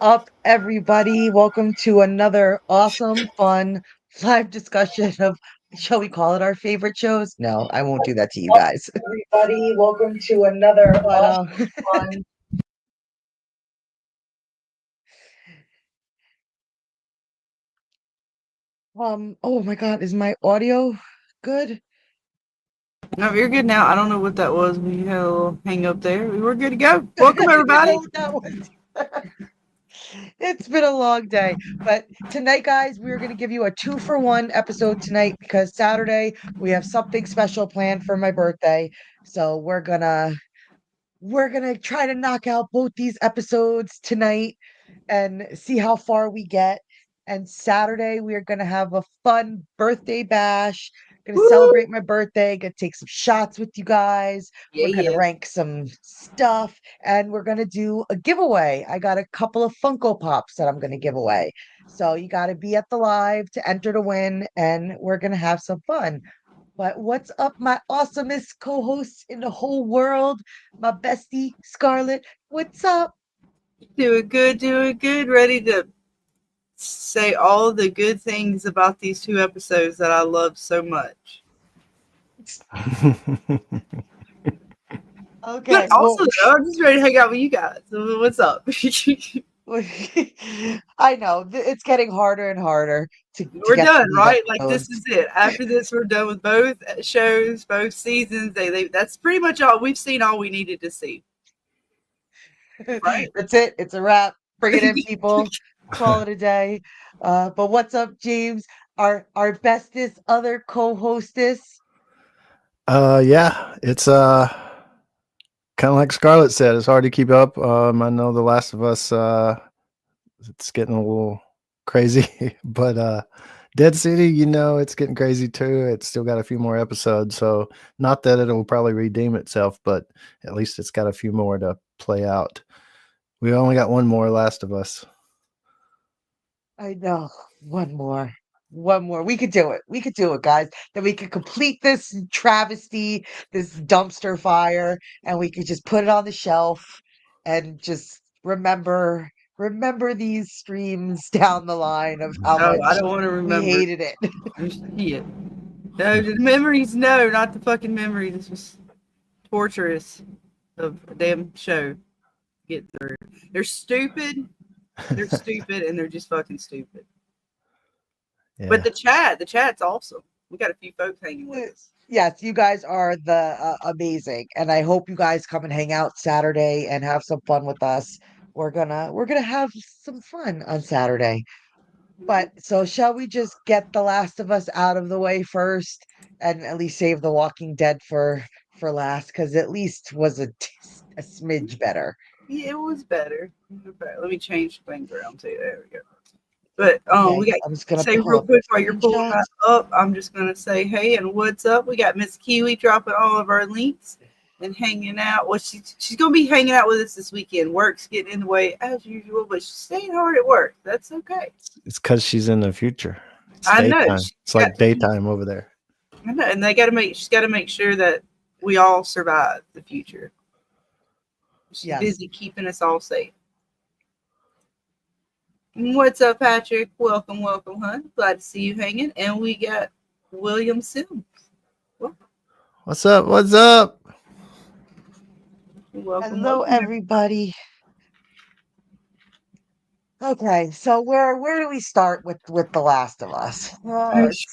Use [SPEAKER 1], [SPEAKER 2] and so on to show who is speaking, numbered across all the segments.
[SPEAKER 1] Up, everybody? Welcome to another awesome, fun live discussion of, shall we call it our favorite shows? No, I won't do that to you guys.
[SPEAKER 2] Everybody, welcome to another
[SPEAKER 1] But
[SPEAKER 2] fun.
[SPEAKER 1] oh my God, is my audio good?
[SPEAKER 3] No, you're good now. I don't know what that was. We had a little hang up there. We were good to go. Welcome,
[SPEAKER 1] I didn't
[SPEAKER 3] everybody.
[SPEAKER 1] know what that was. It's been a long day, but tonight, guys, we're going to give you a 2-for-1 episode tonight because Saturday we have something special planned for my birthday. So we're gonna try to knock out both these episodes tonight and see how far we get. And Saturday we are gonna have a fun birthday bash. Gonna
[SPEAKER 3] Woo!
[SPEAKER 1] celebrate my birthday, gonna take some shots with you guys.
[SPEAKER 3] Yeah,
[SPEAKER 1] We're gonna
[SPEAKER 3] yeah.
[SPEAKER 1] rank some stuff and we're gonna do a giveaway. I got a couple of Funko Pops that I'm gonna give away. So you gotta be at the live to enter to win, and we're gonna have some fun. But what's up, my awesomest co-host in the whole world, my bestie Scarlet? What's up?
[SPEAKER 3] Doing good, doing good. Ready to say all the good things about these two episodes that I love so much.
[SPEAKER 1] Okay,
[SPEAKER 3] But
[SPEAKER 1] well,
[SPEAKER 3] also, though, I'm just ready to hang out with you guys. So what's up?
[SPEAKER 1] I know it's getting harder and harder to
[SPEAKER 3] We're
[SPEAKER 1] get
[SPEAKER 3] done,
[SPEAKER 1] through these
[SPEAKER 3] right? Like this
[SPEAKER 1] episodes.
[SPEAKER 3] is it. After this, we're done with both shows, both seasons. That's pretty much all we've seen. All we needed to see, right?
[SPEAKER 1] That's it. It's a wrap. Bring it in, people. Call it a day. But what's up, James? Our bestest other co-hostess.
[SPEAKER 2] Yeah, it's kind of like Scarlett said. It's hard to keep up. I know The Last of Us. It's getting a little crazy, but Dead City, it's getting crazy too. It's still got a few more episodes, so not that it'll probably redeem itself, but at least it's got a few more to play out. We only got one more Last of Us.
[SPEAKER 1] I know. One more. One more. We could do it. We could do it, guys. Then we could complete this travesty, this dumpster fire, and we could just put it on the shelf and just remember these streams down the line of how
[SPEAKER 3] No, I
[SPEAKER 1] much
[SPEAKER 3] don't want to
[SPEAKER 1] we
[SPEAKER 3] remember.
[SPEAKER 1] hated it.
[SPEAKER 3] Yeah. No, the memories, no, not the fucking memories. This was torturous of a damn show. Get through. They're stupid. They're stupid, and they're just fucking stupid. But
[SPEAKER 2] Yeah.
[SPEAKER 3] the chat's awesome. We got a few folks hanging with us.
[SPEAKER 1] Yes, you guys are the amazing, and I hope you guys come and hang out Saturday and have some fun with us. We're gonna have some fun on Saturday. But so shall we just get The Last of Us out of the way first and at least save The Walking Dead for last, because at least was a smidge better.
[SPEAKER 3] Yeah, it was better. Let me change things around too. There we go. But we
[SPEAKER 1] Okay,
[SPEAKER 3] got
[SPEAKER 1] I'm just gonna
[SPEAKER 3] say
[SPEAKER 1] pull
[SPEAKER 3] real
[SPEAKER 1] up the
[SPEAKER 3] quick while you're pulling
[SPEAKER 1] screenshots.
[SPEAKER 3] that up. I'm just gonna say hey and what's up. We got Miss Kiwi dropping all of our links and hanging out. Well, she's gonna be hanging out with us this weekend. Work's getting in the way as usual, but she's staying hard at work. That's okay.
[SPEAKER 2] It's because she's in the future. It's
[SPEAKER 3] I know
[SPEAKER 2] daytime.
[SPEAKER 3] she's
[SPEAKER 2] It's
[SPEAKER 3] got
[SPEAKER 2] like
[SPEAKER 3] to be.
[SPEAKER 2] daytime over there.
[SPEAKER 3] I know, and they got to make. She's got to make sure that we all survive the future. She's
[SPEAKER 1] Yes.
[SPEAKER 3] busy keeping us all safe. What's up, Patrick? Welcome, welcome, hun. Glad to see you hanging. And we got William Sims. Welcome,
[SPEAKER 2] What's up? What's up?
[SPEAKER 3] welcome,
[SPEAKER 1] Hello,
[SPEAKER 3] welcome.
[SPEAKER 1] everybody. Okay, so where do we start with The Last of Us?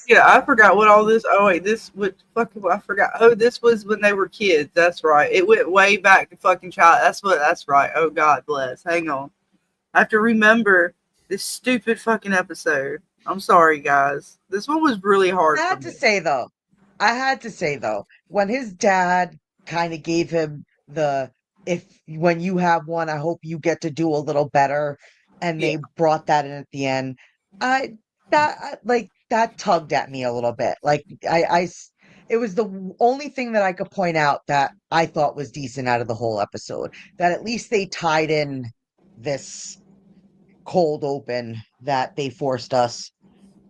[SPEAKER 3] Yeah, I forgot what all this. Oh wait, this what fucking I forgot. Oh, this was when they were kids. That's right. It went way back to fucking child. That's what. That's right. Oh God bless. Hang on. I have to remember this stupid fucking episode. I'm sorry, guys. This one was really
[SPEAKER 1] I
[SPEAKER 3] hard for
[SPEAKER 1] had to
[SPEAKER 3] me.
[SPEAKER 1] say though, I had to say though, when his dad kind of gave him the if when you have one, I hope you get to do a little better, and
[SPEAKER 3] Yeah,
[SPEAKER 1] they brought that in at the end. Like that tugged at me a little bit. Like it was the only thing that I could point out that I thought was decent out of the whole episode. That at least they tied in this cold open that they forced us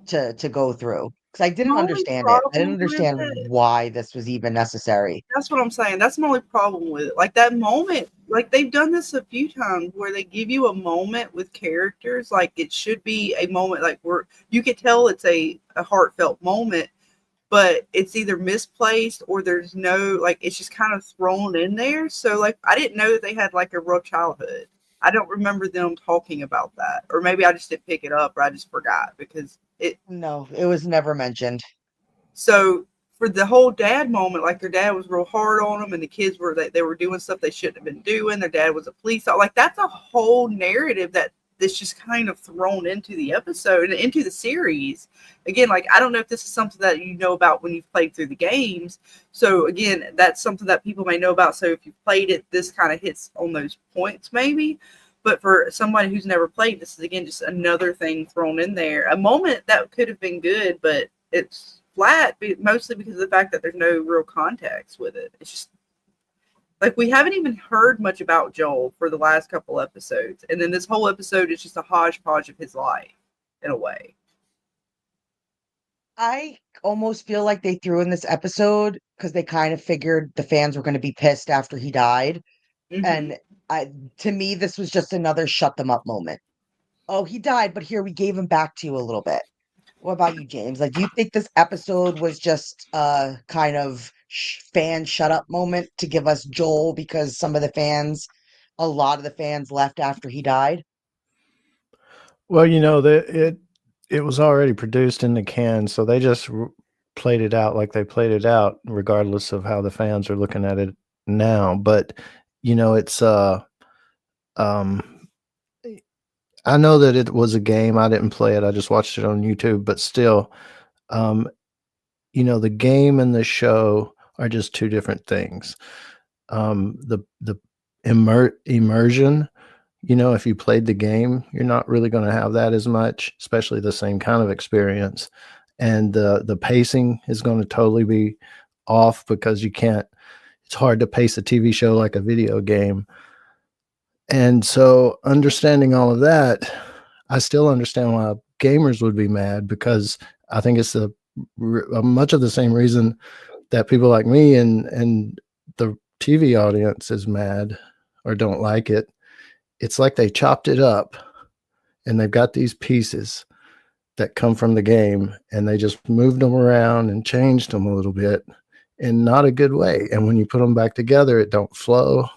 [SPEAKER 1] to go through, because I didn't
[SPEAKER 3] my only
[SPEAKER 1] understand it. I didn't
[SPEAKER 3] problem with
[SPEAKER 1] understand
[SPEAKER 3] it.
[SPEAKER 1] why this was even necessary.
[SPEAKER 3] That's what I'm saying. That's my only problem with it. Like that moment. like they've done this a few times where they give you a moment with characters, like it should be a moment like where you could tell it's a heartfelt moment, but it's either misplaced or there's no, like it's just kind of thrown in there. So like I didn't know that they had like a rough childhood. I don't remember them talking about that, or maybe I just didn't pick it up, or I just forgot because it.
[SPEAKER 1] No, it was never mentioned.
[SPEAKER 3] So for the whole dad moment, like their dad was real hard on them, and the kids were they were doing stuff they shouldn't have been doing. Their dad was a police officer. Like that's a whole narrative that's just kind of thrown into the episode and into the series. Again, like I don't know if this is something that you know about when you've played through the games. So again, that's something that people may know about. So if you've played it, this kind of hits on those points maybe. But for somebody who's never played, this is again just another thing thrown in there. A moment that could have been good, but it's flat, mostly because of the fact that there's no real context with it. It's just like we haven't even heard much about Joel for the last couple episodes, and then this whole episode is just a hodgepodge of his life in a way.
[SPEAKER 1] I almost feel like they threw in this episode because they kind of figured the fans were going to be pissed after he died.
[SPEAKER 3] Mm-hmm.
[SPEAKER 1] And to me, this was just another shut them up moment. Oh, he died, but here we gave him back to you a little bit. What about you, James? Like, do you think this episode was just a kind of fan shut up moment to give us Joel because a lot of the fans left after he died?
[SPEAKER 2] Well, it was already produced in the can, so they just played it out like they played it out, regardless of how the fans are looking at it now. But it's I know that it was a game. I didn't play it. I just watched it on YouTube. But still, the game and the show are just two different things. The immersion, if you played the game, you're not really going to have that as much, especially the same kind of experience. And the pacing is going to totally be off because it's hard to pace a TV show like a video game. And so understanding all of that, I still understand why gamers would be mad, because I think it's much of the same reason that people like me and the TV audience is mad or don't like it. It's like they chopped it up and they've got these pieces that come from the game and they just moved them around and changed them a little bit in not a good way. And when you put them back together, it don't flow.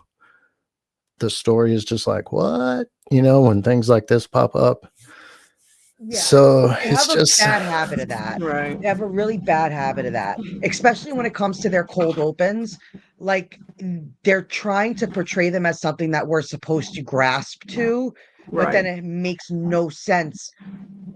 [SPEAKER 2] The story is just like, what? When things like this pop up.
[SPEAKER 1] Yeah.
[SPEAKER 2] So
[SPEAKER 1] They
[SPEAKER 2] it's
[SPEAKER 1] have a
[SPEAKER 2] just
[SPEAKER 1] bad habit of that.
[SPEAKER 3] Right.
[SPEAKER 1] They have a really bad habit of that, especially when it comes to their cold opens. Like they're trying to portray them as something that we're supposed to grasp to, but then
[SPEAKER 3] Right.
[SPEAKER 1] it makes no sense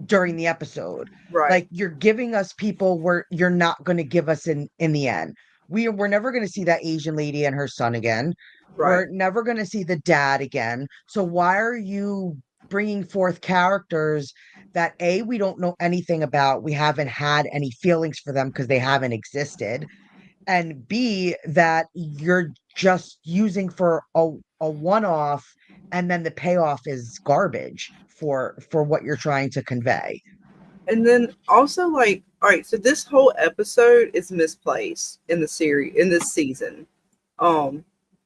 [SPEAKER 1] during the episode.
[SPEAKER 3] Right.
[SPEAKER 1] Like you're giving us people where you're not going to give us in the end. We're never going to see that Asian lady and her son again. We're
[SPEAKER 3] Right.
[SPEAKER 1] never going to see the dad again. So why are you bringing forth characters that we don't know anything about? We haven't had any feelings for them because they haven't existed, and B, that you're just using for a one-off, and then the payoff is garbage for what you're trying to convey.
[SPEAKER 3] And then also like, all right, so this whole episode is misplaced in the series in this season.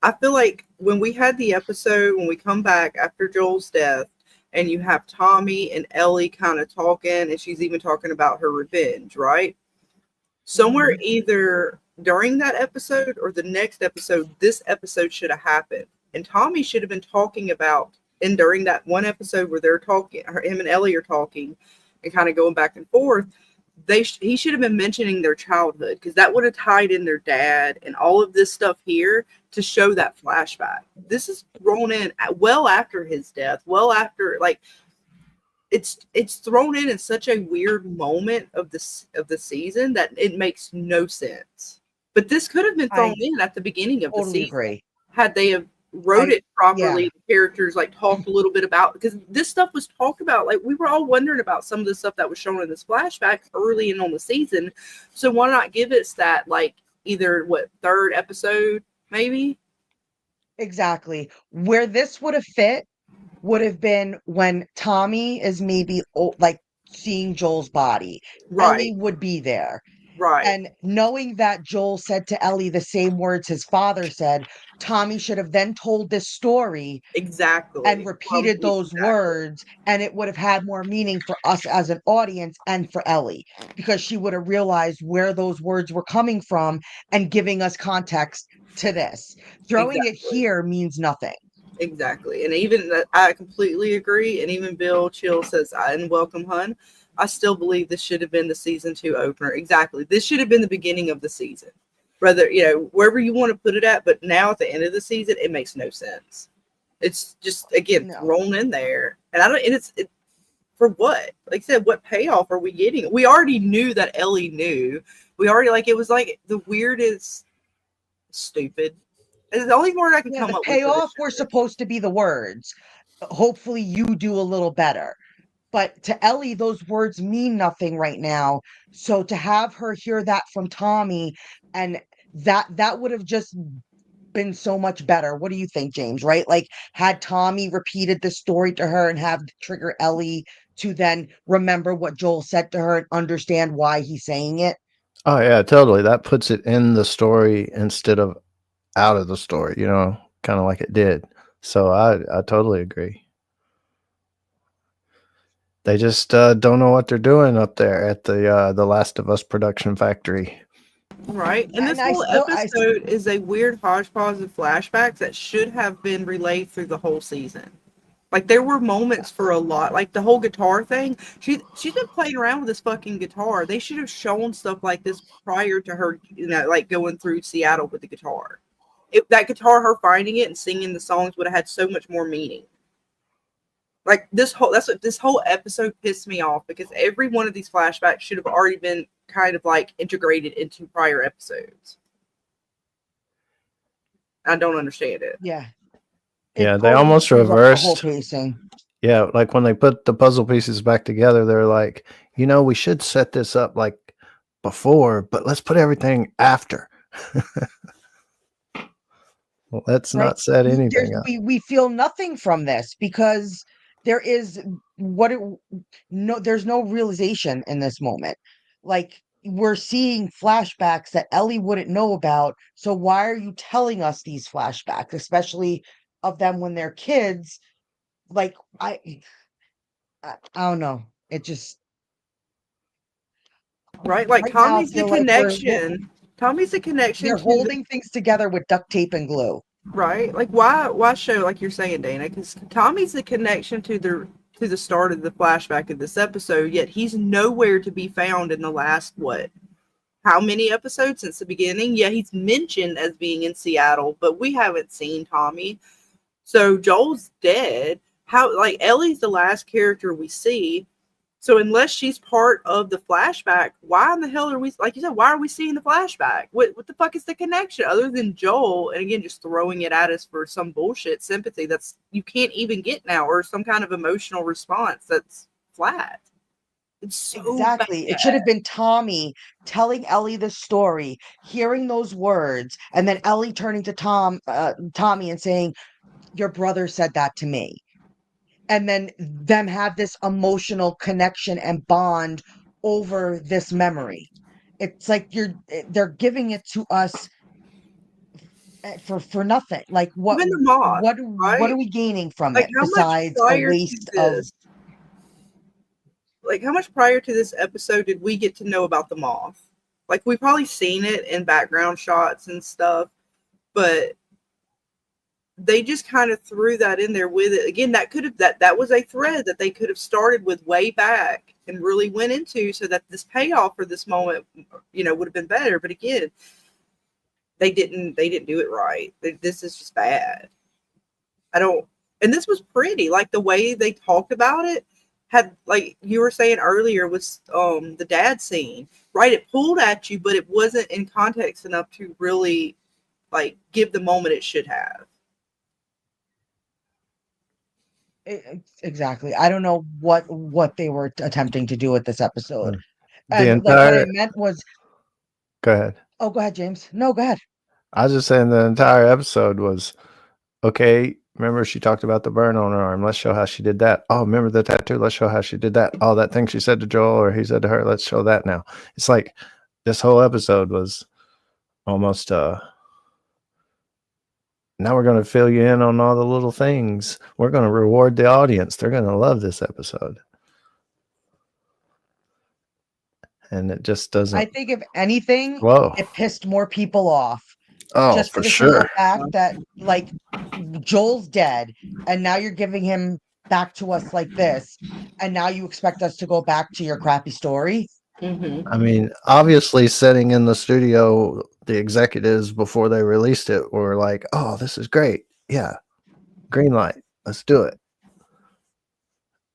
[SPEAKER 3] I feel like when we had the episode, when we come back after Joel's death, and you have Tommy and Ellie kind of talking, and she's even talking about her revenge, right? Somewhere either during that episode or the next episode, this episode should have happened. And Tommy should have been talking about, and during that one episode where they're talking, him and Ellie are talking and kind of going back and forth, he should have been mentioning their childhood, because that would have tied in their dad and all of this stuff here to show that flashback. This is thrown in well after his death, well after, like, it's thrown in such a weird moment of the season that it makes no sense. But this could have been thrown
[SPEAKER 1] I
[SPEAKER 3] in at the beginning of the
[SPEAKER 1] totally
[SPEAKER 3] season
[SPEAKER 1] agree.
[SPEAKER 3] had they have wrote it properly.
[SPEAKER 1] Yeah.
[SPEAKER 3] The characters like talked a little bit about, because this stuff was talked about. Like we were all wondering about some of the stuff that was shown in this flashback early in on the season. So why not give us that, like, either third episode maybe?
[SPEAKER 1] Exactly. Where this would have fit would have been when Tommy is maybe like seeing Joel's body.
[SPEAKER 3] Right.
[SPEAKER 1] Ellie would be there.
[SPEAKER 3] Right.
[SPEAKER 1] And knowing that Joel said to Ellie the same words his father said, Tommy should have then told this story
[SPEAKER 3] Exactly.
[SPEAKER 1] and repeated those words, and it would have had more meaning for us as an audience and for Ellie, because she would have realized where those words were coming from and giving us context to this. Throwing it here means nothing.
[SPEAKER 3] Exactly. And even I completely agree. And even Bill Chill says, and welcome, hun. I still believe this should have been the season 2 opener. Exactly. This should have been the beginning of the season. Whether, wherever you want to put it at, but now at the end of the season, it makes no sense. It's just, again, thrown in there. And it's for what? Like I said, what payoff are we getting? We already knew that Ellie knew. We already, it was like the weirdest, stupid. It's the only word I can come up with.
[SPEAKER 1] The payoff were supposed to be the words. Hopefully you do a little better. But to Ellie, those words mean nothing right now. So to have her hear that from Tommy, and that would have just been so much better. What do you think, James? Right? Like, had Tommy repeated the story to her and have trigger Ellie to then remember what Joel said to her and understand why he's saying it.
[SPEAKER 2] Oh yeah, totally. That puts it in the story instead of out of the story, kind of like it did. So I totally agree. They just don't know what they're doing up there at the Last of Us production factory.
[SPEAKER 3] Right. And this whole episode is a weird hodgepodge of flashbacks that should have been relayed through the whole season. Like, there were moments for a lot, like the whole guitar thing. She's been playing around with this fucking guitar. They should have shown stuff like this prior to her, going through Seattle with the guitar. That guitar, her finding it and singing the songs would have had so much more meaning. Like, this whole episode pissed me off, because every one of these flashbacks should have already been kind of integrated into prior episodes. I don't understand it.
[SPEAKER 1] Yeah.
[SPEAKER 2] Yeah, they almost reversed
[SPEAKER 1] the whole pacing.
[SPEAKER 2] Yeah, like when they put the puzzle pieces back together, they're like, we should set this up like before, but let's put everything after. Well, let's not set anything up.
[SPEAKER 1] We feel nothing from this because there is there's no realization in this moment. Like, we're seeing flashbacks that Ellie wouldn't know about. So why are you telling us these flashbacks, especially of them when they're kids? Like, I don't know. It just
[SPEAKER 3] right. Like, Tommy's the connection. Tommy's the connection.
[SPEAKER 1] They're holding things together with duct tape and glue.
[SPEAKER 3] Right. Like, why show, like you're saying, Dana? Because Tommy's the connection to the start of the flashback of this episode, yet he's nowhere to be found in the last, how many episodes since the beginning? Yeah, he's mentioned as being in Seattle, but we haven't seen Tommy. So Joel's dead. Ellie's the last character we see. So unless she's part of the flashback, why in the hell are we, like you said, why are we seeing the flashback? What the fuck is the connection other than Joel? And again, just throwing it at us for some bullshit sympathy that's you can't even get now, or some kind of emotional response that's flat. It's so
[SPEAKER 1] exactly bad. It should have been Tommy telling Ellie the story, hearing those words, and then Ellie turning to Tommy and saying, "Your brother said that to me." And then them have this emotional connection and bond over this memory. It's like they're giving it to us for nothing. Like, what are we gaining from it besides a waste of?
[SPEAKER 3] Like, how much prior to this episode did we get to know about the moth? Like, we've probably seen it in background shots and stuff, but they just kind of threw that in there with it. Again, that was a thread that they could have started with way back and really went into, so that this payoff for this moment, would have been better. But again, they didn't do it right. This is just bad. And this was pretty. Like, the way they talked about it had, like you were saying earlier, was the dad scene, right? It pulled at you, but it wasn't in context enough to really give the moment it should have.
[SPEAKER 1] Exactly. I don't know what they were attempting to do with this episode.
[SPEAKER 2] What
[SPEAKER 1] I meant was.
[SPEAKER 2] Go ahead.
[SPEAKER 1] Oh, go ahead, James. No, go ahead.
[SPEAKER 2] I was just saying the entire episode was okay. Remember, she talked about the burn on her arm. Let's show how she did that. Oh, remember the tattoo? Let's show how she did that. Oh, that thing she said to Joel or he said to her. Let's show that now. It's like, this whole episode was almost now we're going to fill you in on all the little things. We're going to reward the audience. They're going to love this episode. And it just doesn't
[SPEAKER 1] I think if anything,
[SPEAKER 2] flow.
[SPEAKER 1] it pissed more people off.
[SPEAKER 2] Oh,
[SPEAKER 1] Just for
[SPEAKER 2] for
[SPEAKER 1] the simple
[SPEAKER 2] sure.
[SPEAKER 1] fact that, like, Joel's dead, and now you're giving him back to us like this, and now you expect us to go back to your crappy story.
[SPEAKER 3] Mm-hmm.
[SPEAKER 2] I mean, obviously, sitting in the studio, the executives before they released it were like, "Oh, this is great. Yeah, green light. Let's do it."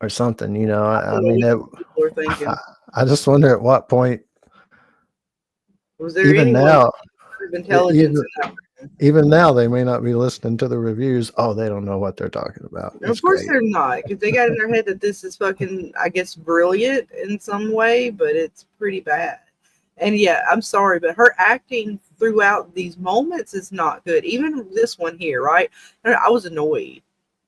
[SPEAKER 2] Or something, you know. I mean,
[SPEAKER 3] People are thinking,
[SPEAKER 2] I just wonder at what point,
[SPEAKER 3] was there
[SPEAKER 2] even
[SPEAKER 3] anyone
[SPEAKER 2] now,
[SPEAKER 3] of intelligence in that?
[SPEAKER 2] even now, they may not be listening to the reviews. Oh, they don't know what they're talking about.
[SPEAKER 3] And of course they're not, because they got in their head that this is fucking, I guess, brilliant in some way, but it's pretty bad. And yeah, I'm sorry, but her acting throughout these moments is not good. Even this one here, right? I was annoyed.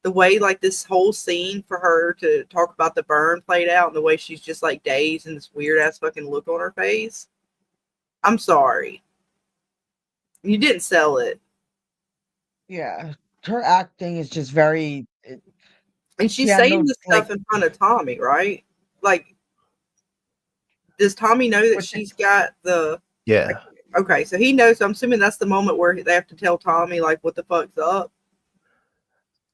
[SPEAKER 3] The way, like, this whole scene for her to talk about the burn played out, and the way she's just like dazed and this weird ass fucking look on her face. I'm sorry. You didn't sell it.
[SPEAKER 1] Yeah, her acting is just very.
[SPEAKER 3] And she's
[SPEAKER 1] Yeah,
[SPEAKER 3] saying
[SPEAKER 1] no,
[SPEAKER 3] this
[SPEAKER 1] like,
[SPEAKER 3] stuff in front of Tommy, right? Like, does Tommy know that
[SPEAKER 1] Which-
[SPEAKER 3] she's got the...
[SPEAKER 2] Yeah.
[SPEAKER 3] Okay, so he knows. So I'm assuming that's the moment where they have to tell Tommy, like, what the fuck's up.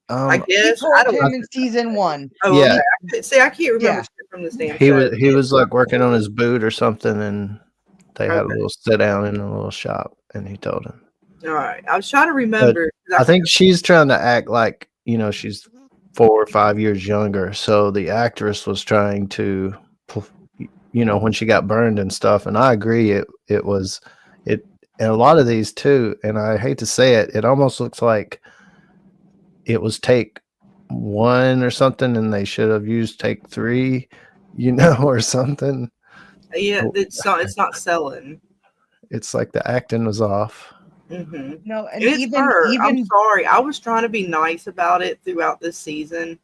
[SPEAKER 3] I
[SPEAKER 1] he
[SPEAKER 3] guess.
[SPEAKER 1] told
[SPEAKER 3] I don't
[SPEAKER 1] him in season 1.
[SPEAKER 3] Oh,
[SPEAKER 2] Yeah.
[SPEAKER 3] okay. See, I can't remember
[SPEAKER 1] Yeah.
[SPEAKER 3] shit from this damn
[SPEAKER 2] He
[SPEAKER 3] show.
[SPEAKER 2] was like working on his boot or something, and they had a
[SPEAKER 3] Okay.
[SPEAKER 2] little sit down in a little shop, and he told him.
[SPEAKER 3] All right. I was trying to remember.
[SPEAKER 2] I think she's trying to act like, you know, she's 4 or 5 years younger. So the actress was trying to, you know, when she got burned and stuff. And I agree, it was it, and a lot of these too. And I hate to say it, it almost looks like it was take 1 or something, and they should have used take 3, you know, or something.
[SPEAKER 3] Yeah, it's not selling.
[SPEAKER 2] It's like the acting was off.
[SPEAKER 3] Mm-hmm.
[SPEAKER 1] No, and
[SPEAKER 3] It's
[SPEAKER 1] even
[SPEAKER 3] her. I'm sorry. I was trying to be nice about it throughout this season,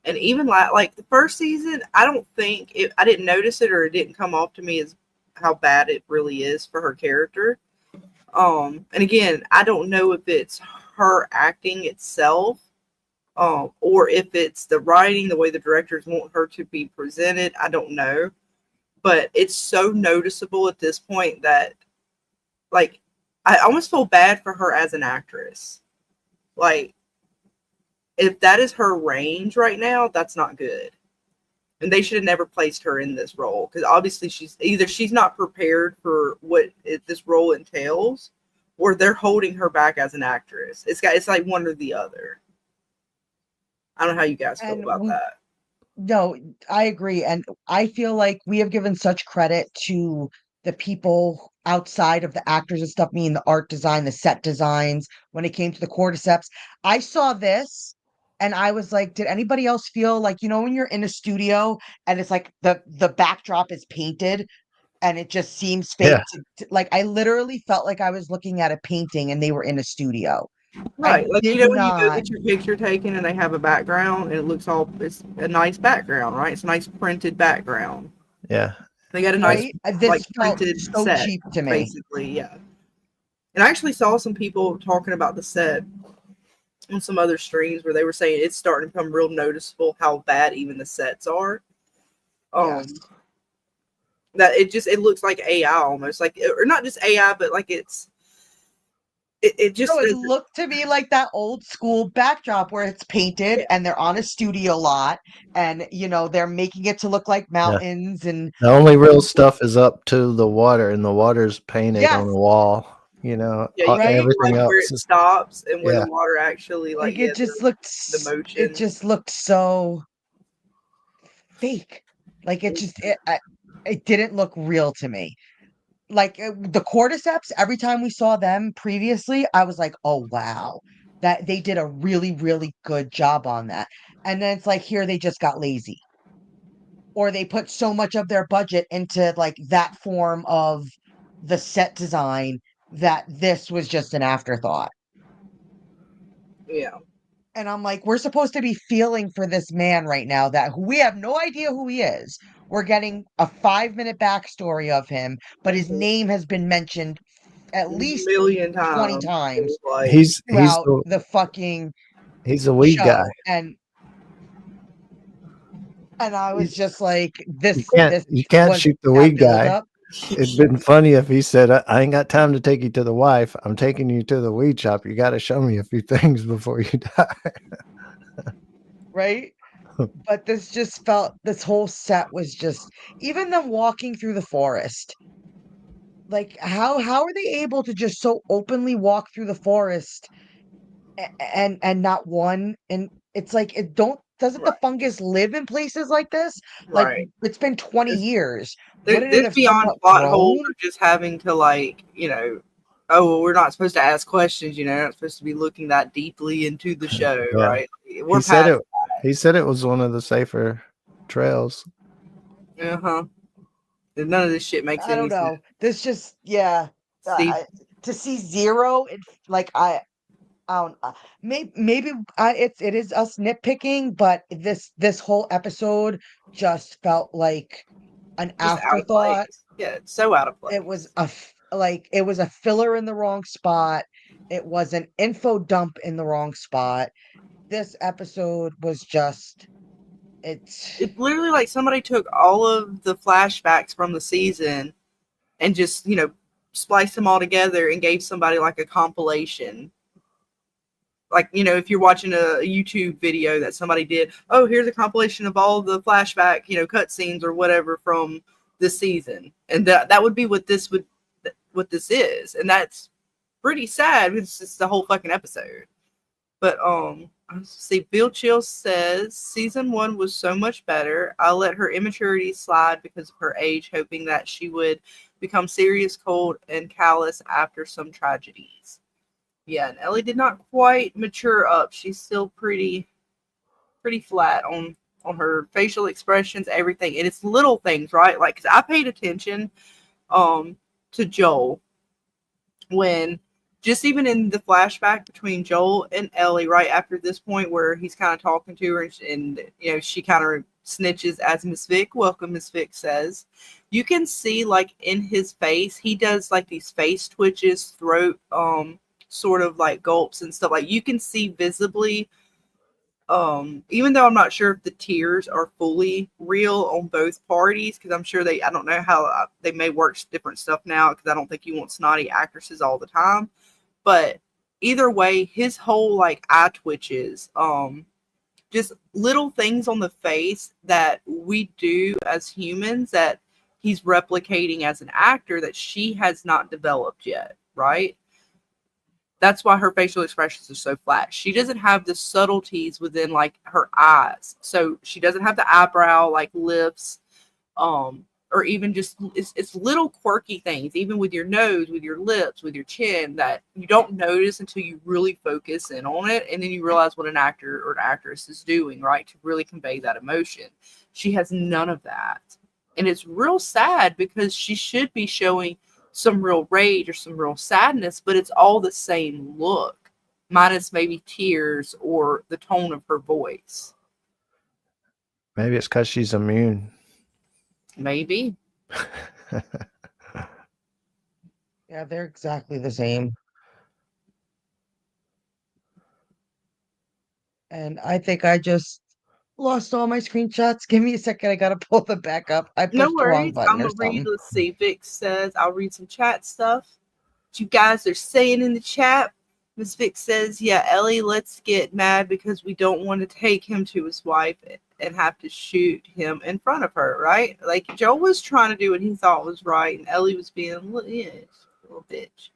[SPEAKER 3] and even like the first season, I don't think I didn't notice it, or it didn't come off to me as how bad it really is for her character. And again, I don't know if it's her acting itself, or if it's the writing, the way the directors want her to be presented. I don't know, but it's so noticeable at this point that, like, I almost feel bad for her as an actress. Like, if that is her range right now, that's not good. And they should have never placed her in this role, because obviously she's not prepared for what this role entails, or they're holding her back as an actress. It's like one or the other. I don't know how you guys feel about that.
[SPEAKER 1] No, I agree. And I feel like we have given such credit to the people outside of the actors and stuff, meaning the art design, the set designs, when it came to the cordyceps. I saw this and I was like, did anybody else feel like, you know, when you're in a studio and it's like the backdrop is painted and it just seems fake?
[SPEAKER 2] Yeah.
[SPEAKER 1] Like, I literally felt like I was looking at a painting and they were in a studio.
[SPEAKER 3] Right. Like, you
[SPEAKER 1] did
[SPEAKER 3] know, when you go
[SPEAKER 1] not.
[SPEAKER 3] get your picture taken and they have a background and it looks it's a nice background, right? It's a nice printed background.
[SPEAKER 2] Yeah.
[SPEAKER 3] They got a nice,
[SPEAKER 1] Right? This
[SPEAKER 3] like,
[SPEAKER 1] felt
[SPEAKER 3] printed
[SPEAKER 1] so
[SPEAKER 3] set,
[SPEAKER 1] cheap to me.
[SPEAKER 3] basically, yeah. And I actually saw some people talking about the set on some other streams where they were saying it's starting to become real noticeable how bad even the sets are.
[SPEAKER 1] Yes.
[SPEAKER 3] That it looks like AI almost, like, or not just AI, but like it just
[SPEAKER 1] No, it looked to me like that old school backdrop where it's painted and they're on a studio lot and, you know, they're making it to look like mountains and
[SPEAKER 2] The only real stuff is up to the water, and the water's painted on
[SPEAKER 1] Yes.
[SPEAKER 2] the wall. You know,
[SPEAKER 3] yeah, you
[SPEAKER 1] right?
[SPEAKER 3] can
[SPEAKER 2] everything
[SPEAKER 3] like
[SPEAKER 2] else
[SPEAKER 3] where it
[SPEAKER 2] is
[SPEAKER 3] stops and where
[SPEAKER 2] yeah.
[SPEAKER 3] the water actually
[SPEAKER 1] like
[SPEAKER 3] yeah,
[SPEAKER 1] it just looked
[SPEAKER 3] the motion.
[SPEAKER 1] it just looked so fake. Like it didn't look real to me. Like the cordyceps, every time we saw them previously, I was like, oh wow, that they did a really, really good job on that. And then it's like here they just got lazy. Or they put so much of their budget into like that form of the set design that this was just an afterthought.
[SPEAKER 3] Yeah.
[SPEAKER 1] And I'm like, we're supposed to be feeling for this man right now that we have no idea who he is. We're getting a 5-minute backstory of him, but his name has been mentioned at
[SPEAKER 3] A
[SPEAKER 1] least
[SPEAKER 3] million
[SPEAKER 1] 20
[SPEAKER 3] times.
[SPEAKER 1] times
[SPEAKER 3] Like,
[SPEAKER 2] He's
[SPEAKER 1] throughout the fucking
[SPEAKER 2] the weed guy.
[SPEAKER 1] show. And I was just like, this
[SPEAKER 2] You can't
[SPEAKER 1] was
[SPEAKER 2] shoot the
[SPEAKER 1] that
[SPEAKER 2] weed
[SPEAKER 1] build
[SPEAKER 2] guy.
[SPEAKER 1] up.
[SPEAKER 2] It'd been funny if he said, I ain't got time to take you to the wife. I'm taking you to the weed shop. You got to show me a few things before you die.
[SPEAKER 1] Right? But this whole set was just, even them walking through the forest. Like, how are they able to just so openly walk through the forest and not one? And it's like, doesn't the
[SPEAKER 3] right,
[SPEAKER 1] fungus live in places like this? Like,
[SPEAKER 3] right.
[SPEAKER 1] it's been 20
[SPEAKER 3] It's,
[SPEAKER 1] years. Wouldn't it
[SPEAKER 3] this
[SPEAKER 1] have
[SPEAKER 3] beyond
[SPEAKER 1] somewhat
[SPEAKER 3] plot holes
[SPEAKER 1] grown?
[SPEAKER 3] or just having to, like, oh, well, we're not supposed to ask questions, we're not supposed to be looking that deeply into the show,
[SPEAKER 2] Yeah.
[SPEAKER 3] right? We're
[SPEAKER 2] He said
[SPEAKER 3] past.
[SPEAKER 2] it. He said it was one of the safer trails.
[SPEAKER 3] Uh-huh. None of this shit makes
[SPEAKER 1] I
[SPEAKER 3] any
[SPEAKER 1] don't
[SPEAKER 3] sense.
[SPEAKER 1] know. This just, yeah.
[SPEAKER 3] See,
[SPEAKER 1] To see zero, like I don't. Maybe it is us nitpicking, but this whole episode just felt like an
[SPEAKER 3] just out of
[SPEAKER 1] afterthought.
[SPEAKER 3] place. Yeah, it's so out of
[SPEAKER 1] It was
[SPEAKER 3] place.
[SPEAKER 1] it was a filler in the wrong spot. It was an info dump in the wrong spot. This episode was just it's
[SPEAKER 3] It's literally like somebody took all of the flashbacks from the season and just, spliced them all together and gave somebody like a compilation. Like, if you're watching a YouTube video that somebody did, oh, here's a compilation of all the flashback, cutscenes or whatever from this season. And that would be what this is. And that's pretty sad because it's the whole fucking episode. But let's see, Bill Chill says season 1 was so much better. I'll let her immaturity slide because of her age, hoping that she would become serious, cold, and callous after some tragedies. Yeah, and Ellie did not quite mature up. She's still pretty flat on her facial expressions, everything. And it's little things, right? Like, 'cause I paid attention to Joel when, just even in the flashback between Joel and Ellie, right after this point where he's kind of talking to her and she kind of snitches as Miss Vic. Welcome, Miss Vic says. You can see, like, in his face, he does like these face twitches, throat sort of like gulps and stuff. Like, you can see visibly, even though I'm not sure if the tears are fully real on both parties, because I'm sure I don't know how they may work different stuff now, because I don't think you want snotty actresses all the time. But either way, his whole like eye twitches, just little things on the face that we do as humans that he's replicating as an actor that she has not developed yet, right? That's why her facial expressions are so flat. She doesn't have the subtleties within like her eyes. So she doesn't have the eyebrow, like lips, or even just it's little quirky things, even with your nose, with your lips, with your chin, that you don't notice until you really focus in on it, and then you realize what an actor or an actress is doing, right, to really convey that emotion. She has none of that. And it's real sad because she should be showing some real rage or some real sadness, but it's all the same look, minus maybe tears or the tone of her voice.
[SPEAKER 2] Maybe it's because she's immune.
[SPEAKER 3] Maybe.
[SPEAKER 1] yeah, they're exactly the same. And I think I just lost all my screenshots. Give me a second. I gotta pull them back up. I
[SPEAKER 3] No
[SPEAKER 1] pushed the wrong
[SPEAKER 3] worries.
[SPEAKER 1] button
[SPEAKER 3] I'm
[SPEAKER 1] or
[SPEAKER 3] gonna read.
[SPEAKER 1] something.
[SPEAKER 3] Let's see. Vic says I'll read some chat stuff. What you guys are saying in the chat. Miss Vic says, "Yeah, Ellie, let's get mad because we don't want to take him to his wife and have to shoot him in front of her, right? Like Joe was trying to do what he thought was right, and Ellie was being a little bitch."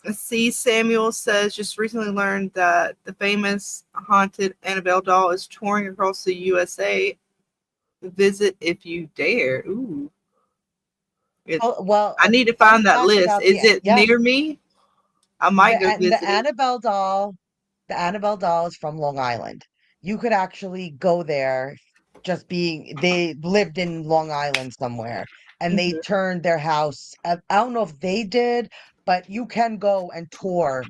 [SPEAKER 3] Let's see. Samuel says, "Just recently learned that the famous haunted Annabelle doll is touring across the USA. Visit if you dare." Ooh.
[SPEAKER 1] Well,
[SPEAKER 3] I need to
[SPEAKER 1] fun
[SPEAKER 3] find that
[SPEAKER 1] fact
[SPEAKER 3] list.
[SPEAKER 1] about
[SPEAKER 3] Is it
[SPEAKER 1] yeah,
[SPEAKER 3] near me? I might go
[SPEAKER 1] the
[SPEAKER 3] visit it.
[SPEAKER 1] The Annabelle doll is from Long Island. You could actually go there, they lived in Long Island somewhere, and they
[SPEAKER 3] Mhm.
[SPEAKER 1] turned their house. I don't know if they did, but you can go and tour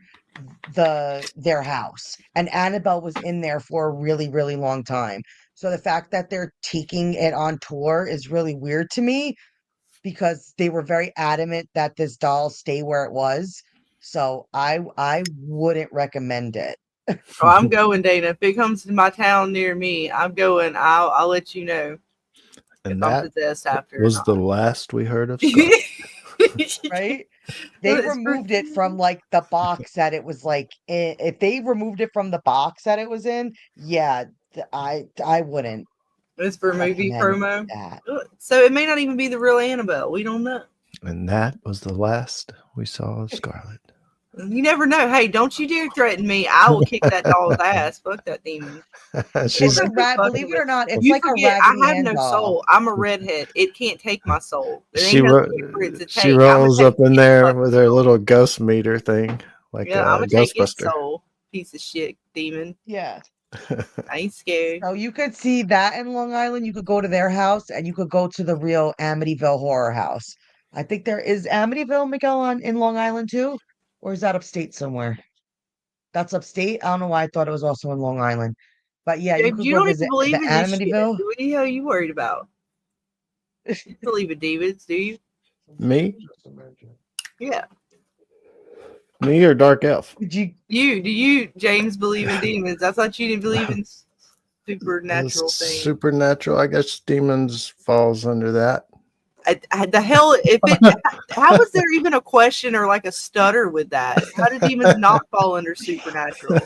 [SPEAKER 1] their house. And Annabelle was in there for a really, really long time. So the fact that they're taking it on tour is really weird to me because they were very adamant that this doll stay where it was. So I wouldn't recommend it.
[SPEAKER 3] Oh, I'm going, Dana. If it comes to my town near me, I'm going. I'll let you know if
[SPEAKER 2] And
[SPEAKER 3] I'm
[SPEAKER 2] that
[SPEAKER 3] possessed after or
[SPEAKER 2] was
[SPEAKER 3] not.
[SPEAKER 2] the last we heard of Scarlet.
[SPEAKER 1] Right? They
[SPEAKER 3] It's
[SPEAKER 1] removed it from like the box that it was like if they removed it from the box that it was in, yeah, I wouldn't
[SPEAKER 3] It's for movie
[SPEAKER 1] recommend
[SPEAKER 3] promo.
[SPEAKER 1] that.
[SPEAKER 3] So it may not even be the real Annabelle. We don't know.
[SPEAKER 2] And that was the last we saw of Scarlet.
[SPEAKER 3] You never know. Hey, don't you dare threaten me. I will kick that doll's ass. Fuck that demon.
[SPEAKER 1] It's
[SPEAKER 2] She's
[SPEAKER 1] a
[SPEAKER 3] Don't you
[SPEAKER 1] rat,
[SPEAKER 3] fucking
[SPEAKER 1] believe it
[SPEAKER 3] with-
[SPEAKER 1] or not, it's
[SPEAKER 3] You
[SPEAKER 1] like a
[SPEAKER 3] forget I
[SPEAKER 1] Raggedy
[SPEAKER 3] have
[SPEAKER 1] Ann
[SPEAKER 3] no
[SPEAKER 1] doll.
[SPEAKER 3] soul. I'm a redhead. It can't take my soul. There
[SPEAKER 2] she
[SPEAKER 3] ain't nothing for it to take.
[SPEAKER 2] she
[SPEAKER 3] I'ma
[SPEAKER 2] rolls
[SPEAKER 3] take
[SPEAKER 2] up in
[SPEAKER 3] its
[SPEAKER 2] there
[SPEAKER 3] fucking
[SPEAKER 2] with her
[SPEAKER 3] soul.
[SPEAKER 2] little ghost meter thing, like
[SPEAKER 3] Yeah, I'm
[SPEAKER 2] a
[SPEAKER 3] gonna take its
[SPEAKER 2] Ghostbuster.
[SPEAKER 3] soul. Piece of shit demon.
[SPEAKER 1] Yeah.
[SPEAKER 3] I ain't scared.
[SPEAKER 1] So you could see that in Long Island. You could go to their house and you could go to the real Amityville Horror House. I think there is Amityville, Miguel, in Long Island too, or is that upstate somewhere? That's upstate. I don't know why I thought it was also in Long Island, but yeah, you
[SPEAKER 3] James,
[SPEAKER 1] could
[SPEAKER 3] you
[SPEAKER 1] go
[SPEAKER 3] don't even
[SPEAKER 1] visit the
[SPEAKER 3] believe in this shit.
[SPEAKER 1] Amityville.
[SPEAKER 3] What the hell are you worried about? You believe in demons, do you?
[SPEAKER 2] Me?
[SPEAKER 3] Yeah.
[SPEAKER 2] Me or Dark Elf?
[SPEAKER 1] Did you?
[SPEAKER 3] Do you, James, believe in demons? I thought you didn't believe in supernatural things.
[SPEAKER 2] Supernatural. I guess demons falls under that.
[SPEAKER 3] The hell, if it, how was there even a question or like a stutter with that? How do demons not fall under supernatural?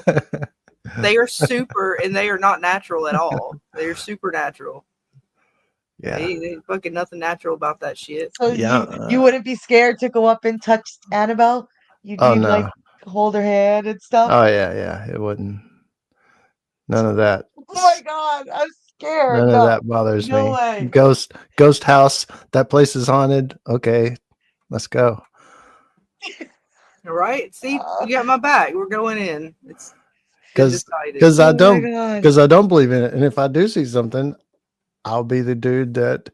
[SPEAKER 3] They are super and they are not natural at all. They are supernatural.
[SPEAKER 2] Yeah.
[SPEAKER 3] They fucking nothing natural about that shit.
[SPEAKER 1] So you wouldn't be scared to go up and touch Annabelle?
[SPEAKER 2] Oh
[SPEAKER 1] You'd like
[SPEAKER 2] no.
[SPEAKER 1] hold her hand and stuff.
[SPEAKER 2] Oh yeah. It wouldn't. None of that.
[SPEAKER 1] Oh my God, I'm scared.
[SPEAKER 2] None of
[SPEAKER 1] No,
[SPEAKER 2] that bothers
[SPEAKER 1] no
[SPEAKER 2] me.
[SPEAKER 1] way.
[SPEAKER 2] Ghost house. That place is haunted. Okay, let's go.
[SPEAKER 3] All right. See,
[SPEAKER 1] Uh,
[SPEAKER 3] you got my back. We're going in. It's been
[SPEAKER 2] Because
[SPEAKER 3] decided.
[SPEAKER 2] I
[SPEAKER 1] oh my
[SPEAKER 2] don't
[SPEAKER 1] God.
[SPEAKER 2] because I don't believe in it. And if I do see something, I'll be the dude that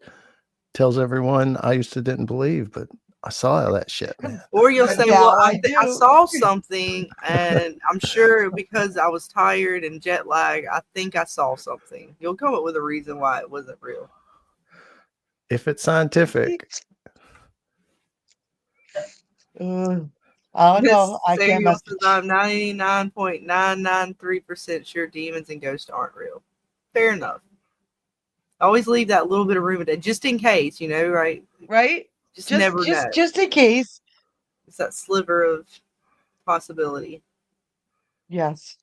[SPEAKER 2] tells everyone I used to didn't believe, but I saw all that shit, man.
[SPEAKER 3] Or you'll say,
[SPEAKER 1] Now
[SPEAKER 3] well,
[SPEAKER 1] I
[SPEAKER 3] I
[SPEAKER 1] do.
[SPEAKER 3] saw something and I'm sure because I was tired and jet lag, I think I saw something. You'll come up with a reason why it wasn't real.
[SPEAKER 2] If it's scientific,
[SPEAKER 1] I don't know. I can't
[SPEAKER 3] Samuel
[SPEAKER 1] mess
[SPEAKER 3] says,
[SPEAKER 1] with
[SPEAKER 3] I'm 99.993% sure demons and ghosts aren't real. Fair enough. Always leave that little bit of room just in case, right?
[SPEAKER 1] right?
[SPEAKER 3] Just never know.
[SPEAKER 1] Just in case.
[SPEAKER 3] It's that sliver of possibility.
[SPEAKER 1] Yes.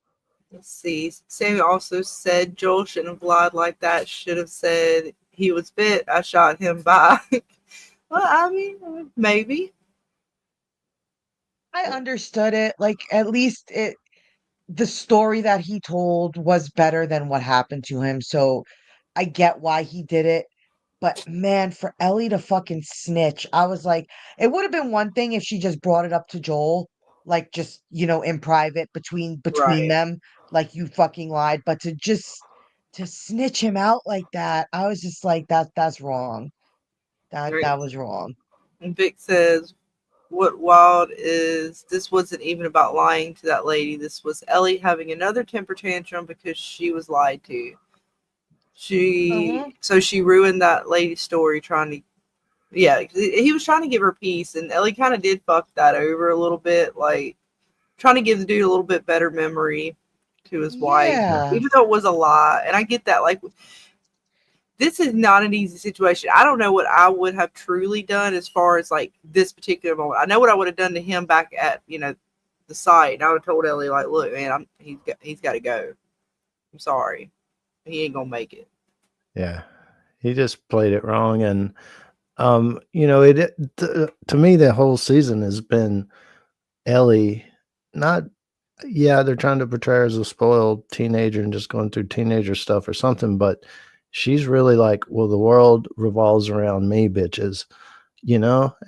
[SPEAKER 3] Let's see. Samuel also said Joel shouldn't have lied like that. Should have said he was bit. I shot him back. Well, I mean, maybe.
[SPEAKER 1] I understood it. Like at least the story that he told was better than what happened to him. So I get why he did it. But man, for Ellie to fucking snitch, I was like, it would have been one thing if she just brought it up to Joel, like just, in private between
[SPEAKER 3] Right.
[SPEAKER 1] them, like you fucking lied. But to snitch him out like that, I was just like, that's wrong.
[SPEAKER 3] Right.
[SPEAKER 1] That was wrong.
[SPEAKER 3] And Vic says, what wild is this wasn't even about lying to that lady. This was Ellie having another temper tantrum because she was lied to. So she ruined that lady's story trying to, yeah, he was trying to give her peace, and Ellie kind of did fuck that over a little bit, like trying to give the dude a little bit better memory to his wife,
[SPEAKER 1] Yeah.
[SPEAKER 3] even though it was a lie. And I get that, like, this is not an easy situation. I don't know what I would have truly done as far as like this particular moment. I know what I would have done to him back at the site. And I would have told Ellie, like, look, man, he's got to go. I'm sorry, he ain't gonna make it.
[SPEAKER 2] Yeah, he just played it wrong, and to me the whole season has been Ellie. Not, yeah, they're trying to portray her as a spoiled teenager and just going through teenager stuff or something, but she's really like, well, the world revolves around me, bitches,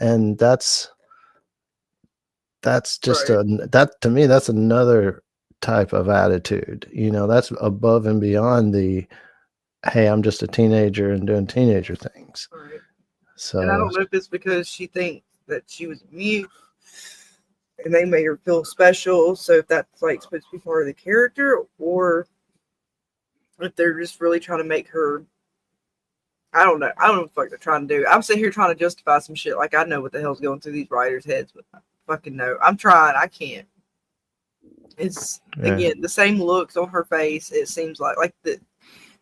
[SPEAKER 2] and that's just
[SPEAKER 3] Right.
[SPEAKER 2] that to me, that's another type of attitude. That's above and beyond the, hey, I'm just a teenager and doing teenager things.
[SPEAKER 3] Right.
[SPEAKER 2] So,
[SPEAKER 3] and I don't know if it's because she thinks that she was mute and they made her feel special. So if that's like supposed to be part of the character, or if they're just really trying to make her, I don't know. I don't know what the fuck they're trying to do. I'm sitting here trying to justify some shit. Like, I know what the hell's going through these writers' heads, but I fucking know. I'm trying. I can't. It's, again, the same looks on her face. It seems like the,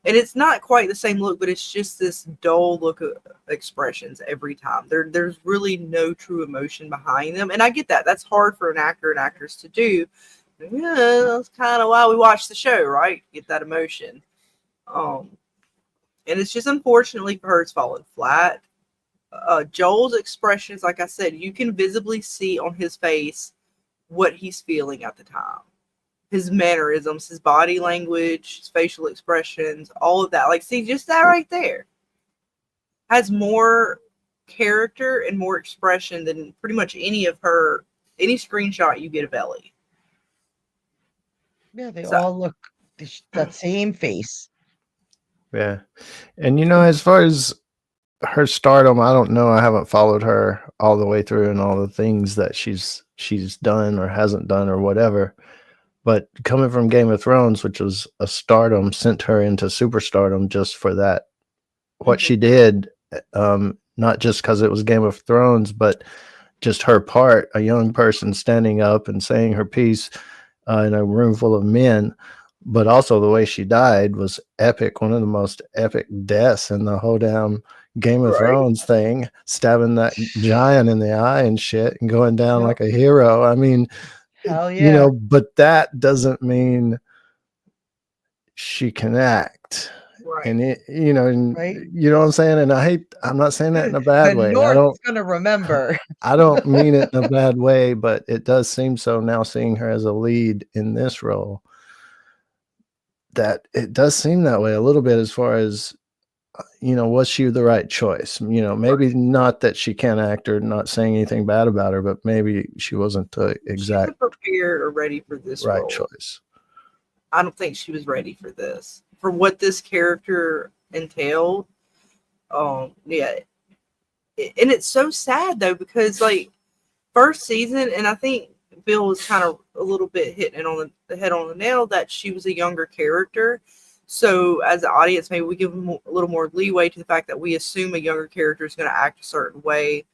[SPEAKER 3] and it's not quite the same look, but it's just this dull look of expressions every time. There's really no true emotion behind them. And I get that. That's hard for an actor and actress to do. Yeah, that's kind of why we watch the show, right? Get that emotion. And it's just, unfortunately for her, it's fallen flat. Joel's expressions, like I said, you can visibly see on his face what he's feeling at the time. His mannerisms, his body language, his facial expressions, all of that. Like, see, just that right there has more character and more expression than pretty much any screenshot you get of Ellie.
[SPEAKER 1] Yeah, they all look that same face.
[SPEAKER 2] Yeah. And, as far as her stardom, I don't know. I haven't followed her all the way through and all the things that she's done or hasn't done or whatever. But coming from Game of Thrones, which was a stardom, sent her into superstardom just for that. What she did, not just because it was Game of Thrones, but just her part, a young person standing up and saying her piece in a room full of men. But also the way she died was epic. One of the most epic deaths in the whole damn Game of Thrones thing, stabbing that giant in the eye and shit and going down like a hero. I mean,
[SPEAKER 1] hell yeah.
[SPEAKER 2] But that doesn't mean she can act.
[SPEAKER 3] Right.
[SPEAKER 2] And you know what I'm saying? And I'm not saying that in a bad way.
[SPEAKER 1] North's gonna remember.
[SPEAKER 2] I don't mean it in a bad way, but it does seem so now, seeing her as a lead in this role, that it does seem that way a little bit, as far as, was she the right choice? Maybe not that she can't act, or not saying anything bad about her, but maybe she wasn't the exact
[SPEAKER 3] She's prepared or ready for this
[SPEAKER 2] right
[SPEAKER 3] role.
[SPEAKER 2] choice.
[SPEAKER 3] I don't think she was ready for this, for what this character entailed. Yeah. And it's so sad though, because like, first season, and I think Bill was kind of a little bit hitting it on the head on the nail, that she was a younger character. So as an audience, maybe we give them a little more leeway to the fact that we assume a younger character is going to act a certain way.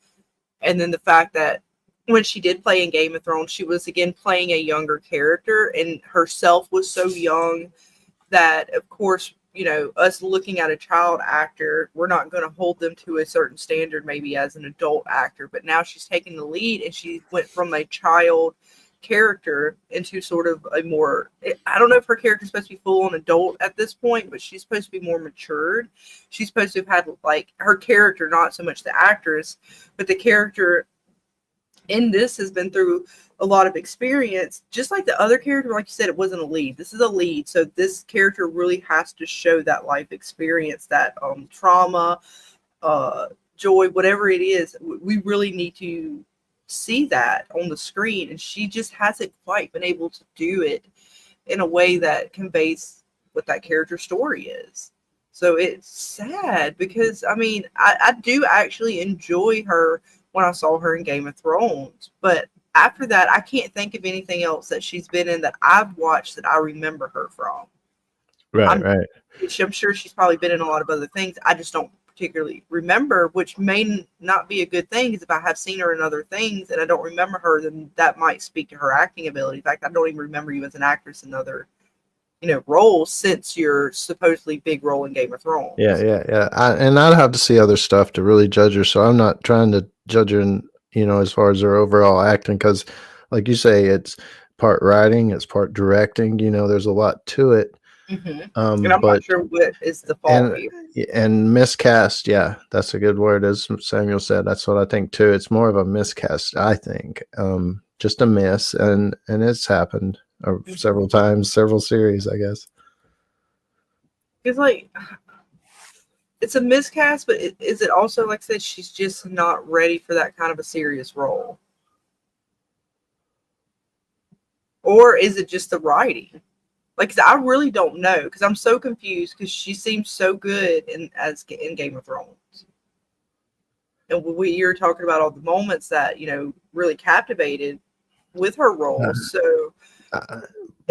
[SPEAKER 3] And then the fact that when she did play in Game of Thrones, she was again playing a younger character, and herself was so young that, of course, us looking at a child actor, we're not going to hold them to a certain standard maybe as an adult actor. But now she's taking the lead, and she went from a child character into sort of a more, I don't know if her character is supposed to be full on adult at this point, but she's supposed to be more matured. She's supposed to have had, like, her character, not so much the actress, but the character in this has been through a lot of experience, just like the other character. Like you said, it wasn't a lead. This is a lead, so this character really has to show that life experience, that trauma, joy, whatever it is. We really need to see that on the screen, and she just hasn't quite been able to do it in a way that conveys what that character story is. So it's sad, because I mean, I do actually enjoy her when I saw her in Game of Thrones, but after that, I can't think of anything else that she's been in that I've watched that I remember her from.
[SPEAKER 2] Right.
[SPEAKER 3] I'm sure she's probably been in a lot of other things. I just don't particularly remember, which may not be a good thing, because if I have seen her in other things and I don't remember her, then that might speak to her acting ability. In fact, I don't even remember you as an actress in other roles, since your supposedly big role in Game of Thrones.
[SPEAKER 2] Yeah. And I'd have to see other stuff to really judge her. So I'm not trying to judge her in, as far as her overall acting, because like you say, it's part writing, it's part directing, there's a lot to it.
[SPEAKER 3] And I'm not sure what is the fault here.
[SPEAKER 2] And miscast, yeah, that's a good word, as Samuel said. That's what I think too. It's more of a miscast, I think. Just a miss, and it's happened several times, several series, I guess.
[SPEAKER 3] It's like, it's a miscast, but is it also, like I said, she's just not ready for that kind of a serious role? Or is it just the writing? Like, I really don't know, because I'm so confused, because she seems so good in Game of Thrones. And you're talking about all the moments that, really captivated with her role. So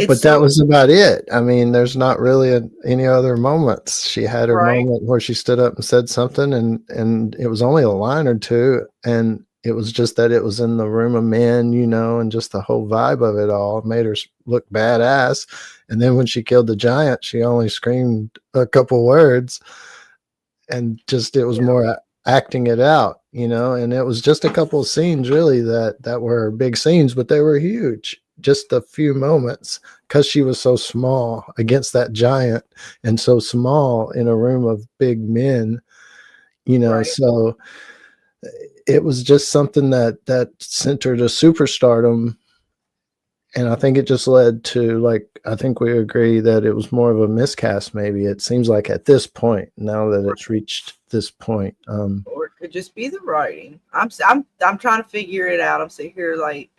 [SPEAKER 2] But that was about it. I mean, there's not really any other moments. She had her moment where she stood up and said something, and it was only a line or two, and it was just that it was in the room of men, you know, and just the whole vibe of it all made her look badass. And then when she killed the giant, she only screamed a couple words, and just it was more acting it out, you know. And it was just a couple of scenes really that were big scenes, but they were huge. Just a few moments because she was so small against that giant and so small in a room of big men, you know. So it was just something that sent her to superstardom. And I think it just led to, like, I think we agree that it was more of a miscast. Maybe it seems like at this point, now that it's reached this point,
[SPEAKER 3] or it could just be the writing. I'm trying to figure it out. I'm sitting here like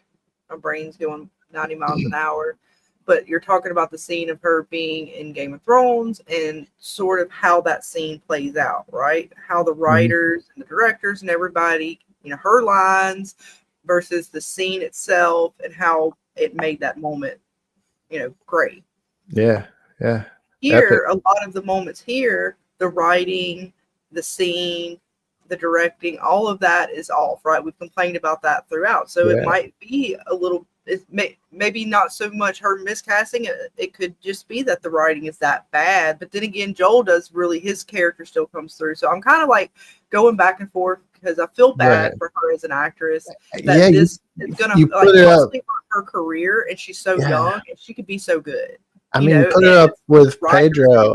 [SPEAKER 3] my brain's going 90 miles an hour. But you're talking about the scene of her being in Game of Thrones and sort of how that scene plays out, right? How the writers and the directors and everybody, you know, her lines versus the scene itself and how it made that moment, you know, great.
[SPEAKER 2] Yeah.
[SPEAKER 3] Here,
[SPEAKER 2] Epic.
[SPEAKER 3] a lot of the moments here, the writing, the scene, the directing, all of that is off, right? We've complained about that throughout. So it might be a little, maybe not so much her miscasting. It could just be that the writing is that bad. But then again, Joel does really, his character still comes through. So I'm kind of like going back and forth because I feel bad for her as an actress. That this is going to, like, mostly her career, and she's so young, and she could be so good.
[SPEAKER 2] I mean, put her up with Pedro.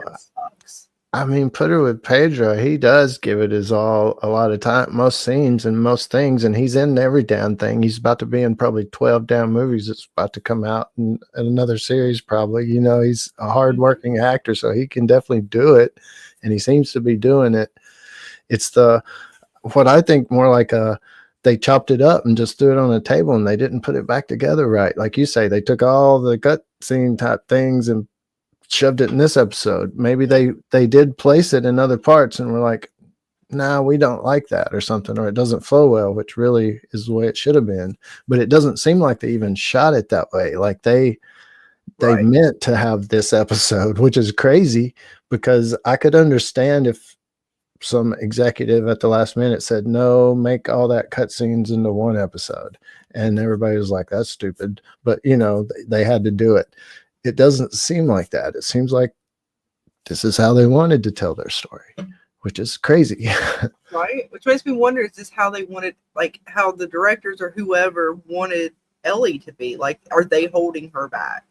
[SPEAKER 2] I mean, put her with Pedro. He does give it his all a lot of time, most scenes and most things, and he's in every damn thing. He's about to be in probably 12 damn movies that's about to come out and another series probably. You know, he's a hardworking actor, so he can definitely do it, and he seems to be doing it. It's what I think more like they chopped it up and just threw it on the table, and they didn't put it back together right. Like you say, they took all the cut scene type things and shoved it in this episode. Maybe they did place it in other parts and were like, nah, we don't like that or something, or it doesn't flow well, which really is the way it should have been. But it doesn't seem like they even shot it that way. Like they meant to have this episode, which is crazy because I could understand if some executive at the last minute said, no, make all that cutscenes into one episode. And everybody was like, that's stupid. But, you know, they had to do it. It doesn't seem like that. It seems like this is how they wanted to tell their story, which is crazy.
[SPEAKER 3] Right? Which makes me wonder, is this how they wanted, like, how the directors or whoever wanted Ellie to be? Like, are they holding her back?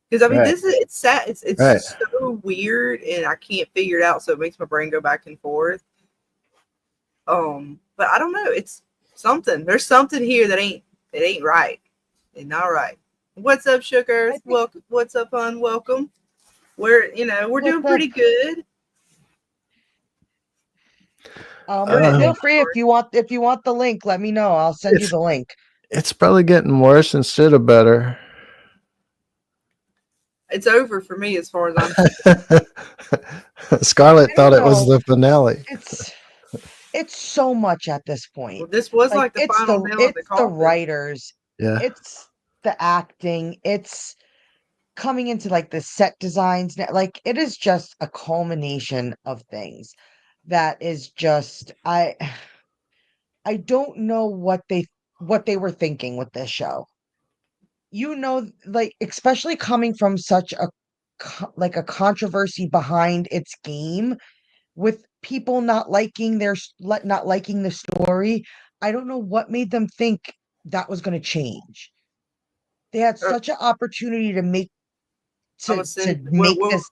[SPEAKER 3] Because, I mean, it's sad. It's so weird, and I can't figure it out, so it makes my brain go back and forth. But I don't know. It's something. There's something here that ain't right. It's not right. What's up, Sugar? Welcome. What's up, hon? Welcome. We're doing pretty good.
[SPEAKER 1] Feel free if you want the link, let me know. I'll send you the link.
[SPEAKER 2] It's probably getting worse instead of better.
[SPEAKER 3] It's over for me as far as I'm concerned.
[SPEAKER 2] Scarlet thought it was the finale.
[SPEAKER 1] It's so much at this point.
[SPEAKER 3] Well, this was like the final nail of the coffin.
[SPEAKER 1] It's the writers.
[SPEAKER 2] Yeah.
[SPEAKER 1] It's the acting. It's coming into like the set designs. Like, it is just a culmination of things that is just, I don't know what they were thinking with this show. You know, like, especially coming from such a controversy behind its game, with people not liking the story. I don't know what made them think that was going to change. They had such an opportunity to make this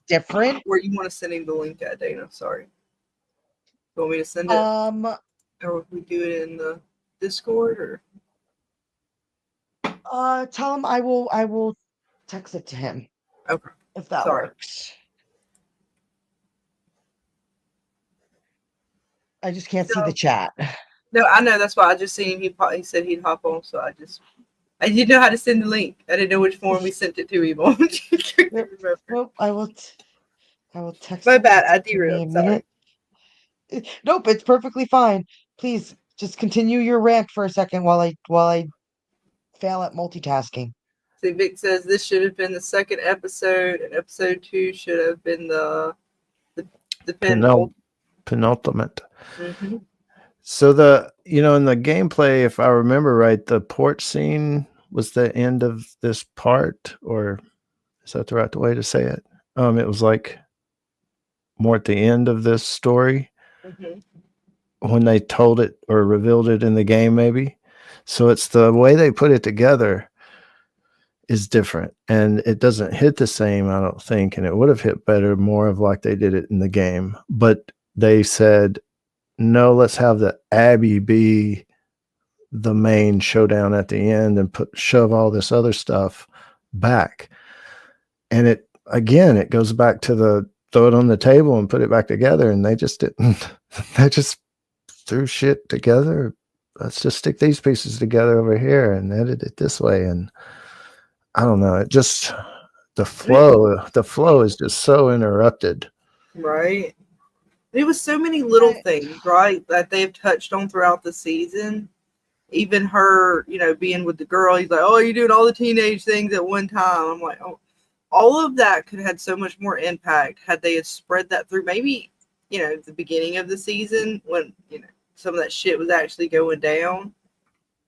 [SPEAKER 1] different.
[SPEAKER 3] Where you want to send him the link at, Dana? Sorry. You want me to send it? Or we do it in the Discord, or?
[SPEAKER 1] Tell him I will text it to him.
[SPEAKER 3] Okay.
[SPEAKER 1] If that works. I just can't see the chat.
[SPEAKER 3] No, I know. That's why I just seen him. He said he'd hop on, so I didn't know how to send the link. I didn't know which form we sent it to him on.
[SPEAKER 1] Nope, I will text.
[SPEAKER 3] My bad. I derailed. Sorry.
[SPEAKER 1] Nope, it's perfectly fine. Please just continue your rant for a second while I fail at multitasking.
[SPEAKER 3] See, Vic says this should have been the second episode, and episode 2 should have been the
[SPEAKER 2] penultimate.
[SPEAKER 3] Mm-hmm.
[SPEAKER 2] So in the gameplay, if I remember right, the porch scene was the end of this part, or is that the right way to say it? It was like more at the end of this story when they told it or revealed it in the game, maybe. So it's the way they put it together is different, and it doesn't hit the same, I don't think, and it would have hit better more of like they did it in the game. But they said, no, let's have the Abby be the main showdown at the end and shove all this other stuff back. And it goes back to the throw it on the table and put it back together, and they just didn't. They just threw shit together. Let's just stick these pieces together over here and edit it this way. And I don't know. It just the flow is just so interrupted.
[SPEAKER 3] Right. It was so many little things, right, that they've touched on throughout the season. Even her, being with the girl, he's like, oh, you're doing all the teenage things at one time. I'm like, oh, all of that could have had so much more impact had they had spread that through maybe, the beginning of the season when, some of that shit was actually going down.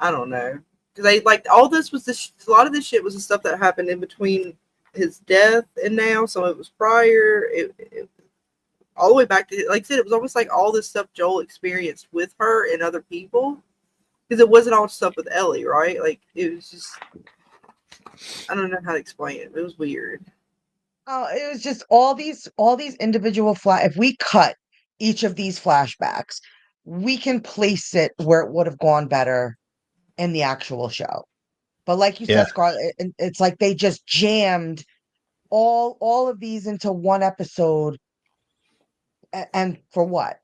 [SPEAKER 3] I don't know. Because all this was a lot of this shit was the stuff that happened in between his death and now. Some of it was prior. It all the way back to, like I said, it was almost like all this stuff Joel experienced with her and other people. Because it wasn't all stuff with Ellie, right? Like, it was just, I don't know how to explain it. It was weird.
[SPEAKER 1] Oh, it was just all these individual if we cut each of these flashbacks, we can place it where it would have gone better in the actual show. But like you said, Scarlet, it's like they just jammed all of these into one episode. And for what?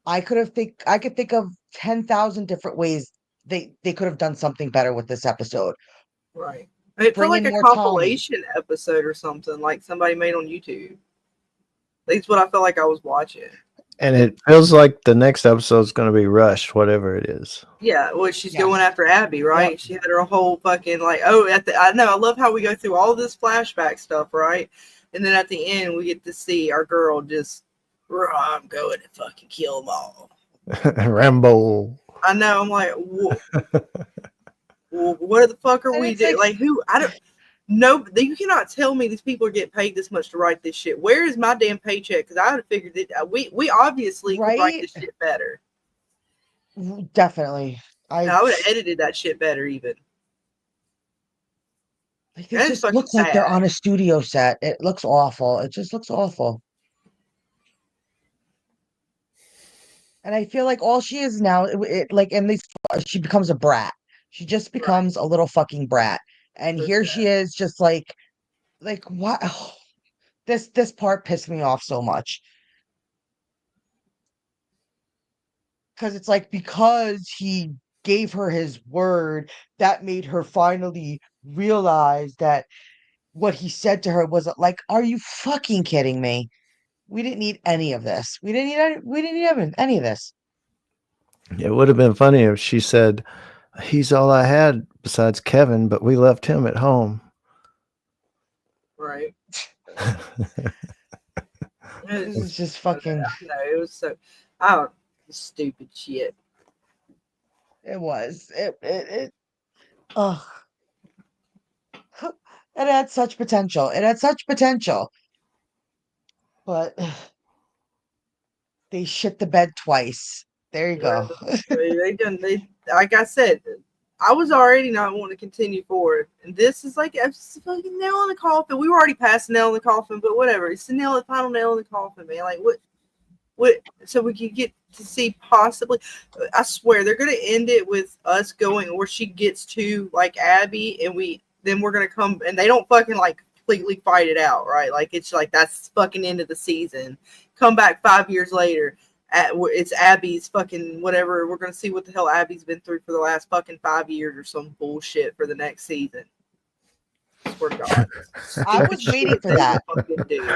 [SPEAKER 1] I could think of 10,000 different ways they could have done something better with this episode.
[SPEAKER 3] Right. It felt like a compilation episode or something like somebody made on YouTube. That's what I felt like I was watching.
[SPEAKER 2] And it feels like the next episode is going to be rushed, whatever it is.
[SPEAKER 3] Yeah, well, she's going after Abby, right? Yep. She had her whole fucking I know. I love how we go through all this flashback stuff, right? And then at the end, we get to see our girl just, I'm going to fucking kill them all.
[SPEAKER 2] Rambo.
[SPEAKER 3] I know. I'm like, what the fuck are we doing? Like, who? I don't. No, you cannot tell me these people are getting paid this much to write this shit. Where is my damn paycheck? Because I would have figured that we obviously could write this shit better.
[SPEAKER 1] Definitely.
[SPEAKER 3] I would have edited that shit better even.
[SPEAKER 1] Like, it just looks like they're on a studio set. It looks awful. It just looks awful. And I feel like all she is now, she becomes a brat. She just becomes a little fucking brat. And here she is, just like what? Oh, this part pissed me off so much. Because it's like, because he gave her his word, that made her finally realize that what he said to her wasn't like, are you fucking kidding me? We didn't need any of this. We didn't need any of this.
[SPEAKER 2] It would have been funny if she said, he's all I had besides Kevin, but we left him at home.
[SPEAKER 3] Right.
[SPEAKER 1] It was just fucking.
[SPEAKER 3] No, it was so. Stupid shit.
[SPEAKER 1] It was. It. Ugh. It had such potential. But they shit the bed twice. There you go.
[SPEAKER 3] They like I said, I was already not wanting to continue forward. And this is like a fucking nail in the coffin. We were already past the nail in the coffin, but whatever. It's the final nail in the coffin, man. Like what so we could get to see possibly, I swear they're gonna end it with us going where she gets to like Abby, and then we're gonna come, and they don't fucking like completely fight it out, right? Like it's like that's fucking end of the season. Come back 5 years later, it's Abby's fucking whatever. We're gonna see what the hell Abby's been through for the last fucking 5 years or some bullshit for the next season. I swear to God.
[SPEAKER 1] I was waiting for that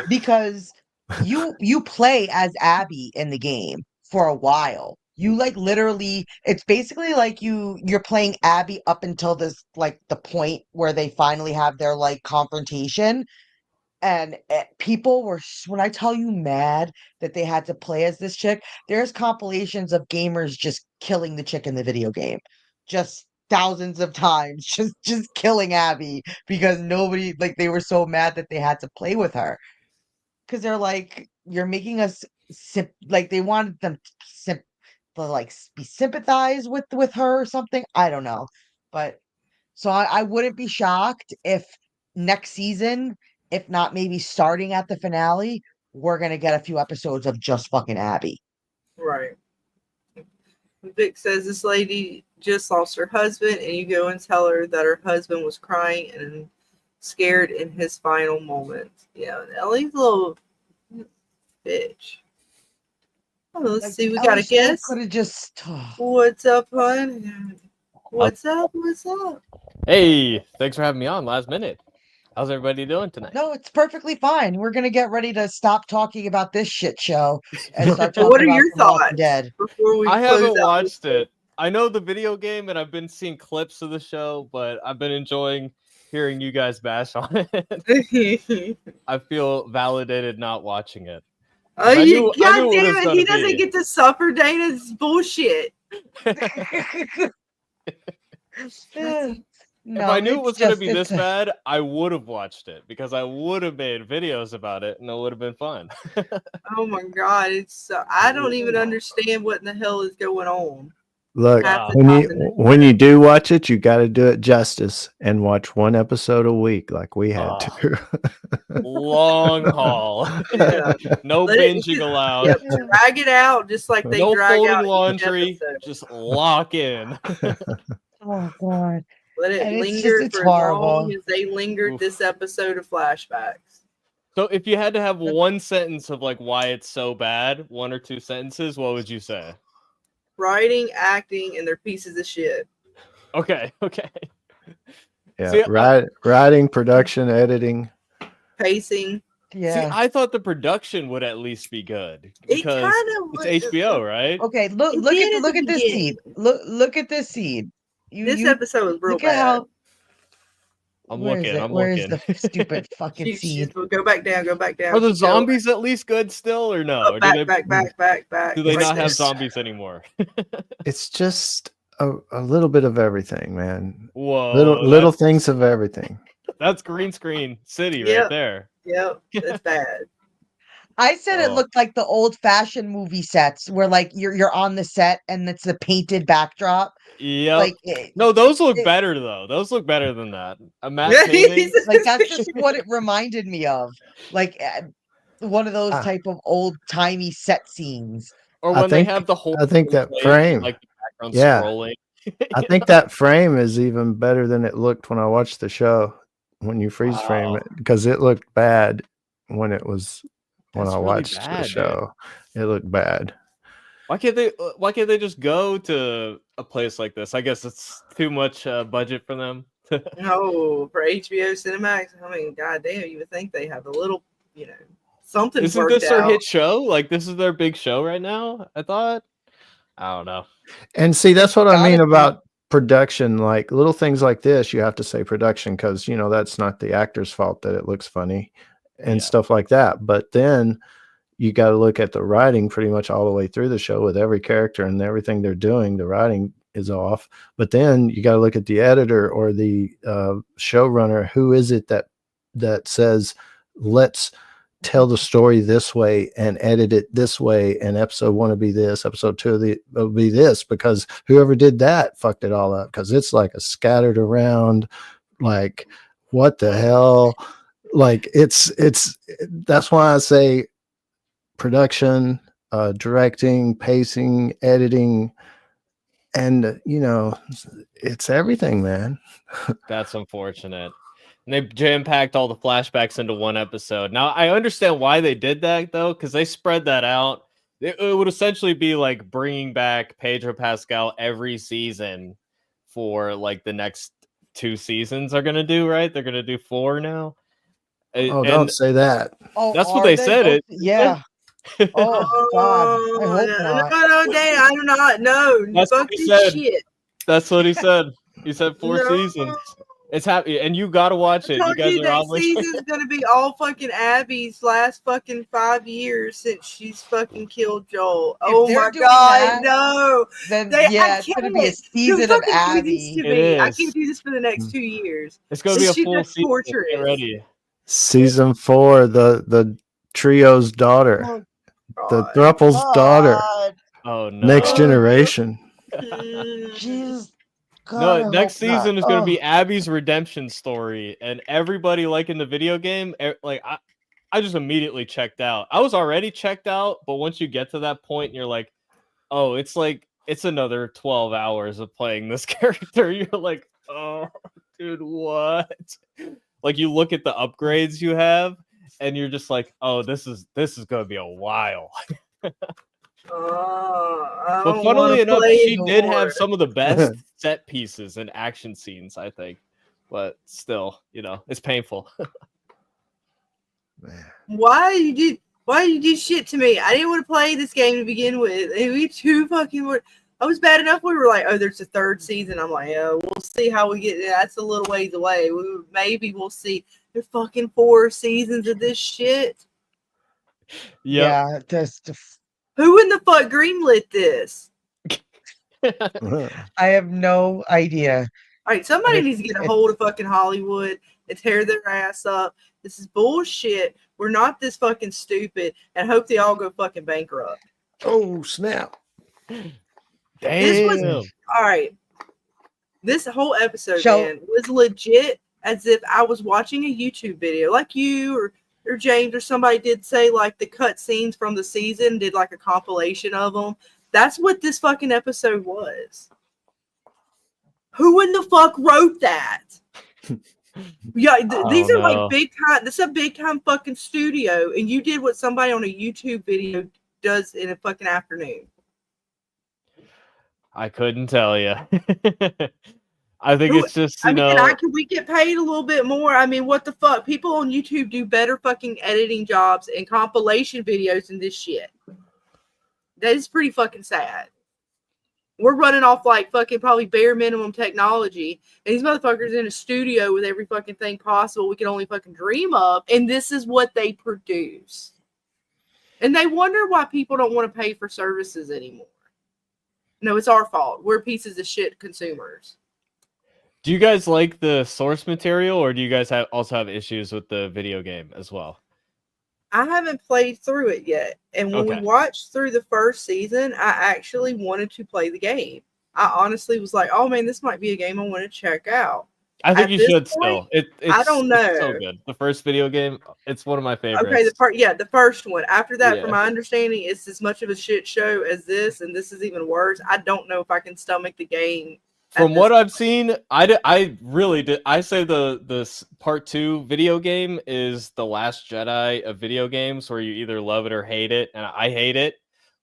[SPEAKER 1] because you play as Abby in the game for a while. You like literally, it's basically like you're playing Abby up until this like the point where they finally have their like confrontation. And people were, when I tell you, mad that they had to play as this chick. There's compilations of gamers just killing the chick in the video game, just thousands of times, just killing Abby because nobody, like, they were so mad that they had to play with her because they're like, you're making us like they wanted them to like be sympathized with her or something. I don't know, but so I wouldn't be shocked if next season, if not maybe starting at the finale, we're gonna get a few episodes of just fucking Abby.
[SPEAKER 3] Right. Vic says this lady just lost her husband, and you go and tell her that her husband was crying and scared in his final moments. Yeah, Ellie's a little bitch. Oh, let's
[SPEAKER 1] Like,
[SPEAKER 3] see, we got a guest.
[SPEAKER 1] Could have just.
[SPEAKER 3] What's up, hon? What's up? What's up?
[SPEAKER 4] Hey, thanks for having me on last minute. How's everybody doing tonight?
[SPEAKER 1] No, it's perfectly fine. We're gonna get ready to stop talking about this shit show and start talking
[SPEAKER 3] What are
[SPEAKER 1] about
[SPEAKER 3] your
[SPEAKER 1] The Walking
[SPEAKER 3] thoughts
[SPEAKER 1] Dead.
[SPEAKER 3] before we
[SPEAKER 4] I
[SPEAKER 3] close
[SPEAKER 4] haven't
[SPEAKER 3] out
[SPEAKER 4] watched it. I know the video game and I've been seeing clips of the show, but I've been enjoying hearing you guys bash on it.
[SPEAKER 3] this?
[SPEAKER 4] I feel validated not watching it.
[SPEAKER 3] Oh,
[SPEAKER 4] I knew
[SPEAKER 3] God
[SPEAKER 4] what it
[SPEAKER 3] damn
[SPEAKER 4] was
[SPEAKER 3] it!
[SPEAKER 4] gonna
[SPEAKER 3] He doesn't
[SPEAKER 4] be.
[SPEAKER 3] get to suffer Dana's bullshit.
[SPEAKER 1] No,
[SPEAKER 4] If I knew it
[SPEAKER 1] it's
[SPEAKER 4] was going to
[SPEAKER 1] just-
[SPEAKER 4] be this
[SPEAKER 1] it's-
[SPEAKER 4] bad, I would have watched it because I would have made videos about it and it would have been fun.
[SPEAKER 3] Oh my God, it's I don't even understand what in the hell is going on.
[SPEAKER 2] Look,
[SPEAKER 4] Wow.
[SPEAKER 2] when you do watch it, you got to do it justice and watch one episode a week, like we had to.
[SPEAKER 4] Long haul.
[SPEAKER 3] Yeah.
[SPEAKER 4] No
[SPEAKER 3] Let it-
[SPEAKER 4] binging allowed.
[SPEAKER 3] Yep, drag it out just like they
[SPEAKER 4] No
[SPEAKER 3] drag
[SPEAKER 4] folding
[SPEAKER 3] out each
[SPEAKER 4] laundry.
[SPEAKER 3] episode.
[SPEAKER 4] Just lock in.
[SPEAKER 1] Oh God.
[SPEAKER 3] Let it
[SPEAKER 1] And it's
[SPEAKER 3] linger
[SPEAKER 1] just- it's
[SPEAKER 3] for as long
[SPEAKER 1] horrible.
[SPEAKER 3] as they lingered
[SPEAKER 4] Oof.
[SPEAKER 3] this episode of Flashbacks.
[SPEAKER 4] So if you had to have one sentence of like why it's so bad, one or two sentences, what would you say?
[SPEAKER 3] Writing, acting, and they're pieces of shit.
[SPEAKER 4] Okay.
[SPEAKER 2] Yeah,
[SPEAKER 4] See,
[SPEAKER 2] writing, production, editing.
[SPEAKER 3] Pacing.
[SPEAKER 1] Yeah.
[SPEAKER 4] See, I thought the production would at least be good
[SPEAKER 3] It
[SPEAKER 4] because
[SPEAKER 3] kind of
[SPEAKER 4] it's HBO, right?
[SPEAKER 1] Okay, look
[SPEAKER 3] It did
[SPEAKER 1] look
[SPEAKER 3] at
[SPEAKER 1] at
[SPEAKER 3] the
[SPEAKER 1] this
[SPEAKER 3] beginning.
[SPEAKER 1] seed. Look at this seed.
[SPEAKER 3] This episode was real
[SPEAKER 1] look
[SPEAKER 3] bad.
[SPEAKER 1] at how
[SPEAKER 4] I'm
[SPEAKER 1] where is
[SPEAKER 4] looking.
[SPEAKER 1] it?
[SPEAKER 4] I'm
[SPEAKER 1] Where is
[SPEAKER 4] looking.
[SPEAKER 1] the stupid fucking
[SPEAKER 3] She's
[SPEAKER 1] seed?
[SPEAKER 3] go back down, go back down.
[SPEAKER 4] Are the
[SPEAKER 3] keep going.
[SPEAKER 4] zombies at least good still, or no? Or
[SPEAKER 3] Back,
[SPEAKER 4] do they,
[SPEAKER 3] back.
[SPEAKER 4] do they
[SPEAKER 3] right
[SPEAKER 4] not
[SPEAKER 3] there.
[SPEAKER 4] have zombies anymore?
[SPEAKER 2] It's just a little bit of everything, man.
[SPEAKER 4] Whoa,
[SPEAKER 2] Little things of everything.
[SPEAKER 4] That's green screen city
[SPEAKER 3] Yep.
[SPEAKER 4] right there.
[SPEAKER 3] Yep, that's bad.
[SPEAKER 1] I said it
[SPEAKER 4] Oh.
[SPEAKER 1] looked like the old fashioned movie sets where like you're on the set and it's the painted backdrop.
[SPEAKER 4] Yep.
[SPEAKER 1] Like
[SPEAKER 4] No, those look
[SPEAKER 1] it-
[SPEAKER 4] better though. Those look better than that. A matte
[SPEAKER 3] Yeah,
[SPEAKER 4] painting.
[SPEAKER 1] like that's just what it reminded me of. Like one of those
[SPEAKER 2] Ah.
[SPEAKER 1] type of old timey set scenes.
[SPEAKER 4] Or
[SPEAKER 2] I
[SPEAKER 4] when they
[SPEAKER 2] think-
[SPEAKER 4] have the whole
[SPEAKER 2] I think that
[SPEAKER 4] place,
[SPEAKER 2] frame-
[SPEAKER 4] like the background
[SPEAKER 2] Yeah.
[SPEAKER 4] scrolling.
[SPEAKER 2] I think that frame is even better than it looked when I watched the show. When you freeze frame
[SPEAKER 4] Wow.
[SPEAKER 2] it, because it looked bad when I
[SPEAKER 4] That's really
[SPEAKER 2] watched
[SPEAKER 4] bad,
[SPEAKER 2] the
[SPEAKER 4] dude.
[SPEAKER 2] show. It looked bad.
[SPEAKER 4] Why can't they just go to a place like this? I guess it's too much budget for them.
[SPEAKER 3] No, for HBO Cinemax, I mean, goddamn, you would think they have a little, something
[SPEAKER 4] Isn't
[SPEAKER 3] worked
[SPEAKER 4] this their
[SPEAKER 3] out.
[SPEAKER 4] hit show? Like this is their big show right now? I thought. I don't know.
[SPEAKER 2] And see, that's what I
[SPEAKER 1] Gotta
[SPEAKER 2] mean
[SPEAKER 1] be.
[SPEAKER 2] about production. Like little things like this, you have to say production because that's not the actor's fault that it looks funny and
[SPEAKER 4] Yeah.
[SPEAKER 2] stuff like that. But then you got to look at the writing pretty much all the way through the show with every character and everything they're doing. The writing is off. But then you got to look at the editor or the showrunner. Who is it that says, let's tell the story this way and edit it this way, and episode 1 will be this, episode 2 will be this, because whoever did that fucked it all up, because it's like a scattered around, like what the hell, like it's that's why I say production, directing, pacing, editing, and it's everything, man.
[SPEAKER 4] That's unfortunate. And they jam-packed all the flashbacks into one episode. Now, I understand why they did that, though, because they spread that out. It would essentially be like bringing back Pedro Pascal every season for like the next 2 seasons are going to do, right? They're going to do 4 now.
[SPEAKER 2] Oh,
[SPEAKER 4] And
[SPEAKER 2] don't say that.
[SPEAKER 1] Oh,
[SPEAKER 4] That's what
[SPEAKER 1] are
[SPEAKER 4] they said.
[SPEAKER 1] Oh,
[SPEAKER 4] It-
[SPEAKER 1] yeah. Oh God, I hope not.
[SPEAKER 3] No, Dan, I do not. No,
[SPEAKER 4] That's
[SPEAKER 3] fuck
[SPEAKER 4] what he
[SPEAKER 3] this
[SPEAKER 4] said.
[SPEAKER 3] shit.
[SPEAKER 4] That's what he said. He said 4
[SPEAKER 3] No.
[SPEAKER 4] seasons. It's happy, and you got to watch
[SPEAKER 3] I
[SPEAKER 4] it. You
[SPEAKER 3] told
[SPEAKER 4] guys
[SPEAKER 3] you
[SPEAKER 4] are
[SPEAKER 3] next
[SPEAKER 4] obligated.
[SPEAKER 3] season's gonna be all fucking Abby's last fucking 5 years since she's fucking killed Joel. Oh
[SPEAKER 1] they're
[SPEAKER 3] my
[SPEAKER 1] doing
[SPEAKER 3] God,
[SPEAKER 1] that,
[SPEAKER 3] no!
[SPEAKER 1] Then
[SPEAKER 3] I
[SPEAKER 1] yeah, it's gonna be a
[SPEAKER 3] can't. Dude,
[SPEAKER 1] season of
[SPEAKER 3] fucking do this
[SPEAKER 1] Abby.
[SPEAKER 3] to
[SPEAKER 4] It
[SPEAKER 3] me. I
[SPEAKER 4] is.
[SPEAKER 3] can't do this for the next 2 years.
[SPEAKER 4] It's gonna be a
[SPEAKER 3] Shit,
[SPEAKER 4] full
[SPEAKER 3] that's
[SPEAKER 4] season.
[SPEAKER 3] torturous.
[SPEAKER 4] Get ready.
[SPEAKER 2] Season 4, the trio's daughter,
[SPEAKER 3] Oh
[SPEAKER 2] the
[SPEAKER 3] God.
[SPEAKER 2] Thruple's daughter,
[SPEAKER 1] God,
[SPEAKER 4] Oh no.
[SPEAKER 2] next generation.
[SPEAKER 1] she's
[SPEAKER 4] No,
[SPEAKER 1] gonna
[SPEAKER 4] next
[SPEAKER 1] hope not.
[SPEAKER 4] season is going to
[SPEAKER 1] Oh,
[SPEAKER 4] be Abby's redemption story, and everybody like in the video game, like I just immediately checked out. I was already checked out, but once you get to that point, you're like, oh, it's another 12 hours of playing this character. You're like, oh, dude, what? Like you look at the upgrades you have, and you're just like, oh, this is going to be a while.
[SPEAKER 3] I
[SPEAKER 4] But
[SPEAKER 3] don't
[SPEAKER 4] funnily
[SPEAKER 3] wanna
[SPEAKER 4] enough,
[SPEAKER 3] play
[SPEAKER 4] she did
[SPEAKER 3] anymore.
[SPEAKER 4] have some of the best set pieces and action scenes, I think. But still, it's painful.
[SPEAKER 2] Man.
[SPEAKER 3] Why you do shit to me? I didn't want to play this game to begin with. And we too fucking were. I was bad enough. We were like, oh, there's a 3rd season. I'm like, yeah, we'll see how we get. That's a little ways away. Maybe we'll see. There's fucking 4 seasons of this shit.
[SPEAKER 1] yeah, just
[SPEAKER 3] Who in the fuck greenlit this?
[SPEAKER 1] I have no idea.
[SPEAKER 3] All right, somebody
[SPEAKER 1] And
[SPEAKER 3] needs to get a hold of fucking Hollywood and tear their ass up. This is bullshit. We're not this fucking stupid, and hope they all go fucking bankrupt.
[SPEAKER 2] Oh snap!
[SPEAKER 3] This was
[SPEAKER 4] Damn.
[SPEAKER 3] all right. This whole episode,
[SPEAKER 1] So-
[SPEAKER 3] man, was legit as if I was watching a YouTube video, like you or James or somebody did say, like the cut scenes from the season, did like a compilation of them. That's what this fucking episode was. Who in the fuck wrote that? Yeah, these are like big time. This is a big time fucking studio, and you did what somebody on a YouTube video does in a fucking afternoon.
[SPEAKER 4] I couldn't tell you. I think it's just,
[SPEAKER 3] can we get paid a little bit more? I mean, what the fuck? People on YouTube do better fucking editing jobs and compilation videos than this shit. That is pretty fucking sad. We're running off like fucking probably bare minimum technology, and these motherfuckers in a studio with every fucking thing possible we can only fucking dream of, and this is what they produce. And they wonder why people don't want to pay for services anymore. No, it's our fault. We're pieces of shit consumers.
[SPEAKER 4] Do you guys like the source material, or do you guys also have issues with the video game as well?
[SPEAKER 3] I haven't played through it yet. And when we watched through the first season, I actually wanted to play the game. I honestly was like, oh man, this might be a game I want to check out.
[SPEAKER 4] I think you should still.
[SPEAKER 3] I don't know.
[SPEAKER 4] It's so good. The first video game, it's one of my favorites.
[SPEAKER 3] Okay, the first one. After that, from my understanding, it's as much of a shit show as this, and this is even worse. I don't know if I can stomach the game.
[SPEAKER 4] From what I've seen, I really did. I say the part 2 video game is the Last Jedi of video games, where you either love it or hate it, and I hate it,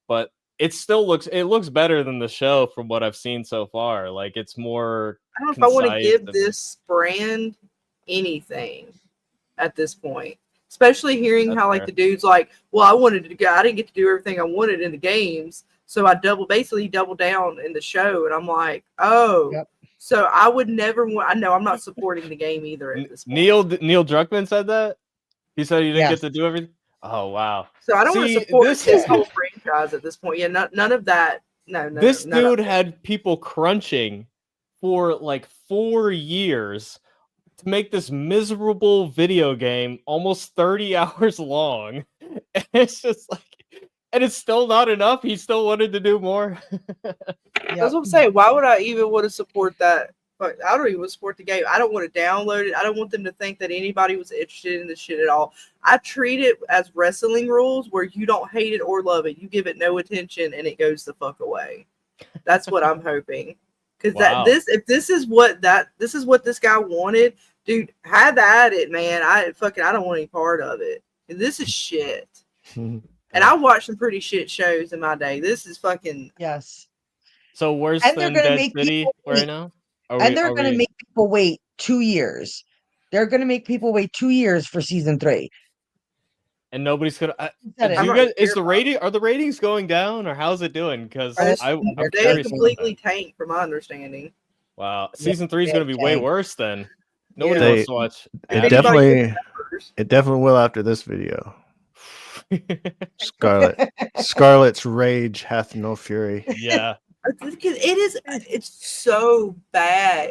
[SPEAKER 4] but it still looks better than the show from what I've seen so far. Like it's more.
[SPEAKER 3] I don't know if I want to give this brand anything at this point, especially hearing how like the dude's like, well, I didn't get to do everything I wanted in the games. So I basically double down in the show, and I'm like, oh, so I would never want. I know I'm not supporting the game either at this point.
[SPEAKER 4] Neil Druckmann said that. He said he didn't get to do everything. Oh wow!
[SPEAKER 3] So I don't want to support this whole franchise at this point. Yeah, none of that. No.
[SPEAKER 4] This dude had people crunching for like 4 years to make this miserable video game, almost 30 hours long. And it's just like. And it's still not enough. He still wanted to do more.
[SPEAKER 3] That's what I'm saying. Why would I even want to support that? But I don't even want to support the game. I don't want to download it. I don't want them to think that anybody was interested in this shit at all. I treat it as wrestling rules where you don't hate it or love it. You give it no attention and it goes the fuck away. That's what I'm hoping. Because if this is what this guy wanted, dude, have at it, man. I don't want any part of it. And this is shit. And I watched some pretty shit shows in my day. This is fucking
[SPEAKER 4] So worse than Dead City right now?
[SPEAKER 1] They're going to make people wait 2 years. They're going to make people wait 2 years for season 3.
[SPEAKER 4] and nobody's gonna.
[SPEAKER 1] said it.
[SPEAKER 3] I'm not
[SPEAKER 4] Is
[SPEAKER 3] sure
[SPEAKER 4] the
[SPEAKER 3] about
[SPEAKER 4] rating? Are the ratings going down, or how's it doing? Because I'm
[SPEAKER 3] They
[SPEAKER 4] curious. about
[SPEAKER 3] completely
[SPEAKER 4] that.
[SPEAKER 3] tanked, from my understanding.
[SPEAKER 4] Wow, season 3 is gonna be way
[SPEAKER 1] tank.
[SPEAKER 4] worse then. Nobody
[SPEAKER 3] Yeah.
[SPEAKER 4] wants to watch.
[SPEAKER 3] If
[SPEAKER 2] It
[SPEAKER 3] anybody
[SPEAKER 2] definitely
[SPEAKER 3] remembers.
[SPEAKER 2] it definitely will after this video. Scarlet's rage hath no fury.
[SPEAKER 4] Yeah.
[SPEAKER 3] It's so bad.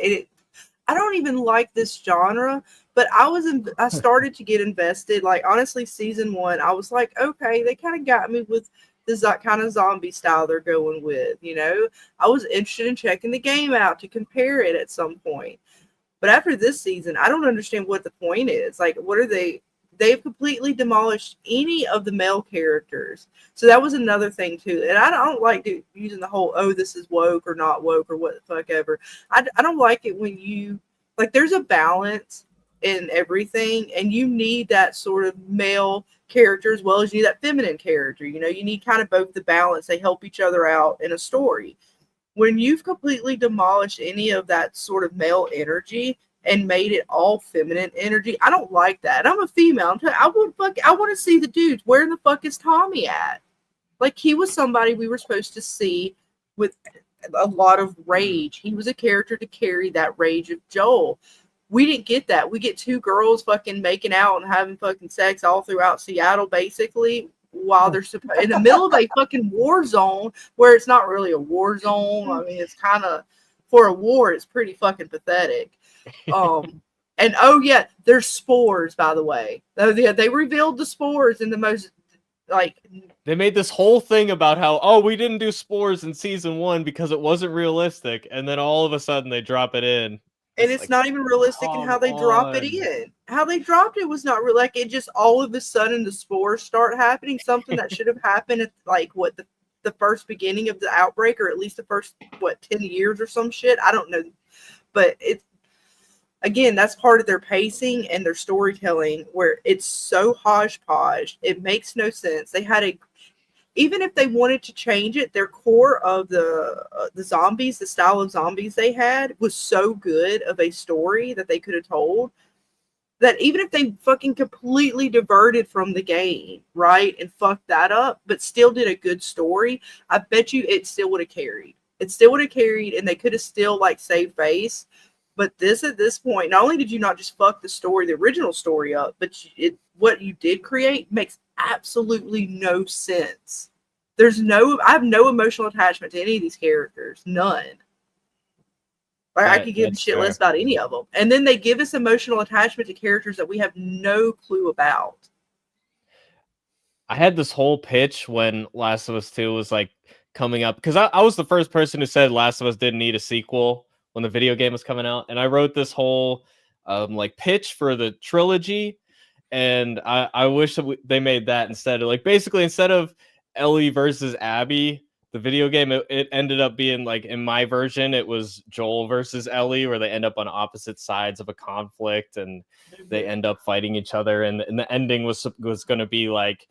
[SPEAKER 3] I don't even like this genre, but I started to get invested. Like, honestly, season 1, I was like, okay, they kind of got me with this kind of zombie style they're going with, you know? I was interested in checking the game out to compare it at some point. But after this season, I don't understand what the point is. Like, what are they? They've completely demolished any of the male characters. So that was another thing too. And I don't like using the whole, oh, this is woke or not woke or what the fuck ever. I don't like it when you, like, there's a balance in everything, and you need that sort of male character as well as you need that feminine character. You know, you need kind of both the balance. They help each other out in a story. When you've completely demolished any of that sort of male energy and made it all feminine energy, I don't like that. I'm a female. I want to see the dudes. Where the fuck is Tommy at? Like, he was somebody we were supposed to see with a lot of rage. He was a character to carry that rage of Joel. We didn't get that. We get two girls fucking making out and having fucking sex all throughout Seattle, basically, while they're in the middle of a fucking war zone where it's not really a war zone. I mean, it's kind of, for a war, it's pretty fucking pathetic. And oh yeah, there's spores, by the way. They revealed the spores in the most, like,
[SPEAKER 4] they made this whole thing about how, we didn't do spores in season 1 because it wasn't realistic, and then all of a sudden they drop it in.
[SPEAKER 3] And it's like, not even realistic in how they drop it in. How they dropped it was not real. Like, it just all of a sudden the spores start happening. Something that should have happened at, like, what, the first beginning of the outbreak, or at least the first, 10 years or some shit. I don't know. But it's, again, that's part of their pacing and their storytelling, where it's so hodgepodge. It makes no sense. They had even if they wanted to change it, their core of the zombies, the style of zombies they had, was so good of a story that they could have told, that even if they fucking completely diverted from the game, right, and fucked that up, but still did a good story, I bet you it still would have carried. It still would have carried, and they could have still, like, saved face. But at this point, not only did you not just fuck the story, the original story up, but what you did create makes absolutely no sense. I have no emotional attachment to any of these characters. None. I could give a shit less about any of them. And then they give us emotional attachment to characters that we have no clue about.
[SPEAKER 4] I had this whole pitch when Last of Us 2 was, like, coming up, because I was the first person who said Last of Us didn't need a sequel when the video game was coming out, and I wrote this whole like pitch for the trilogy, and I wish that they made that instead of, like, basically instead of Ellie versus Abby, the video game, it ended up being, like, in my version, it was Joel versus Ellie, where they end up on opposite sides of a conflict, and they end up fighting each other, and the ending was going to be, like,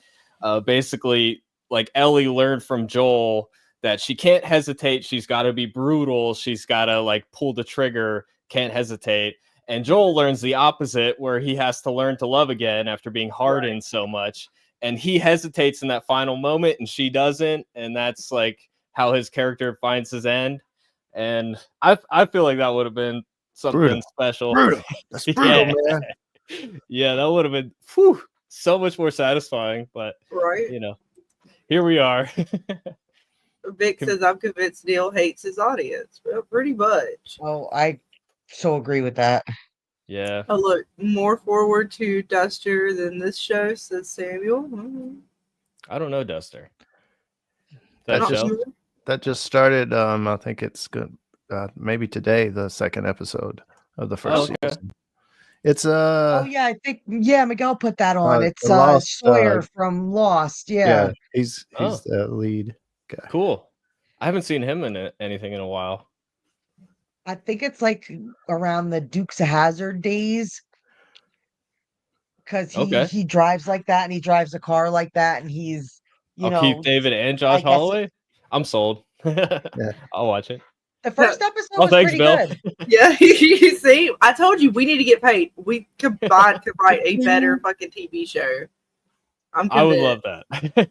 [SPEAKER 4] basically, like, Ellie learned from Joel that she can't hesitate, she's got to be brutal, she's got to, like, pull the trigger, can't hesitate. And Joel learns the opposite, where he has to learn to love again after being hardened so much. And he hesitates in that final moment, and she doesn't. And that's, like, how his character finds his end. And I feel like that would have been something special.
[SPEAKER 2] Brutal. That's brutal, man.
[SPEAKER 4] Yeah, that would have been so much more satisfying. But, you know, here we are.
[SPEAKER 3] Vic says, I'm convinced Neil hates his audience. Well, pretty much.
[SPEAKER 1] Oh, I so agree with that.
[SPEAKER 4] Yeah.
[SPEAKER 3] Oh, look, more forward to Duster than this show, says Samuel.
[SPEAKER 4] I don't know Duster.
[SPEAKER 2] That just started. I think it's good. Maybe today, the second episode of the first season. It's
[SPEAKER 1] oh yeah, I think Miguel put that on. It's
[SPEAKER 2] Lost,
[SPEAKER 1] Sawyer from Lost. Yeah,
[SPEAKER 2] he's the lead guy.
[SPEAKER 4] Cool. I haven't seen him in anything in a while.
[SPEAKER 1] I think it's like around the Dukes of Hazzard days, because he drives like that, and he drives a car like that, and he's
[SPEAKER 4] Keith David and Josh Holloway. I'm sold. I'll watch it.
[SPEAKER 1] The first episode was pretty good.
[SPEAKER 3] Yeah, you see, I told you we need to get paid. We combined to write a better fucking TV show. I'm
[SPEAKER 4] I would
[SPEAKER 3] convinced.
[SPEAKER 4] love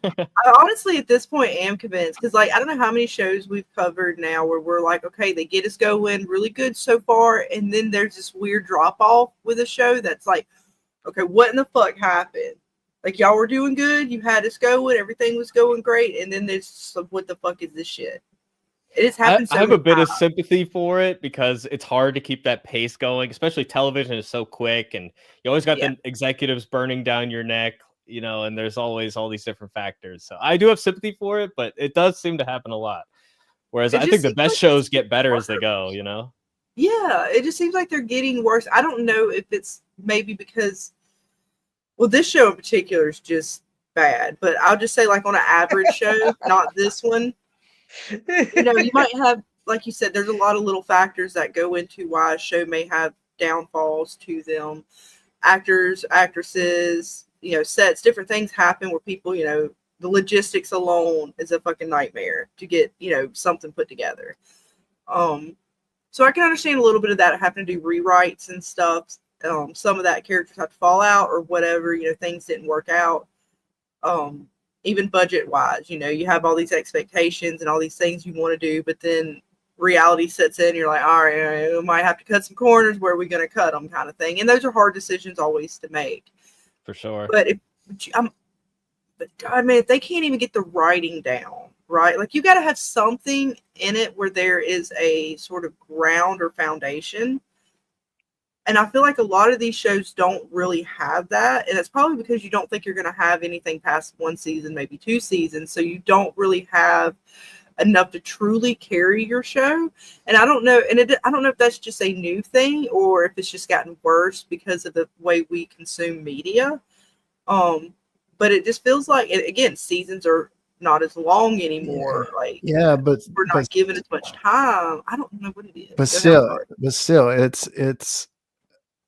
[SPEAKER 4] that.
[SPEAKER 3] I honestly, at this point, am convinced because, like, I don't know how many shows we've covered now where we're like, okay, they get us going really good so far, and then there's this weird drop off with a show that's like, okay, what in the fuck happened? Like, y'all were doing good, you had us going, everything was going great, and then there's some, what the fuck is this shit? It has
[SPEAKER 4] I
[SPEAKER 3] happened so
[SPEAKER 4] have a
[SPEAKER 3] many
[SPEAKER 4] bit of
[SPEAKER 3] times.
[SPEAKER 4] sympathy for it because it's hard to keep that pace going, especially television is so quick and you always got
[SPEAKER 3] Yeah.
[SPEAKER 4] the executives burning down your neck, and there's always all these different factors. So I do have sympathy for it, but it does seem to happen a lot. Whereas
[SPEAKER 3] It
[SPEAKER 4] I
[SPEAKER 3] just
[SPEAKER 4] think the
[SPEAKER 3] seems
[SPEAKER 4] best
[SPEAKER 3] like
[SPEAKER 4] shows
[SPEAKER 3] it's
[SPEAKER 4] get better as they
[SPEAKER 3] worse.
[SPEAKER 4] go.
[SPEAKER 3] Yeah, it just seems like they're getting worse. I don't know if it's maybe because, well, this show in particular is just bad, but I'll just say, like, on an average show, not this one, you might have, like you said, there's a lot of little factors that go into why a show may have downfalls to them. Actors, actresses, sets, different things happen where people, the logistics alone is a fucking nightmare to get, something put together. So I can understand a little bit of that having to do rewrites and stuff. Some of that characters have to fall out or whatever, things didn't work out. Even budget wise, you have all these expectations and all these things you want to do, but then reality sets in. You're like, all right, we might have to cut some corners. Where are we going to cut them, kind of thing. And those are hard decisions always to make.
[SPEAKER 4] For sure.
[SPEAKER 3] But I mean, if they can't even get the writing down, right? Like, you got to have something in it where there is a sort of ground or foundation. And I feel like a lot of these shows don't really have that. And it's probably because you don't think you're going to have anything past one season, maybe two seasons. So you don't really have enough to truly carry your show. And I don't know. And I don't know if that's just a new thing or if it's just gotten worse because of the way we consume media. But it just feels like, again, seasons are not as long anymore. Like,
[SPEAKER 2] Yeah, but
[SPEAKER 3] we're not given as much time. I don't know what it is.
[SPEAKER 2] but still, it's.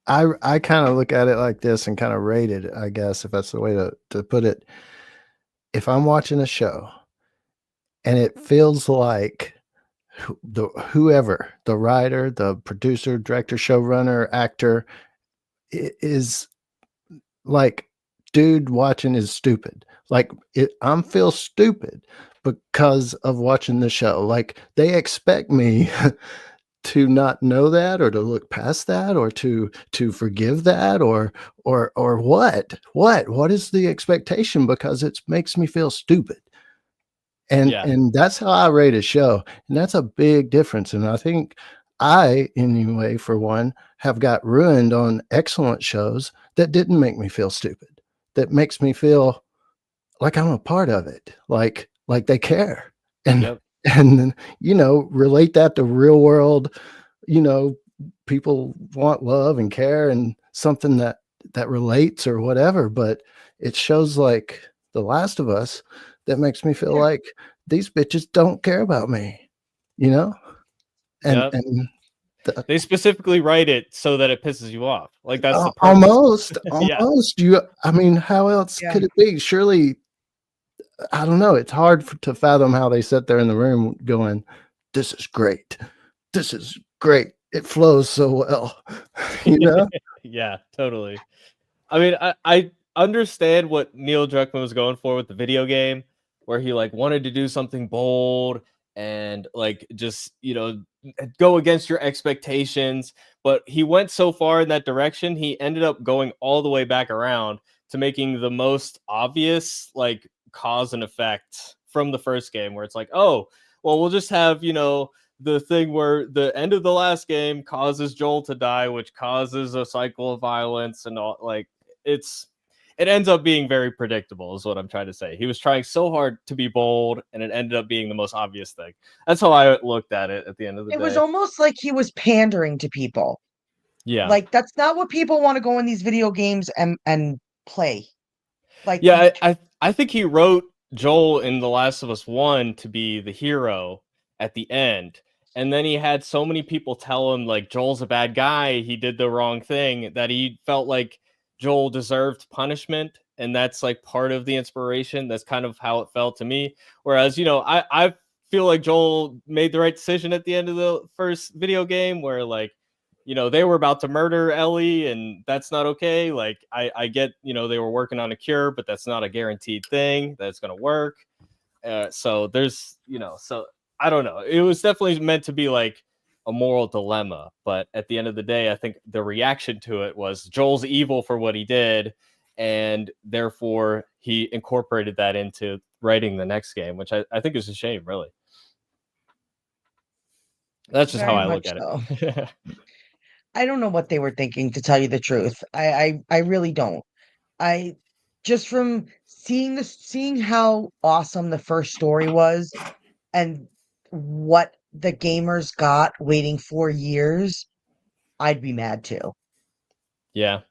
[SPEAKER 2] I kind of look at it like this and kind of rate it, I guess, if that's the way to put it. If I'm watching a show and it feels like whoever, the writer, the producer, director, showrunner, actor, is like, dude watching is stupid. Like, I'm feel stupid because of watching the show. Like, they expect me to not know that or to look past that or to forgive that or what is the expectation, because it makes me feel stupid. And that's how I rate a show, and that's a big difference. And I think I, anyway, for one, have got ruined on excellent shows that didn't make me feel stupid, that makes me feel like I'm a part of it, like they care. And and relate that to real world. People want love and care and something that relates or whatever, but it shows like The Last of Us that makes me feel like these bitches don't care about me, and
[SPEAKER 4] they specifically write it so that it pisses you off. Like, that's the
[SPEAKER 2] purpose.
[SPEAKER 4] Yeah.
[SPEAKER 2] Almost. I mean, how else could it be? Surely, I don't know. It's hard to fathom how they sit there in the room going, "This is great. This is great. It flows so well."
[SPEAKER 4] Yeah, totally. I mean, I understand what Neil Druckmann was going for with the video game, where he like wanted to do something bold and like just go against your expectations, but he went so far in that direction, he ended up going all the way back around to making the most obvious like cause and effect from the first game, where it's like, oh, well, we'll just have the thing where the end of the last game causes Joel to die, which causes a cycle of violence and all. Like, it ends up being very predictable is what I'm trying to say. He was trying so hard to be bold and it ended up being the most obvious thing. That's how I looked at it at the end of the day.
[SPEAKER 1] It was almost like he was pandering to people.
[SPEAKER 4] Yeah.
[SPEAKER 1] Like, that's not what people want to go in these video games and play. Like,
[SPEAKER 4] yeah, I think he wrote Joel in The Last of Us 1 to be the hero at the end. And then he had so many people tell him like Joel's a bad guy, he did the wrong thing, that he felt like Joel deserved punishment. And that's like part of the inspiration. That's kind of how it felt to me. Whereas, I feel like Joel made the right decision at the end of the first video game, where like you know, they were about to murder Ellie, and that's not okay. Like, I get, you know, they were working on a cure, but that's not a guaranteed thing that's going to work. So there's, you know, so I don't know. It was definitely meant to be like a moral dilemma, but at the end of the day, I think the reaction to it was Joel's evil for what he did, and therefore he incorporated that into writing the next game, which I think is a shame, really. That's just how
[SPEAKER 1] Very
[SPEAKER 4] I look
[SPEAKER 1] much
[SPEAKER 4] at
[SPEAKER 1] so.
[SPEAKER 4] it.
[SPEAKER 1] I don't know what they were thinking, to tell you the truth. I really don't. I just from seeing how awesome the first story was and what the gamers got waiting 4 years, I'd be mad too.
[SPEAKER 4] Yeah.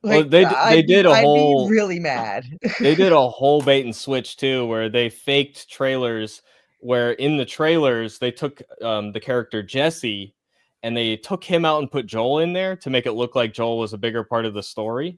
[SPEAKER 4] Well,
[SPEAKER 1] Like
[SPEAKER 4] they did a
[SPEAKER 1] I'd be
[SPEAKER 4] whole
[SPEAKER 1] really mad.
[SPEAKER 4] they did a whole bait and switch too, where they faked trailers. Where in the trailers they took the character Jesse, and they took him out and put Joel in there to make it look like Joel was a bigger part of the story.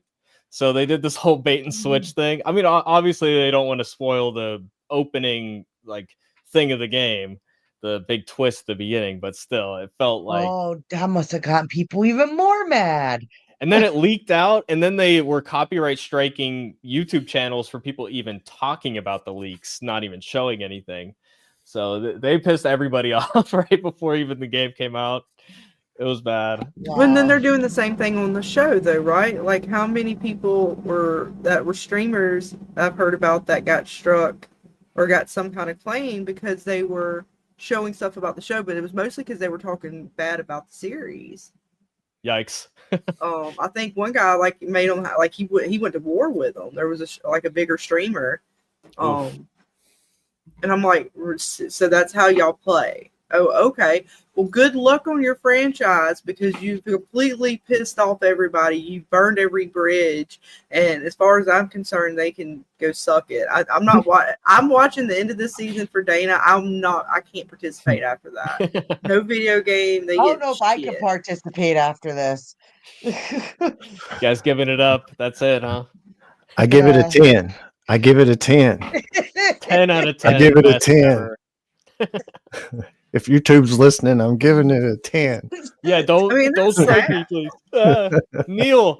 [SPEAKER 4] So they did this whole bait and switch thing. I mean, obviously they don't want to spoil the opening like thing of the game, the big twist at the beginning, but still, it felt like.
[SPEAKER 1] Oh, that must have gotten people even more mad.
[SPEAKER 4] And then it leaked out, and then they were copyright striking YouTube channels for people even talking about the leaks, not even showing anything. So they pissed everybody off right before even the game came out. It was bad.
[SPEAKER 3] And then
[SPEAKER 1] Wow.
[SPEAKER 3] they're doing the same thing on the show, though, right? Like, how many people were streamers I've heard about that got struck or got some kind of claim because they were showing stuff about the show, but it was mostly because they were talking bad about the series.
[SPEAKER 4] Yikes.
[SPEAKER 3] I think one guy like made him like he went to war with them. There was a bigger streamer,
[SPEAKER 4] Oof.
[SPEAKER 3] and I'm like, so that's how y'all play? Oh, okay. Well, good luck on your franchise because you've completely pissed off everybody. You've burned every bridge, and as far as I'm concerned, they can go suck it. I'm not. I'm watching the end of the season for Dana. I'm not. I can't participate after that. No video game. They
[SPEAKER 1] I don't
[SPEAKER 3] get
[SPEAKER 1] know if I could
[SPEAKER 3] shit.
[SPEAKER 1] participate after this.
[SPEAKER 4] You guys giving it up. That's it, huh?
[SPEAKER 2] I give it a
[SPEAKER 1] Yeah.
[SPEAKER 2] 10. I give it a 10.
[SPEAKER 4] 10 out of
[SPEAKER 2] I
[SPEAKER 4] 10.
[SPEAKER 2] give it a
[SPEAKER 4] best
[SPEAKER 2] 10.
[SPEAKER 4] ever.
[SPEAKER 2] If YouTube's listening, I'm giving it a 10.
[SPEAKER 4] Yeah,
[SPEAKER 3] I mean,
[SPEAKER 4] don't
[SPEAKER 3] that's
[SPEAKER 4] strike
[SPEAKER 3] sad.
[SPEAKER 4] me, please. Neil,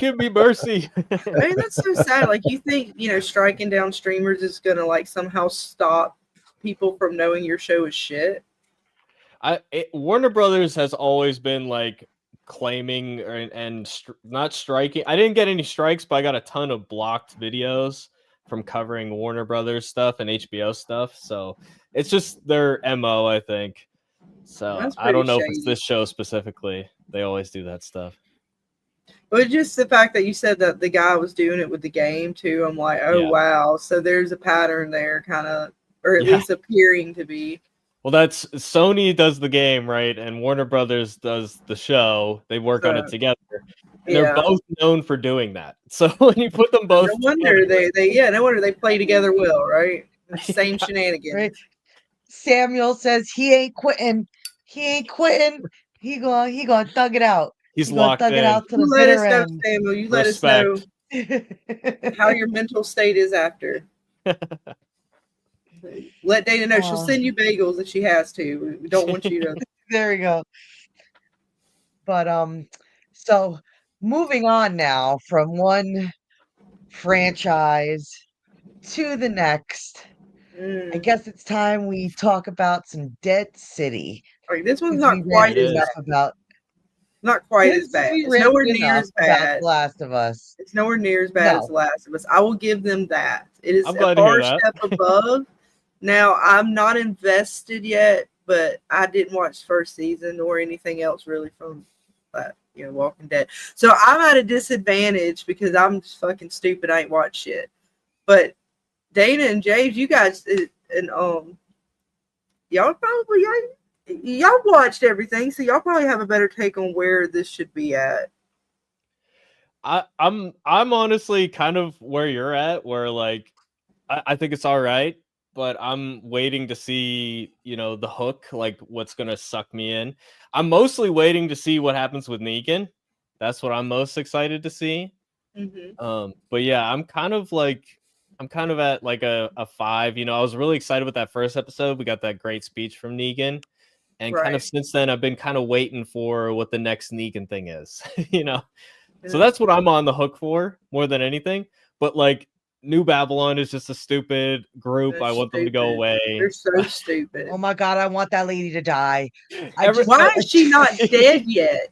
[SPEAKER 4] give me mercy.
[SPEAKER 3] I mean, that's so sad. Like, you think, striking down streamers is going to, like, somehow stop people from knowing your show is shit?
[SPEAKER 4] Warner Brothers has always been, like, claiming not striking. I didn't get any strikes, but I got a ton of blocked videos from covering Warner Brothers stuff and HBO stuff. So it's just their MO, I think. So
[SPEAKER 3] That's
[SPEAKER 4] I don't
[SPEAKER 3] pretty
[SPEAKER 4] know if it's
[SPEAKER 3] shady.
[SPEAKER 4] this show specifically. They always do that stuff.
[SPEAKER 3] But just the fact that you said that the guy was doing it with the game too, I'm like, oh,
[SPEAKER 4] Yeah.
[SPEAKER 3] wow. So there's a pattern there, kind of, or at
[SPEAKER 4] Yeah.
[SPEAKER 3] least appearing to be.
[SPEAKER 4] Well, that's Sony does the game, right? And Warner Brothers does the show. They work on it
[SPEAKER 3] So,
[SPEAKER 4] together. And they're
[SPEAKER 3] yeah.
[SPEAKER 4] both known for doing that. So when you put them both
[SPEAKER 3] No wonder
[SPEAKER 4] together,
[SPEAKER 3] no wonder they play together well, right? Same shenanigans.
[SPEAKER 1] Right. Samuel says he ain't quitting. He ain't quitting. He gonna thug it out.
[SPEAKER 4] he's
[SPEAKER 1] He gonna
[SPEAKER 4] locked
[SPEAKER 1] thug it
[SPEAKER 4] in.
[SPEAKER 1] out to
[SPEAKER 3] You
[SPEAKER 1] the
[SPEAKER 3] let us
[SPEAKER 1] bitter
[SPEAKER 3] know,
[SPEAKER 1] end.
[SPEAKER 3] Samuel. You
[SPEAKER 4] Respect.
[SPEAKER 3] let us know how your mental state is after. Let Dana know. She'll send you bagels if she has to. We don't want you to.
[SPEAKER 1] There we go. But so moving on now from one franchise to the next. I guess it's time we talk about some Dead City.
[SPEAKER 3] Like, this one's
[SPEAKER 1] Since
[SPEAKER 3] not
[SPEAKER 1] we
[SPEAKER 3] quite
[SPEAKER 1] ranted
[SPEAKER 3] as
[SPEAKER 1] enough
[SPEAKER 3] bad.
[SPEAKER 1] about
[SPEAKER 3] Not quite as
[SPEAKER 1] since
[SPEAKER 3] bad.
[SPEAKER 1] we
[SPEAKER 3] It's nowhere
[SPEAKER 1] ranted
[SPEAKER 3] near
[SPEAKER 1] enough
[SPEAKER 3] as
[SPEAKER 1] about
[SPEAKER 3] bad.
[SPEAKER 1] The Last of Us.
[SPEAKER 3] It's nowhere near as bad as
[SPEAKER 1] No.
[SPEAKER 3] The Last of Us. I will give them that. It is
[SPEAKER 4] I'm
[SPEAKER 3] a
[SPEAKER 4] glad to hear
[SPEAKER 3] far
[SPEAKER 4] that.
[SPEAKER 3] step above. Now, I'm not invested yet, but I didn't watch the first season or anything else really from that, Walking Dead. So I'm at a disadvantage because I'm just fucking stupid. I ain't watched shit. But Dana and James, you guys, and y'all probably y'all watched everything, so y'all probably have a better take on where this should be at.
[SPEAKER 4] I'm honestly kind of where you're at, where like I think it's all right, but I'm waiting to see, the hook, like what's gonna suck me in. I'm mostly waiting to see what happens with Negan. That's what I'm most excited to see.
[SPEAKER 3] Mm-hmm.
[SPEAKER 4] But yeah, I'm kind of at like a 5. I was really excited with that first episode. We got that great speech from Negan, And kind of
[SPEAKER 3] Right.
[SPEAKER 4] since then, I've been kind of waiting for what the next Negan thing is, you know? So
[SPEAKER 3] Yeah.
[SPEAKER 4] that's what I'm on the hook for more than anything. But like New Babylon is just a stupid group.
[SPEAKER 3] They're
[SPEAKER 4] I want them to go
[SPEAKER 3] stupid.
[SPEAKER 4] away.
[SPEAKER 3] They're so stupid.
[SPEAKER 1] Oh my god, I want that lady to die. I
[SPEAKER 4] Every-
[SPEAKER 1] just
[SPEAKER 3] Why is she not dead yet?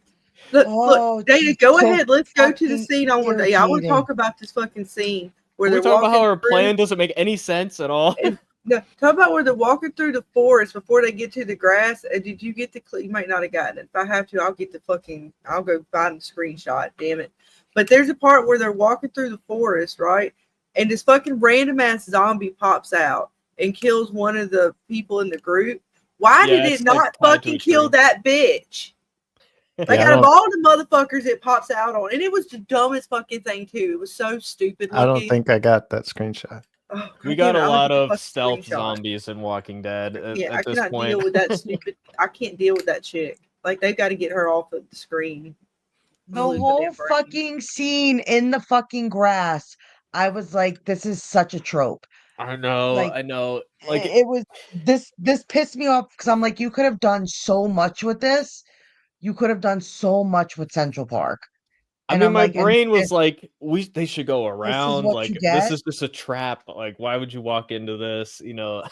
[SPEAKER 3] Look,
[SPEAKER 1] Oh,
[SPEAKER 3] Dana,
[SPEAKER 1] she's
[SPEAKER 3] go
[SPEAKER 1] so
[SPEAKER 3] ahead. Let's go to the
[SPEAKER 1] fucking
[SPEAKER 3] scene I want. Yeah, I want to
[SPEAKER 1] irritating.
[SPEAKER 3] talk about this fucking scene where
[SPEAKER 4] Can we
[SPEAKER 3] they're
[SPEAKER 4] talk about how
[SPEAKER 3] walking
[SPEAKER 4] her
[SPEAKER 3] through.
[SPEAKER 4] plan doesn't make any sense at all?
[SPEAKER 3] No, talk about where they're walking through the forest before they get to the grass. Did you get the clip? You might not have gotten it. If I have to, I'll get the fucking. I'll go find the screenshot. Damn it! But there's a part where they're walking through the forest, right? And this fucking random ass zombie pops out and kills one of the people in the group. Why
[SPEAKER 4] Yeah,
[SPEAKER 3] did
[SPEAKER 4] it's,
[SPEAKER 3] it
[SPEAKER 4] like,
[SPEAKER 3] not
[SPEAKER 4] tied to
[SPEAKER 3] fucking
[SPEAKER 4] a
[SPEAKER 3] kill
[SPEAKER 4] tree.
[SPEAKER 3] that bitch? Like,
[SPEAKER 2] Yeah,
[SPEAKER 3] out of all the motherfuckers it pops out on, and it was the dumbest fucking thing too. It was so stupid looking.
[SPEAKER 2] I don't think I got that screenshot.
[SPEAKER 3] Oh,
[SPEAKER 4] We
[SPEAKER 3] God
[SPEAKER 4] got
[SPEAKER 3] damn it,
[SPEAKER 4] a
[SPEAKER 3] I'll
[SPEAKER 4] lot
[SPEAKER 3] get the
[SPEAKER 4] of
[SPEAKER 3] fucking
[SPEAKER 4] stealth
[SPEAKER 3] screenshot.
[SPEAKER 4] zombies in Walking Dead
[SPEAKER 3] Yeah, I
[SPEAKER 4] at this
[SPEAKER 3] cannot
[SPEAKER 4] point.
[SPEAKER 3] deal with that stupid. I can't deal with that chick. Like, they've got to get her off of the screen.
[SPEAKER 1] The
[SPEAKER 3] Lose my
[SPEAKER 1] whole
[SPEAKER 3] damn brain.
[SPEAKER 1] fucking scene in the fucking grass. I was like, this is such a trope.
[SPEAKER 4] I know,
[SPEAKER 1] Like,
[SPEAKER 4] I know. Like,
[SPEAKER 1] it was this pissed me off because I'm like, you could have done so much with this. You could have done so much with Central Park.
[SPEAKER 4] I
[SPEAKER 1] And
[SPEAKER 4] mean,
[SPEAKER 1] I'm
[SPEAKER 4] my
[SPEAKER 1] like, and
[SPEAKER 4] brain was like, they should go
[SPEAKER 1] this is
[SPEAKER 4] around.
[SPEAKER 1] what
[SPEAKER 4] Like,
[SPEAKER 1] you
[SPEAKER 4] this
[SPEAKER 1] get.
[SPEAKER 4] is just a trap. Like, why would you walk into this? You know,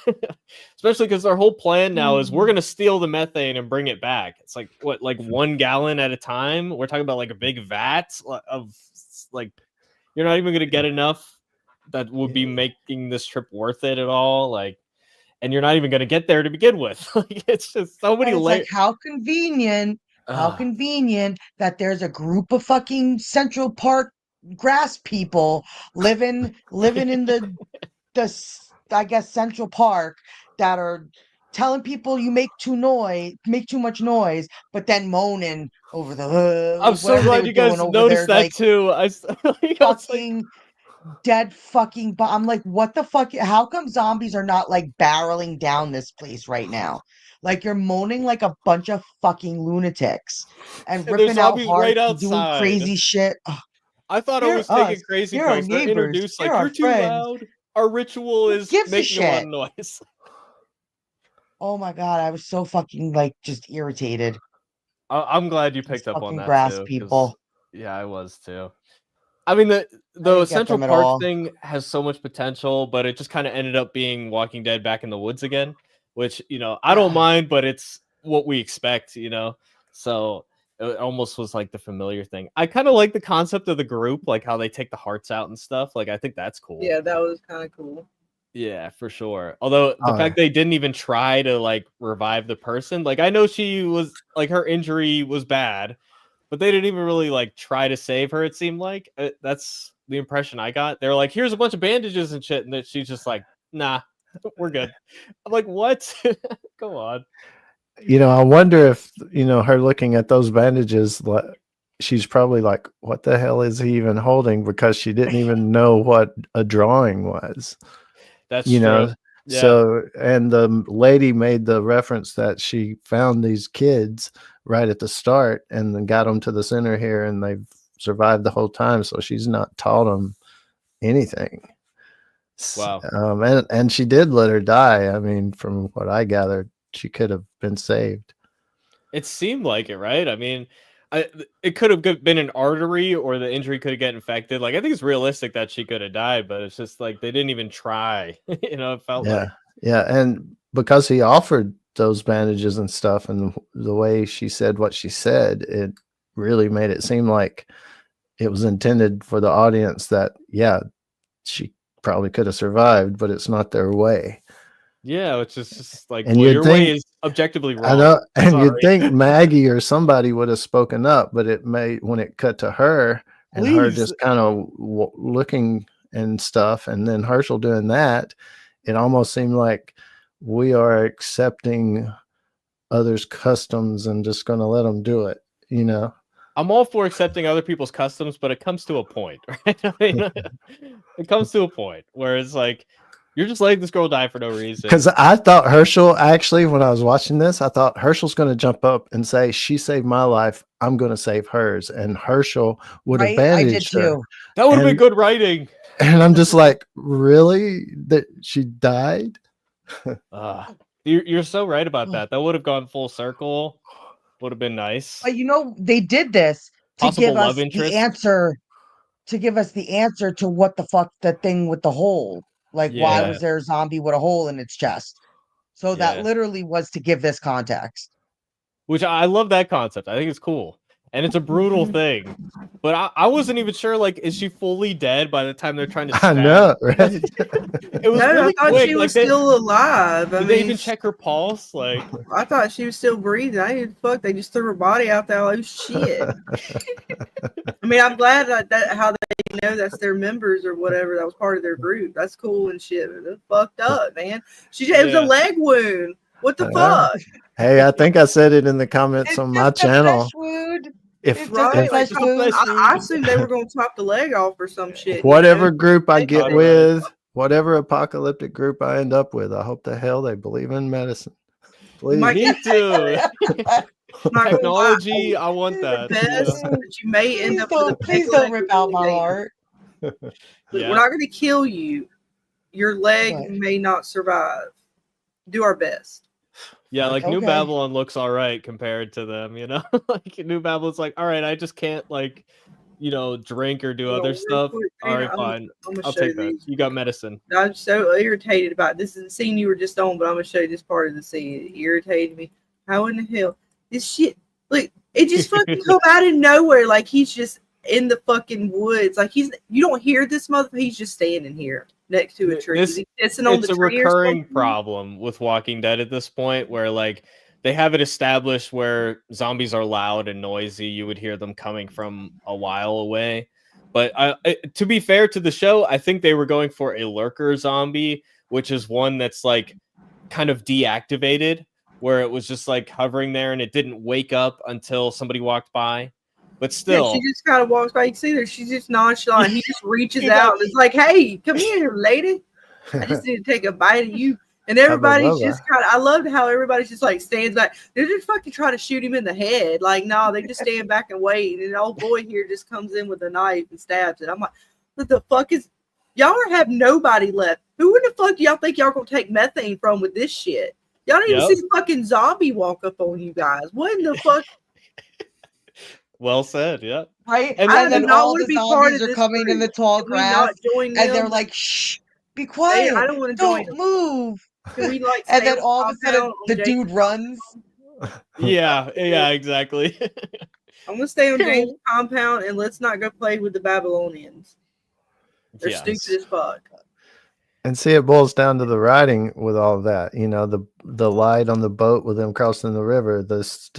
[SPEAKER 4] especially because our whole plan now is we're gonna steal the methane and bring it back. It's like what, like 1 gallon at a time. We're talking about like a big vat of like, you're not even gonna get enough that would be making this trip worth it at all. Like, and you're not even gonna get there to begin with. Like, it's just so many
[SPEAKER 1] And it's like,
[SPEAKER 4] layers.
[SPEAKER 1] how convenient that there's a group of fucking Central Park grass people living in I guess Central Park that are telling people you make too much noise, but then moaning over
[SPEAKER 4] I'm so
[SPEAKER 1] whatever they
[SPEAKER 4] glad
[SPEAKER 1] were
[SPEAKER 4] you
[SPEAKER 1] doing
[SPEAKER 4] guys
[SPEAKER 1] over there,
[SPEAKER 4] noticed that
[SPEAKER 1] like
[SPEAKER 4] too. I was like,
[SPEAKER 1] fucking dead fucking. I'm like, what the fuck? How come zombies are not like barreling down this place right now? Like you're moaning like a bunch of fucking lunatics and
[SPEAKER 4] and there's
[SPEAKER 1] ripping out
[SPEAKER 4] zombies right
[SPEAKER 1] hearts and doing
[SPEAKER 4] outside.
[SPEAKER 1] crazy shit. Ugh,
[SPEAKER 4] I thought I
[SPEAKER 1] they're
[SPEAKER 4] was taking
[SPEAKER 1] us.
[SPEAKER 4] crazy
[SPEAKER 1] They're our
[SPEAKER 4] place. They're
[SPEAKER 1] neighbors.
[SPEAKER 4] introduced
[SPEAKER 1] They're
[SPEAKER 4] like,
[SPEAKER 1] our
[SPEAKER 4] you're too
[SPEAKER 1] friends.
[SPEAKER 4] loud. Our ritual
[SPEAKER 1] Who
[SPEAKER 4] is
[SPEAKER 1] gives a
[SPEAKER 4] making a lot
[SPEAKER 1] shit?
[SPEAKER 4] of noise.
[SPEAKER 1] Oh my god, I was so fucking like just irritated.
[SPEAKER 4] I'm glad you
[SPEAKER 1] These
[SPEAKER 4] picked up on
[SPEAKER 1] fucking
[SPEAKER 4] that
[SPEAKER 1] grass
[SPEAKER 4] too, because
[SPEAKER 1] people.
[SPEAKER 4] yeah, I was too. I mean,
[SPEAKER 1] I
[SPEAKER 4] the
[SPEAKER 1] didn't get
[SPEAKER 4] Central
[SPEAKER 1] them at
[SPEAKER 4] Park
[SPEAKER 1] all.
[SPEAKER 4] thing has so much potential, but it just kind of ended up being Walking Dead back in the woods again, which, you know, I don't
[SPEAKER 1] Yeah.
[SPEAKER 4] mind, but it's what we expect, you know. So it almost was like the familiar thing. I kind of like the concept of the group, like how they take the hearts out and stuff. Like, I think that's cool.
[SPEAKER 3] Yeah, that was kind of cool.
[SPEAKER 4] Yeah, for sure. Although the
[SPEAKER 2] Oh,
[SPEAKER 4] fact they didn't even try to like revive the person, like I know she was like her injury was bad, but they didn't even really like try to save her. It seemed like that's the impression I got. They're like, "Here's a bunch of bandages and shit," and that she's just like, "Nah, we're good." I'm like, "What? Go on."
[SPEAKER 2] I wonder if her looking at those bandages, she's probably like, "What the hell is he even holding?" Because she didn't even know what a drawing was.
[SPEAKER 4] That's
[SPEAKER 2] you
[SPEAKER 4] true.
[SPEAKER 2] know
[SPEAKER 4] Yeah.
[SPEAKER 2] So, and the lady made the reference that she found these kids right at the start and then got them to the center here, and they've survived the whole time, so she's not taught them anything.
[SPEAKER 4] Wow.
[SPEAKER 2] And she did let her die. I mean, from what I gathered, she could have been saved.
[SPEAKER 4] It seemed like it, right? I mean, it could have been an artery, or the injury could have get infected. Like, I think it's realistic that she could have died, but it's just like they didn't even try. It felt like.
[SPEAKER 2] Yeah, and because he offered those bandages and stuff, and the way she said what she said, it really made it seem like it was intended for the audience that, yeah, she probably could have survived, but it's not their way.
[SPEAKER 4] Yeah, it's just like,
[SPEAKER 2] And
[SPEAKER 4] well,
[SPEAKER 2] you'd
[SPEAKER 4] your
[SPEAKER 2] think-
[SPEAKER 4] way is objectively wrong.
[SPEAKER 2] I know, and you'd
[SPEAKER 4] Sorry.
[SPEAKER 2] think Maggie or somebody would have spoken up, but when it cut to her and her
[SPEAKER 4] Please.
[SPEAKER 2] just kind of looking and stuff, and then Herschel doing that, it almost seemed like we are accepting others' customs and just going to let them do it.
[SPEAKER 4] I'm all for accepting other people's customs, but it comes to a point, right? I mean, it comes to a point where it's like, you're just letting this girl die for no reason.
[SPEAKER 2] Because I thought Herschel, actually, when I was watching this, I thought Herschel's going to jump up and say, "She saved my life, I'm going to save hers." And Herschel would have
[SPEAKER 1] Right? I did
[SPEAKER 2] bandaged her.
[SPEAKER 1] too.
[SPEAKER 4] That would have been
[SPEAKER 2] And-
[SPEAKER 4] good writing.
[SPEAKER 2] And I'm just like, really? That she died?
[SPEAKER 4] You're so right about that. That would have gone full circle. Would have been nice.
[SPEAKER 1] But they did this to
[SPEAKER 4] Possible
[SPEAKER 1] give us
[SPEAKER 4] love
[SPEAKER 1] the
[SPEAKER 4] interest.
[SPEAKER 1] answer. To give us the answer to what the fuck the thing with the hole. Like, why
[SPEAKER 4] Yeah.
[SPEAKER 1] was there a zombie with a hole in its chest? So that
[SPEAKER 4] Yeah.
[SPEAKER 1] literally was to give this context.
[SPEAKER 4] Which I love that concept. I think it's cool. And it's a brutal thing. But I wasn't even sure, like, is she fully dead by the time they're trying to
[SPEAKER 2] I
[SPEAKER 4] stab?
[SPEAKER 2] know, right?
[SPEAKER 4] It was
[SPEAKER 3] No,
[SPEAKER 4] really
[SPEAKER 3] I thought
[SPEAKER 4] quick.
[SPEAKER 3] she
[SPEAKER 4] Like,
[SPEAKER 3] was still alive. I
[SPEAKER 4] did they
[SPEAKER 3] mean,
[SPEAKER 4] even check her pulse? Like,
[SPEAKER 3] I thought she was still breathing. I didn't fuck. They just threw her body out there. Like, shit. I mean, I'm glad that how they know that's their members or whatever. That was part of their group. That's cool and shit. But it's fucked up, man. It was a leg wound. What the fuck?
[SPEAKER 2] Hey, I think I said it in the comments
[SPEAKER 1] It's
[SPEAKER 2] on my
[SPEAKER 1] just a
[SPEAKER 2] channel.
[SPEAKER 1] flesh wound.
[SPEAKER 2] If,
[SPEAKER 1] It's
[SPEAKER 3] Right?
[SPEAKER 1] just a
[SPEAKER 3] Like,
[SPEAKER 1] flesh wound.
[SPEAKER 3] I assumed they were going to chop the leg off or some shit.
[SPEAKER 2] whatever group I get
[SPEAKER 4] Right.
[SPEAKER 2] with, whatever apocalyptic group I end up with, I hope the hell they believe in medicine. Please.
[SPEAKER 4] me too.
[SPEAKER 3] Not gonna lie,
[SPEAKER 4] Technology, I want that.
[SPEAKER 3] best,
[SPEAKER 4] Yeah.
[SPEAKER 3] but you may end up with a
[SPEAKER 1] Please
[SPEAKER 3] big
[SPEAKER 1] don't
[SPEAKER 3] leg
[SPEAKER 1] rip out my
[SPEAKER 3] later.
[SPEAKER 1] heart.
[SPEAKER 4] Yeah.
[SPEAKER 3] We're not going to kill you. Your leg
[SPEAKER 1] Right.
[SPEAKER 3] may not survive. Do our best.
[SPEAKER 4] Yeah, like New
[SPEAKER 1] Okay.
[SPEAKER 4] Babylon looks all right compared to them, you know? Like New Babylon's like, all right, I just can't like, drink or do
[SPEAKER 3] Hold
[SPEAKER 4] other
[SPEAKER 3] on, real
[SPEAKER 4] stuff.
[SPEAKER 3] quick,
[SPEAKER 4] All
[SPEAKER 3] Dana,
[SPEAKER 4] right, fine.
[SPEAKER 3] I'm gonna
[SPEAKER 4] I'll
[SPEAKER 3] show
[SPEAKER 4] take that.
[SPEAKER 3] these.
[SPEAKER 4] You got medicine.
[SPEAKER 3] I'm so irritated about this. Is the scene you were just on, but I'm gonna show you this part of the scene. It irritated me. How in the hell this shit? Look, it just fucking come out of nowhere. Like he's just in the fucking woods. Like you don't hear this motherfucker. He's just standing here next to a tree. Is he pissing on the
[SPEAKER 4] It's a
[SPEAKER 3] tree or
[SPEAKER 4] recurring
[SPEAKER 3] something?
[SPEAKER 4] problem with Walking Dead at this point where like they have it established where zombies are loud and noisy. You would hear them coming from a while away. But to be fair to the show, I think they were going for a lurker zombie, which is one that's like kind of deactivated, where it was just like hovering there and it didn't wake up until somebody walked by. But still,
[SPEAKER 3] yeah, she just kind of walks by. You can see there, she's just nonchalant. He just reaches out and it's like, "Hey, come here, lady. I just need to take a bite of you." And everybody's just kind of, I loved how everybody's just like stands back. They're just fucking trying to shoot him in the head. Like, no, they just stand back and wait. And an old boy here just comes in with a knife and stabs it. I'm like, what the fuck is, y'all have nobody left. Who in the fuck do y'all think y'all gonna take methane from with this shit? Y'all didn't even see the fucking zombie walk up on you guys. What in the fuck?
[SPEAKER 4] Well said, yeah.
[SPEAKER 1] Right?
[SPEAKER 3] And
[SPEAKER 1] then all the zombies are coming in the tall grass and they're like, shh, be quiet.
[SPEAKER 3] I don't want to join
[SPEAKER 1] Don't move.
[SPEAKER 3] Can we like
[SPEAKER 1] and then all of a sudden the dude runs.
[SPEAKER 4] Yeah, exactly.
[SPEAKER 3] I'm gonna stay on James' compound and let's not go play with the Babylonians. They're stupid as fuck.
[SPEAKER 2] And see, it boils down to the writing with all of that. You know, the light on the boat with them crossing the river. This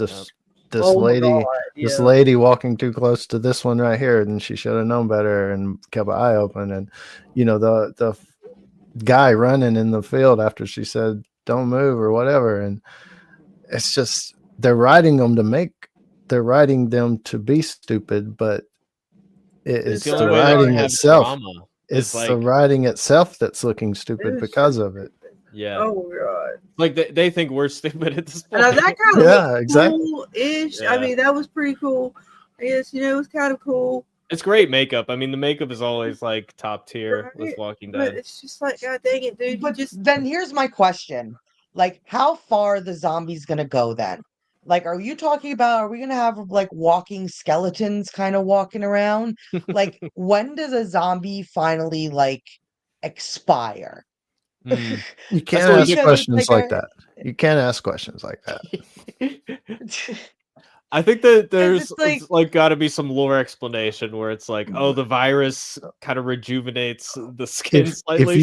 [SPEAKER 2] lady walking too close to this one right here, and she should have known better and kept an eye open. And the guy running in the field after she said don't move or whatever. And it's just they're writing them to be stupid, but it's the writing itself. It's like, the writing itself that's looking stupid because of it.
[SPEAKER 4] Yeah.
[SPEAKER 3] Oh god.
[SPEAKER 4] Like they think we're stupid at this point.
[SPEAKER 3] And that kind of
[SPEAKER 2] exactly.
[SPEAKER 3] Cool-ish. Yeah. I mean, that was pretty cool. Yes, it was kind of cool.
[SPEAKER 4] It's great makeup. I mean, the makeup is always like top tier with Walking Dead.
[SPEAKER 3] But it's just like, god dang it, dude.
[SPEAKER 1] But then here's my question: like, how far are the zombies gonna go then? Like, are you talking about? Are we gonna have like walking skeletons kind of walking around? Like, when does a zombie finally like expire?
[SPEAKER 2] You can't ask questions like that. You can't ask questions like that.
[SPEAKER 4] I think that there's like got to be some lore explanation where it's like, oh, the virus kind of rejuvenates the skin slightly.
[SPEAKER 2] If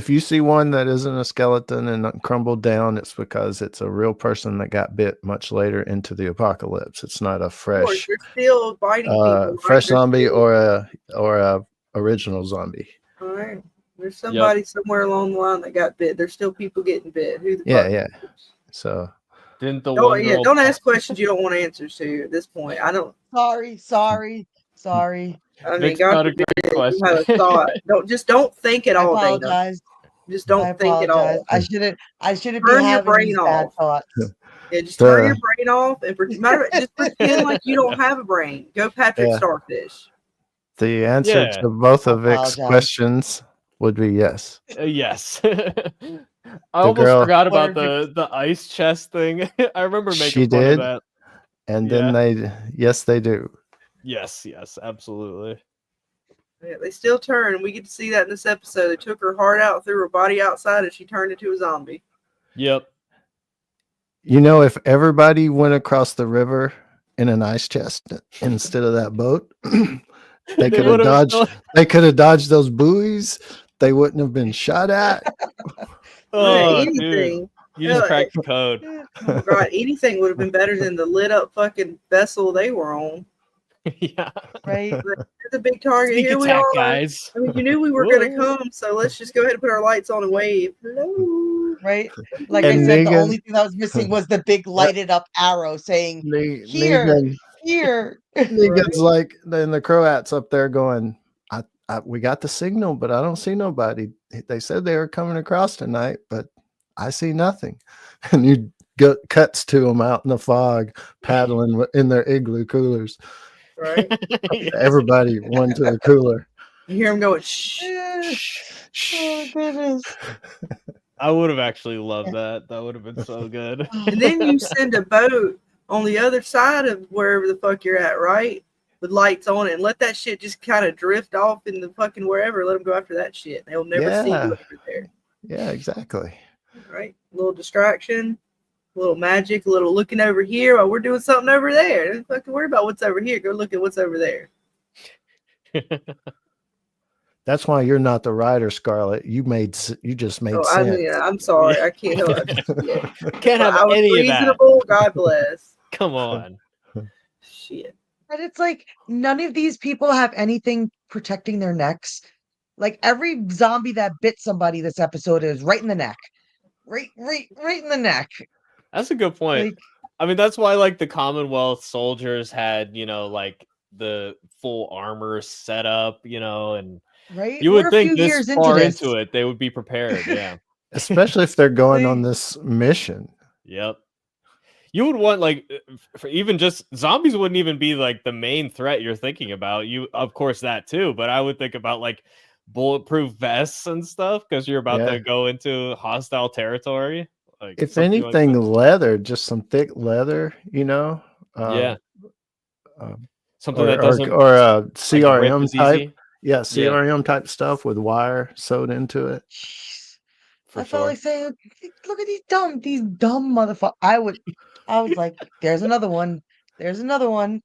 [SPEAKER 2] you see one that isn't a skeleton and crumbled down, it's because it's a real person that got bit much later into the apocalypse. It's not a fresh,
[SPEAKER 3] still biting people,
[SPEAKER 2] fresh zombie or a original zombie.
[SPEAKER 3] All right. There's somebody somewhere along the line that got bit. There's still people getting bit. Who the fuck?
[SPEAKER 2] Yeah. So
[SPEAKER 4] didn't the
[SPEAKER 3] don't ask questions you don't want answers to at this point. I don't.
[SPEAKER 1] Sorry.
[SPEAKER 3] I mean, God forbid you have a thought. Don't think it all.
[SPEAKER 1] I apologize.
[SPEAKER 3] Just don't think it all.
[SPEAKER 1] I shouldn't
[SPEAKER 3] turn your brain off.
[SPEAKER 1] Thoughts.
[SPEAKER 3] Yeah, just turn your brain off and just pretend like you don't have a brain. Go Patrick Starfish.
[SPEAKER 2] The answer to both of Vic's questions would be yes.
[SPEAKER 4] Yes. I
[SPEAKER 2] The
[SPEAKER 4] almost
[SPEAKER 2] girl-
[SPEAKER 4] forgot about
[SPEAKER 1] Allergic.
[SPEAKER 4] the ice chest thing. I remember
[SPEAKER 2] She
[SPEAKER 4] making fun
[SPEAKER 2] did.
[SPEAKER 4] of that.
[SPEAKER 2] And
[SPEAKER 4] Yeah.
[SPEAKER 2] then yes, they do.
[SPEAKER 4] Yes, absolutely.
[SPEAKER 3] Yeah, they still turn, and we get to see that in this episode. They took her heart out, threw her body outside, and she turned into a zombie.
[SPEAKER 4] Yep.
[SPEAKER 2] You know, if everybody went across the river in an ice chest instead of that boat, they could have
[SPEAKER 4] would've
[SPEAKER 2] dodged.
[SPEAKER 4] still-
[SPEAKER 2] They could have dodged those buoys. They wouldn't have been shot at.
[SPEAKER 4] Oh, dude.
[SPEAKER 3] Anything.
[SPEAKER 4] You just
[SPEAKER 3] Yeah,
[SPEAKER 4] cracked the code.
[SPEAKER 3] Oh my god, anything would have been better than the lit up fucking vessel they were on.
[SPEAKER 4] Yeah.
[SPEAKER 1] Right?
[SPEAKER 3] There's a big target.
[SPEAKER 4] Sneak
[SPEAKER 3] Here we
[SPEAKER 4] attack,
[SPEAKER 3] are.
[SPEAKER 4] guys.
[SPEAKER 3] I mean, you knew we were going to
[SPEAKER 4] Whoa.
[SPEAKER 3] come, so let's just go ahead and put our lights on and wave. Hello.
[SPEAKER 1] Right? Like
[SPEAKER 2] And
[SPEAKER 1] I said, the
[SPEAKER 2] Negan-
[SPEAKER 1] only thing that was missing was the big lighted up arrow saying, here,
[SPEAKER 2] Negan,
[SPEAKER 1] here.
[SPEAKER 2] Negan's like, then the Croats up there going, we got the signal, but I don't see nobody. They said they were coming across tonight, but I see nothing. And you cuts to them out in the fog, paddling in their igloo coolers.
[SPEAKER 3] Right?
[SPEAKER 2] Everybody went to the cooler.
[SPEAKER 3] You hear them going, shh.
[SPEAKER 1] Oh, goodness.
[SPEAKER 4] I would have actually loved that. That would have been so good.
[SPEAKER 3] And then you send a boat on the other side of wherever the fuck you're at, right? With lights on it, and let that shit just kind of drift off in the fucking wherever. Let them go after that shit. They'll never see you over there.
[SPEAKER 2] Yeah, exactly.
[SPEAKER 3] Right? A little distraction, a little magic, a little looking over here while we're doing something over there. Don't fucking worry about what's over here. Go look at what's over there.
[SPEAKER 2] That's why you're not the writer, Scarlet. You just made
[SPEAKER 3] Oh,
[SPEAKER 2] sense.
[SPEAKER 3] I'm sorry. I can't help it.
[SPEAKER 4] Can't have
[SPEAKER 3] I was
[SPEAKER 4] any of that.
[SPEAKER 3] reasonable. God bless.
[SPEAKER 4] Come on.
[SPEAKER 3] Shit.
[SPEAKER 1] But it's like none of these people have anything protecting their necks. Like every zombie that bit somebody this episode is right in the neck. Right in the neck.
[SPEAKER 4] That's a good point.
[SPEAKER 1] Like,
[SPEAKER 4] I mean, that's why like the Commonwealth soldiers had, like the full armor set up, and
[SPEAKER 1] right?
[SPEAKER 4] you
[SPEAKER 1] We're
[SPEAKER 4] would
[SPEAKER 1] a
[SPEAKER 4] think
[SPEAKER 1] few
[SPEAKER 4] this
[SPEAKER 1] years
[SPEAKER 4] far
[SPEAKER 1] this.
[SPEAKER 4] into it, they would be prepared. Yeah.
[SPEAKER 2] Especially if they're going on this mission.
[SPEAKER 4] Yep. You would want for even just zombies wouldn't even be like the main threat you're thinking about. You, of course, that too, but I would think about like bulletproof vests and stuff because you're about to go into hostile territory. Like
[SPEAKER 2] if
[SPEAKER 4] something
[SPEAKER 2] anything,
[SPEAKER 4] like
[SPEAKER 2] leather, just some thick leather,
[SPEAKER 4] yeah. Something
[SPEAKER 2] or,
[SPEAKER 4] that doesn't
[SPEAKER 2] or
[SPEAKER 4] rip
[SPEAKER 2] CRM
[SPEAKER 4] as
[SPEAKER 2] type.
[SPEAKER 4] easy.
[SPEAKER 2] Yeah, CRM type stuff with wire sewed into it.
[SPEAKER 1] Jeez.
[SPEAKER 4] For
[SPEAKER 1] I
[SPEAKER 4] sure.
[SPEAKER 1] felt like saying, look at these dumb motherfuckers. I was like, there's another one. There's another one.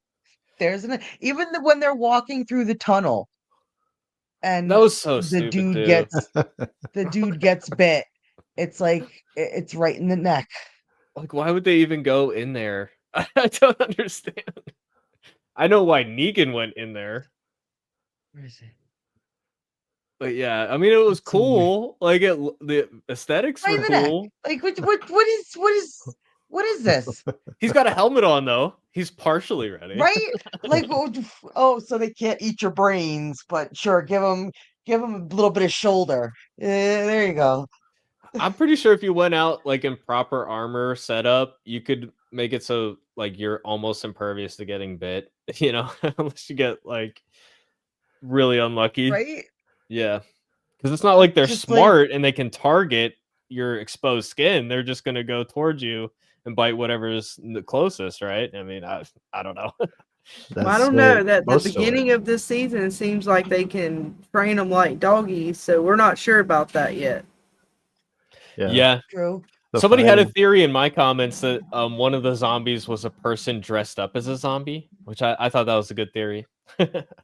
[SPEAKER 1] Even when they're walking through the tunnel and
[SPEAKER 4] That was so
[SPEAKER 1] the
[SPEAKER 4] stupid,
[SPEAKER 1] dude gets bit. It's like it's right in the neck.
[SPEAKER 4] Like, why would they even go in there? I don't understand. I know why Negan went in there.
[SPEAKER 1] Where is it?
[SPEAKER 4] But yeah, I mean, it was
[SPEAKER 1] It's somewhere.
[SPEAKER 4] cool. Like the aesthetics
[SPEAKER 1] Right
[SPEAKER 4] were
[SPEAKER 1] in the neck.
[SPEAKER 4] cool.
[SPEAKER 1] Like what is this?
[SPEAKER 4] He's got a helmet on though. He's partially ready.
[SPEAKER 1] Right? Like so they can't eat your brains, but sure, give them a little bit of shoulder. There you go.
[SPEAKER 4] I'm pretty sure if you went out like in proper armor setup, you could make it so like you're almost impervious to getting bit. Unless you get like really unlucky.
[SPEAKER 1] Right?
[SPEAKER 4] Yeah. Because it's not like they're
[SPEAKER 1] Just
[SPEAKER 4] smart and they can target your exposed skin. They're just going to go towards you and bite whatever's the closest, right? I mean, I don't know.
[SPEAKER 3] Well, I don't know. That the beginning of this season seems like they can train them like doggies, so we're not sure about that yet.
[SPEAKER 4] Yeah.
[SPEAKER 1] True.
[SPEAKER 4] Somebody had a theory in my comments that one of the zombies was a person dressed up as a zombie, which I thought that was a good theory.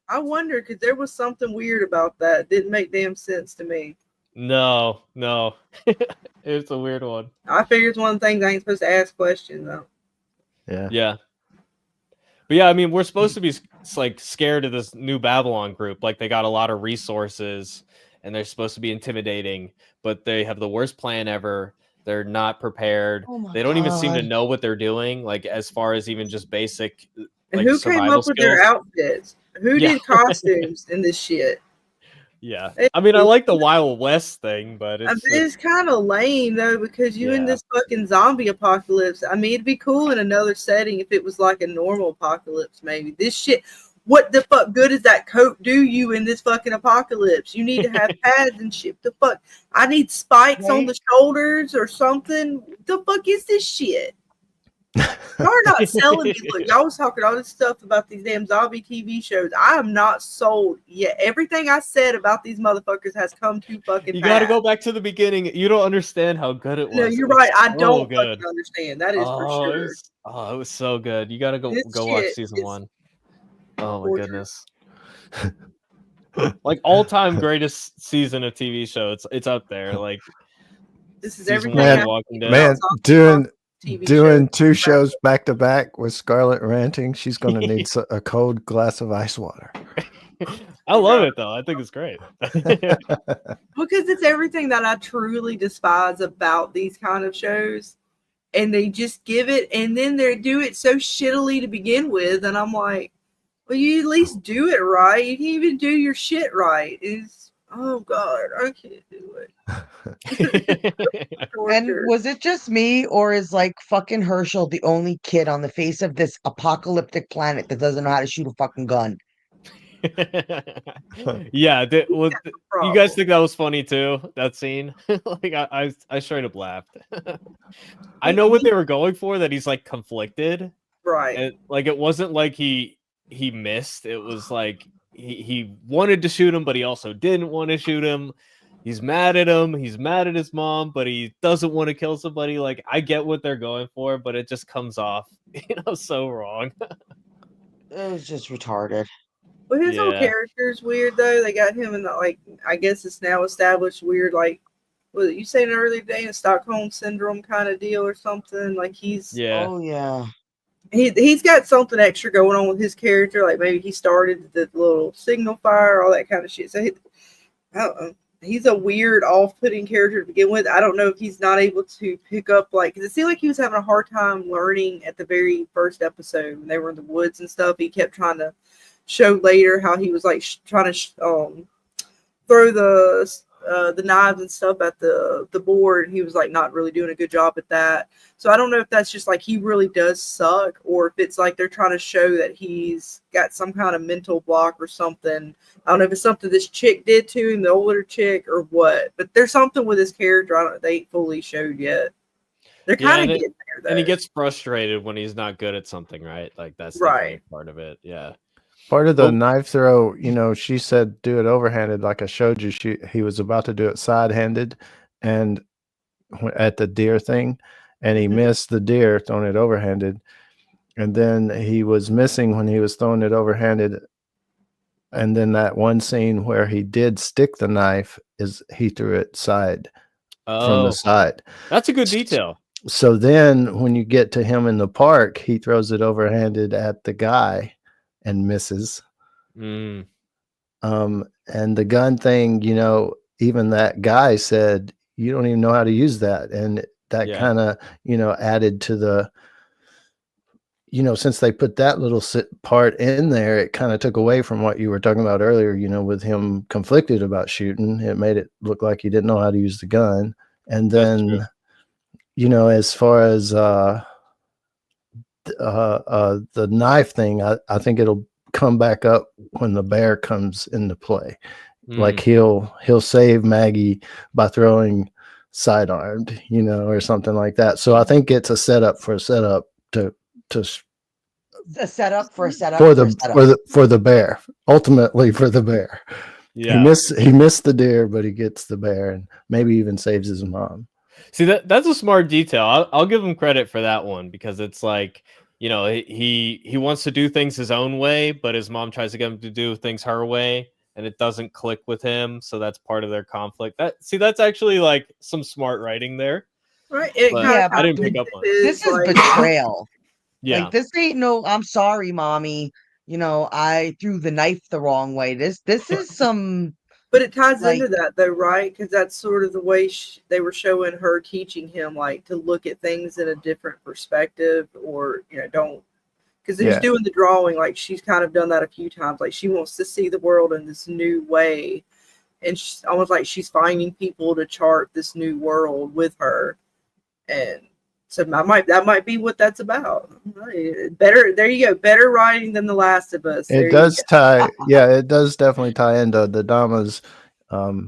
[SPEAKER 3] I wonder because there was something weird about that. It didn't make damn sense to me.
[SPEAKER 4] No. It's a weird one.
[SPEAKER 3] I figure it's one of the things I ain't supposed to ask questions though.
[SPEAKER 4] Yeah. But yeah, I mean, we're supposed to be like scared of this new Babylon group. Like they got a lot of resources and they're supposed to be intimidating, but they have the worst plan ever. They're not prepared.
[SPEAKER 1] Oh my
[SPEAKER 4] They don't even seem to
[SPEAKER 1] God.
[SPEAKER 4] know what they're doing, like as far as even just basic.
[SPEAKER 3] And
[SPEAKER 4] Like,
[SPEAKER 3] who came
[SPEAKER 4] survival
[SPEAKER 3] up with their
[SPEAKER 4] skills.
[SPEAKER 3] outfits? Who
[SPEAKER 4] Yeah.
[SPEAKER 3] did costumes in this shit?
[SPEAKER 4] Yeah, I mean, I like the Wild West thing, but
[SPEAKER 3] It's kind of lame though because you in
[SPEAKER 4] Yeah.
[SPEAKER 3] this fucking zombie apocalypse. I mean, it'd be cool in another setting if it was like a normal apocalypse. Maybe this shit. what the fuck good does that coat do you in this fucking apocalypse? You need to have pads and shit. The fuck? I need spikes on the shoulders or something. The fuck is this shit? Y'all are not selling me. Look, y'all was talking all this stuff about these damn zombie TV shows. I am not sold yet. Everything I said about these motherfuckers has come to fucking
[SPEAKER 4] You
[SPEAKER 3] pass.
[SPEAKER 4] got to go back to the beginning. You don't understand how good it was.
[SPEAKER 3] No, you're
[SPEAKER 4] It was
[SPEAKER 3] right. I
[SPEAKER 4] so
[SPEAKER 3] don't
[SPEAKER 4] good.
[SPEAKER 3] fucking understand. That is for sure.
[SPEAKER 4] It was so good. You got to go
[SPEAKER 3] This
[SPEAKER 4] watch
[SPEAKER 3] shit
[SPEAKER 4] season
[SPEAKER 3] is
[SPEAKER 4] 1. Oh my
[SPEAKER 3] torture.
[SPEAKER 4] goodness. Like all-time greatest season of TV show. It's up there. Like
[SPEAKER 3] This is
[SPEAKER 4] season
[SPEAKER 3] everything.
[SPEAKER 4] 1
[SPEAKER 2] Man,
[SPEAKER 4] of Walking Dead.
[SPEAKER 2] Man,
[SPEAKER 3] TV
[SPEAKER 2] doing
[SPEAKER 3] shows.
[SPEAKER 2] 2 shows back to back with Scarlet ranting, she's going to need a cold glass of ice water.
[SPEAKER 4] I love it though. I think it's great.
[SPEAKER 3] Because it's everything that I truly despise about these kind of shows. And they just give it, and then they do it so shittily to begin with. And I'm like, well, you at least do it right. You can even do your shit right. Oh God, I can't do it.
[SPEAKER 1] And was it just me, or is like fucking Herschel the only kid on the face of this apocalyptic planet that doesn't know how to shoot a fucking gun?
[SPEAKER 4] Yeah, you guys think that was funny too? That scene, like I straight up laughed. I know what they were going for. That he's like conflicted,
[SPEAKER 3] right?
[SPEAKER 4] And like it wasn't like he missed. It was like he wanted to shoot him, but he also didn't want to shoot him. He's mad at him. He's mad at his mom, but he doesn't want to kill somebody. Like I get what they're going for, but it just comes off, so wrong.
[SPEAKER 1] It was just retarded.
[SPEAKER 3] Well, his whole character is weird though. They got him in the, like, I guess it's now established weird, like, was it you saying earlier today, a Stockholm syndrome kind of deal or something? Like he's he's got something extra going on with his character. Like maybe he started the little signal fire, all that kind of shit. So I don't know. He's a weird, off-putting character to begin with. I don't know if he's not able to pick up, like, because it seemed like he was having a hard time learning at the very first episode when they were in the woods and stuff. He kept trying to show later how he was like trying to throw the knives and stuff at the board, and he was like not really doing a good job at that. So I don't know if that's just like he really does suck, or if it's like they're trying to show that he's got some kind of mental block or something. I don't know if it's something this chick did to him, the older chick, or what. But there's something with his character they ain't fully showed yet. They're kind of getting there, though.
[SPEAKER 4] And he gets frustrated when he's not good at something, right? Like that's definitely part of it. Yeah.
[SPEAKER 2] Part of the knife throw, she said do it overhanded, like I showed you. He was about to do it side-handed, and at the deer thing, and he missed the deer throwing it overhanded, and then he was missing when he was throwing it overhanded. And then that one scene where he did stick the knife he threw it from the side.
[SPEAKER 4] That's a good detail.
[SPEAKER 2] So then when you get to him in the park, he throws it overhanded at the guy and misses. And the gun thing, even that guy said, you don't even know how to use that. And that kind of, added to the, since they put that little part in there, it kind of took away from what you were talking about earlier, with him conflicted about shooting. It made it look like he didn't know how to use the gun. And then, as far as the knife thing, I think it'll come back up when the bear comes into play. Like he'll save Maggie by throwing sidearmed, or something like that. So I think it's a setup for a setup to
[SPEAKER 1] a setup for a setup
[SPEAKER 2] for the bear, ultimately for the bear. He missed the deer, but he gets the bear and maybe even saves his mom.
[SPEAKER 4] See, that's a smart detail. I'll give him credit for that one, because it's like, he wants to do things his own way, but his mom tries to get him to do things her way, and it doesn't click with him. So that's part of their conflict. That's actually like some smart writing there.
[SPEAKER 3] Right.
[SPEAKER 4] I didn't pick up on it.
[SPEAKER 1] This is betrayal.
[SPEAKER 4] Yeah.
[SPEAKER 1] Like, this ain't no, I'm sorry, mommy. I threw the knife the wrong way. This is some.
[SPEAKER 3] But it ties into that, though, right? Because that's sort of the way they were showing her, teaching him, like, to look at things in a different perspective, or, don't. Because he's doing the drawing, like, she's kind of done that a few times. Like, she wants to see the world in this new way. And she's almost like she's finding people to chart this new world with her. And So that might be what that's about. Better, there you go. Better writing than The Last of Us. There
[SPEAKER 2] It
[SPEAKER 3] you
[SPEAKER 2] does
[SPEAKER 3] go.
[SPEAKER 2] tie, yeah, it does definitely tie into the Dama's, whatever,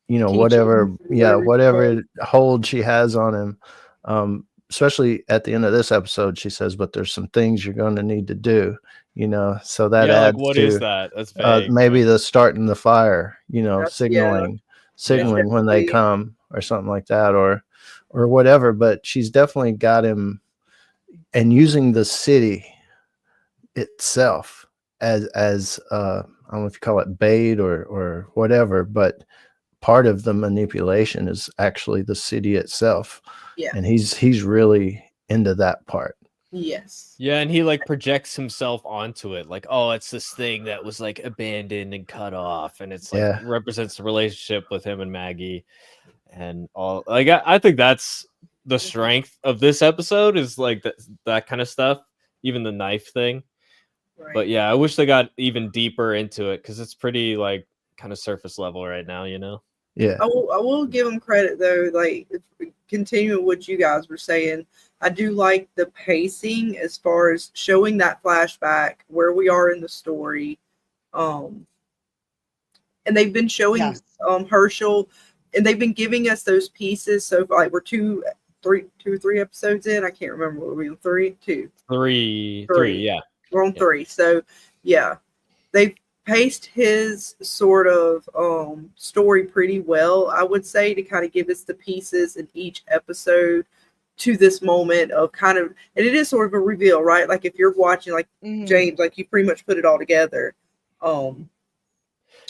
[SPEAKER 3] Teachings,
[SPEAKER 2] yeah,
[SPEAKER 3] whatever you call it.
[SPEAKER 2] whatever hold she has on him. Especially at the end of this episode, she says, "But there's some things you're going to need to do," so that
[SPEAKER 4] Yeah, like
[SPEAKER 2] adds
[SPEAKER 4] what is
[SPEAKER 2] to
[SPEAKER 4] that? That's vague.
[SPEAKER 2] maybe
[SPEAKER 4] but-
[SPEAKER 2] the starting the fire,
[SPEAKER 3] Yeah,
[SPEAKER 2] signaling when they
[SPEAKER 3] definitely.
[SPEAKER 2] come or something like that, or whatever. But she's definitely got him, and using the city itself as I don't know if you call it bait or whatever, but part of the manipulation is actually the city itself.
[SPEAKER 3] Yeah.
[SPEAKER 2] And he's really into that part.
[SPEAKER 3] Yes.
[SPEAKER 4] Yeah, and he like projects himself onto it, like, oh, it's this thing that was like abandoned and cut off, and it's like represents the relationship with him and Maggie, and all. Like, I think that's the strength of this episode is like that kind of stuff, even the knife thing.
[SPEAKER 3] Right.
[SPEAKER 4] But yeah, I wish they got even deeper into it because it's pretty like kind of surface level right now,
[SPEAKER 2] Yeah.
[SPEAKER 3] I will give them credit though. Like, continuing what you guys were saying, I do like the pacing as far as showing that flashback where we are in the story. And they've been showing Herschel, and they've been giving us those pieces. So like we're two or three episodes in. I can't remember. Were we on three?
[SPEAKER 4] Three, yeah.
[SPEAKER 3] We're on 3. So yeah, they've paced his sort of story pretty well, I would say, to kind of give us the pieces in each episode to this moment of kind of, and it is sort of a reveal, right? Like if you're watching, like James, like you pretty much put it all together.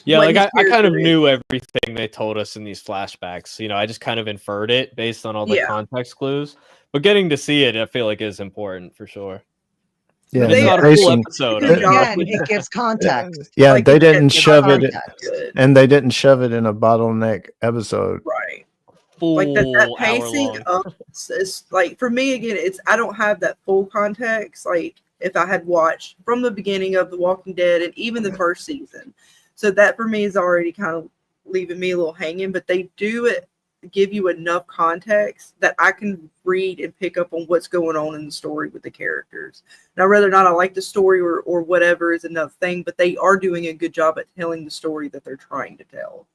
[SPEAKER 4] Yeah, like I kind of knew everything they told us in these flashbacks. I just kind of inferred it based on all the context clues. But getting to see it, I feel like is important for sure.
[SPEAKER 2] Yeah,
[SPEAKER 4] it's not a full episode.
[SPEAKER 1] Again, it gives context.
[SPEAKER 2] Yeah,
[SPEAKER 1] Like,
[SPEAKER 2] they didn't shove it,
[SPEAKER 3] good.
[SPEAKER 2] and they didn't shove it in a bottleneck episode.
[SPEAKER 3] Right.
[SPEAKER 4] Full
[SPEAKER 3] like that pacing
[SPEAKER 4] hour long.
[SPEAKER 3] Is like, for me again, it's I don't have that full context. Like if I had watched from the beginning of The Walking Dead and even the first season, so that for me is already kind of leaving me a little hanging. But they do it. Give you enough context that I can read and pick up on what's going on in the story with the characters. Now, whether or not I like the story or whatever is another thing, but they are doing a good job at telling the story that they're trying to tell.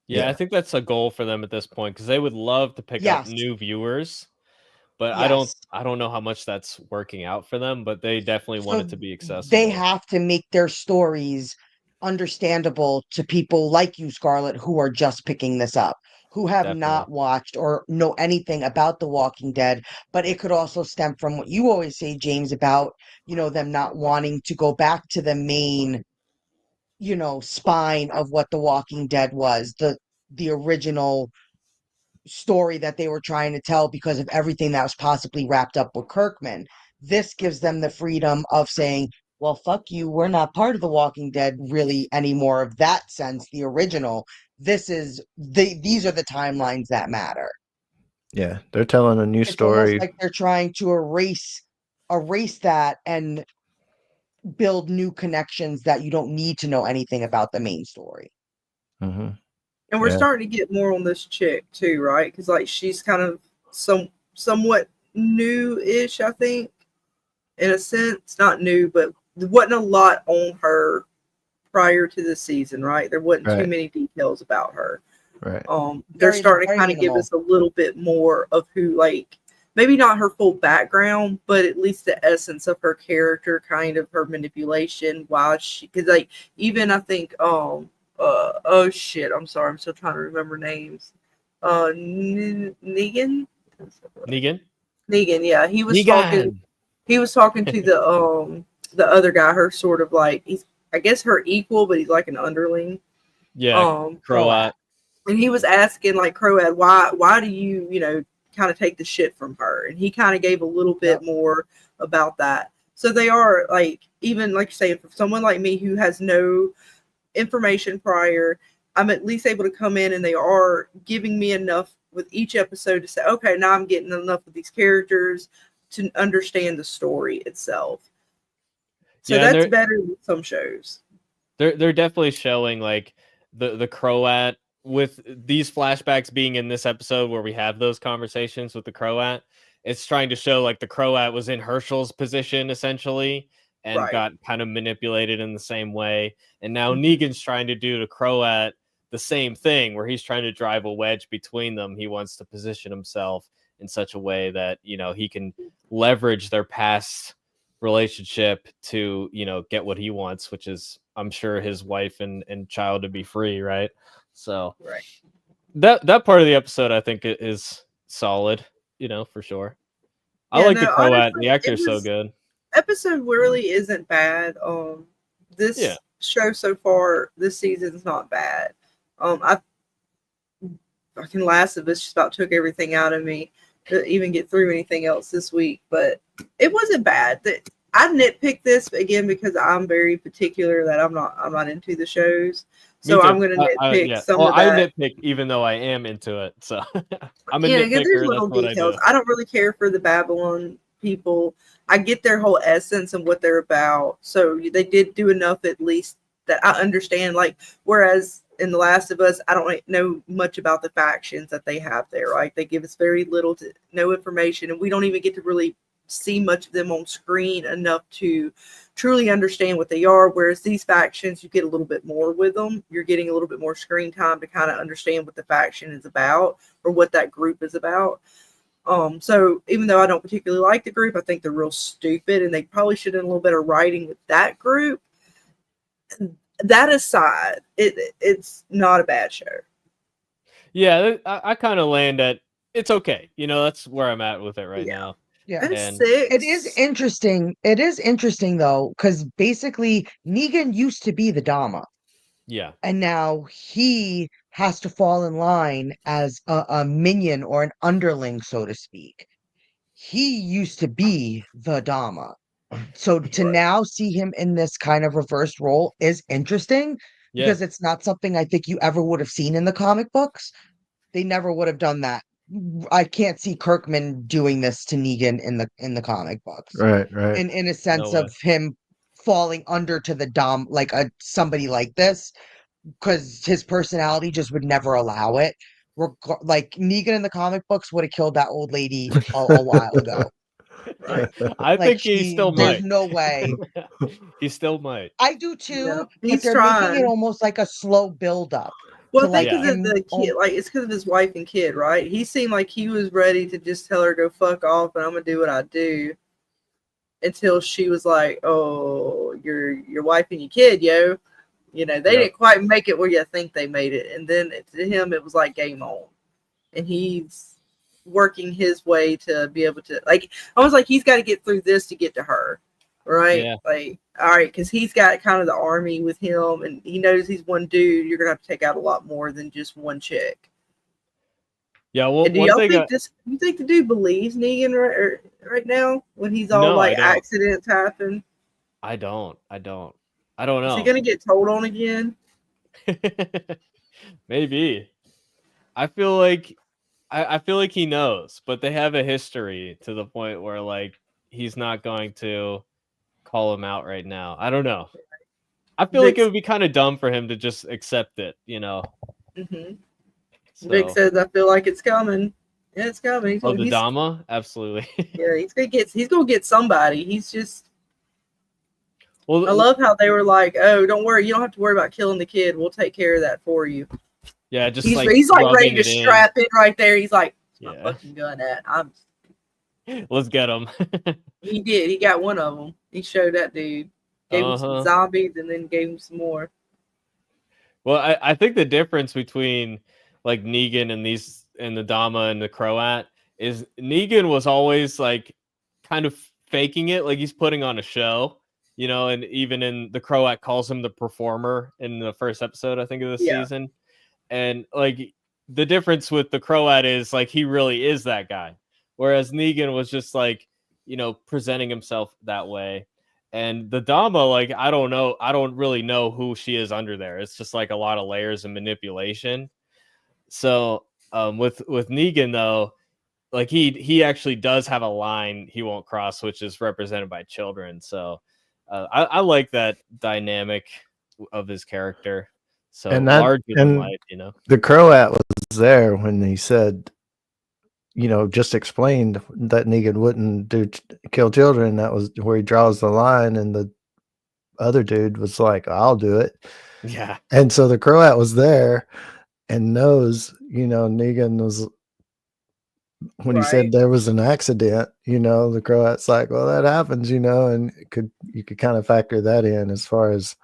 [SPEAKER 4] Yeah, I think that's a goal for them at this point because they would love to pick up new viewers, but I don't know how much that's working out for them. But they definitely want it to be accessible.
[SPEAKER 1] They have to make their stories understandable to people like you, Scarlet, who are just picking this up, who have not watched or know anything about The Walking Dead. But it could also stem from what you always say, James, about, them not wanting to go back to the main, spine of what The Walking Dead was, the original story that they were trying to tell because of everything that was possibly wrapped up with Kirkman. This gives them the freedom of saying, well, fuck you, we're not part of The Walking Dead really anymore of that sense, the original. These are the timelines that matter.
[SPEAKER 2] Yeah, they're telling a new story.
[SPEAKER 1] Almost like they're trying to erase that and build new connections that you don't need to know anything about the main story.
[SPEAKER 2] Mm-hmm.
[SPEAKER 3] And we're starting to get more on this chick too, right? Because like she's kind of somewhat new-ish, I think, in a sense. Not new, but there wasn't a lot on her prior to the season, right? There wasn't too many details about her.
[SPEAKER 2] Right.
[SPEAKER 3] They're starting to kind of give us a little bit more of who, like, maybe not her full background, but at least the essence of her character, kind of her manipulation. Why she? Because like even I think oh shit, I'm sorry, I'm still trying to remember names. Negan, yeah, he was talking to the other guy, her sort of like, he's, I guess, her equal, but he's like an underling.
[SPEAKER 4] Yeah, Croat.
[SPEAKER 3] And he was asking like Croat, why do you kind of take the shit from her? And he kind of gave a little bit more about that. So they are like, even like you say, for someone like me who has no information prior, I'm at least able to come in and they are giving me enough with each episode to say, okay, now I'm getting enough of these characters to understand the story itself. So that's better than some shows.
[SPEAKER 4] They're definitely showing like the Croat with these flashbacks being in this episode where we have those conversations with the Croat, it's trying to show like the Croat was in Herschel's position essentially and
[SPEAKER 3] Right.
[SPEAKER 4] got kind of manipulated in the same way. And now Negan's trying to do to Croat the same thing where he's trying to drive a wedge between them. He wants to position himself in such a way that, you know, he can leverage their past relationship to, you know, get what he wants, which is, I'm sure, his wife and child to be free, right? So
[SPEAKER 3] Right.
[SPEAKER 4] that part of the episode I think is solid, you know, for sure. I
[SPEAKER 3] Yeah,
[SPEAKER 4] like the
[SPEAKER 3] no,
[SPEAKER 4] Croat.
[SPEAKER 3] honestly,
[SPEAKER 4] The actor's
[SPEAKER 3] it
[SPEAKER 4] so
[SPEAKER 3] was-
[SPEAKER 4] good.
[SPEAKER 3] Episode really isn't bad. This
[SPEAKER 4] Yeah.
[SPEAKER 3] show so far this season's not bad. I fucking Last of Us just about took everything out of me to even get through anything else this week, but it wasn't bad. I nitpick this again because I'm very particular that I'm not into the shows. So
[SPEAKER 4] Me too.
[SPEAKER 3] I'm gonna nitpick
[SPEAKER 4] yeah.
[SPEAKER 3] some
[SPEAKER 4] Well,
[SPEAKER 3] of
[SPEAKER 4] I
[SPEAKER 3] that.
[SPEAKER 4] nitpick even though I am into it. So I'm a
[SPEAKER 3] Yeah, there's
[SPEAKER 4] nitpicker.
[SPEAKER 3] little
[SPEAKER 4] That's what
[SPEAKER 3] details.
[SPEAKER 4] I do.
[SPEAKER 3] I don't really care for the Babylon people. I get their whole essence and what they're about. So they did do enough at least that I understand. Like, whereas in The Last of Us, I don't know much about the factions that they have there, right? They give us very little to no information, and we don't even get to really see much of them on screen enough to truly understand what they are. Whereas these factions, you get a little bit more with them. You're getting a little bit more screen time to kind of understand what the faction is about or what that group is about. So even though I don't particularly like the group, I think they're real stupid and they probably should have done a little better writing with that group. That aside, it's not a bad show.
[SPEAKER 4] Yeah, I kind of land at it's okay. You know, that's where I'm at with it right now.
[SPEAKER 1] Yeah.
[SPEAKER 3] And
[SPEAKER 4] And
[SPEAKER 3] 6.
[SPEAKER 1] It is interesting. It is interesting though, because basically Negan used to be the Dama,
[SPEAKER 4] yeah,
[SPEAKER 1] and now he has to fall in line as a minion or an underling, so to speak. He used to be the Dama. So to
[SPEAKER 3] Right.
[SPEAKER 1] now see him in this kind of reversed role is interesting
[SPEAKER 4] yeah,
[SPEAKER 1] because it's not something I think you ever would have seen in the comic books. They never would have done that. I can't see Kirkman doing this to Negan in the comic books.
[SPEAKER 2] Right, right.
[SPEAKER 1] In a
[SPEAKER 4] no
[SPEAKER 1] sense
[SPEAKER 4] way.
[SPEAKER 1] of him falling under to the Dom, like a somebody like this, because his personality just would never allow it. Like Negan in the comic books would have killed that old lady a while ago.
[SPEAKER 3] Right.
[SPEAKER 4] I
[SPEAKER 1] Like
[SPEAKER 4] think he still
[SPEAKER 1] there's
[SPEAKER 4] might.
[SPEAKER 1] no way.
[SPEAKER 4] He still might.
[SPEAKER 1] I do too,
[SPEAKER 3] Yeah,
[SPEAKER 1] but
[SPEAKER 3] he's
[SPEAKER 1] they're making it
[SPEAKER 3] trying.
[SPEAKER 1] almost like a slow build up.
[SPEAKER 3] Well,
[SPEAKER 1] to,
[SPEAKER 3] I think
[SPEAKER 1] like,
[SPEAKER 3] because of the kid, like it's because of his wife and kid, right? He seemed like he was ready to just tell her go fuck off, and I'm gonna do what I do. Until she was like, "Oh, your wife and your kid, yo." You know, they
[SPEAKER 4] Yep.
[SPEAKER 3] didn't quite make it where you think they made it, and then to him it was like game on, and he's working his way to be able to like. I was like, he's got to get through this to get to her, right?
[SPEAKER 4] Yeah.
[SPEAKER 3] Like, all right, because he's got kind of the army with him, and he knows he's one dude. You're gonna have to take out a lot more than just one chick.
[SPEAKER 4] Yeah, well,
[SPEAKER 3] And do
[SPEAKER 4] one
[SPEAKER 3] y'all
[SPEAKER 4] thing.
[SPEAKER 3] think you think the dude believes Negan right now when he's all
[SPEAKER 4] No, I
[SPEAKER 3] like
[SPEAKER 4] don't.
[SPEAKER 3] accidents happen?
[SPEAKER 4] I don't
[SPEAKER 3] Is he
[SPEAKER 4] know.
[SPEAKER 3] gonna get told on again?
[SPEAKER 4] Maybe. I feel like I feel like he knows, but they have a history to the point where like he's not going to call him out right now. I don't know. I feel like it would be kind of dumb for him to just accept it, you know.
[SPEAKER 3] Mm-hmm.
[SPEAKER 4] So,
[SPEAKER 3] Vic says, "I feel like it's coming. Yeah, it's coming.
[SPEAKER 4] oh, the Dama, absolutely.
[SPEAKER 3] Yeah, he's gonna get somebody. He's just.
[SPEAKER 4] Well,
[SPEAKER 3] I love how they were like, "Oh, don't worry, you don't have to worry about killing the kid. We'll take care of that for you."
[SPEAKER 4] yeah, just
[SPEAKER 3] He's
[SPEAKER 4] like
[SPEAKER 3] like ready
[SPEAKER 4] rubbing
[SPEAKER 3] to
[SPEAKER 4] it in.
[SPEAKER 3] strap in right there. He's like, "My
[SPEAKER 4] Yeah.
[SPEAKER 3] fucking gun at."
[SPEAKER 4] Let's get him.
[SPEAKER 3] He did. He got one of them. He showed that dude. Gave him some zombies and then gave him some more.
[SPEAKER 4] Well, I think the difference between like Negan and the Dama and the Croat is Negan was always like kind of faking it, like he's putting on a show, you know, and even in the Croat calls him the performer in the first episode, I think, of the season. And like the difference with the Croat is like he really is that guy. Whereas Negan was just like, you know, presenting himself that way. And the Dama, like, I don't know. I don't really know who she is under there. It's just like a lot of layers of manipulation. So with Negan, though, like he actually does have a line he won't cross, which is represented by children. So I like that dynamic of his character. So
[SPEAKER 2] And that
[SPEAKER 4] larger than
[SPEAKER 2] and
[SPEAKER 4] life, you know.
[SPEAKER 2] the Croat was there when he said, just explained that Negan wouldn't kill children. That was where he draws the line, and the other dude was like, "I'll do it."
[SPEAKER 4] Yeah.
[SPEAKER 2] And so the Croat was there and knows, Negan was, when he said
[SPEAKER 3] Right.
[SPEAKER 2] there was an accident, the Croat's like, "Well, that happens, and you could kind of factor that in as far as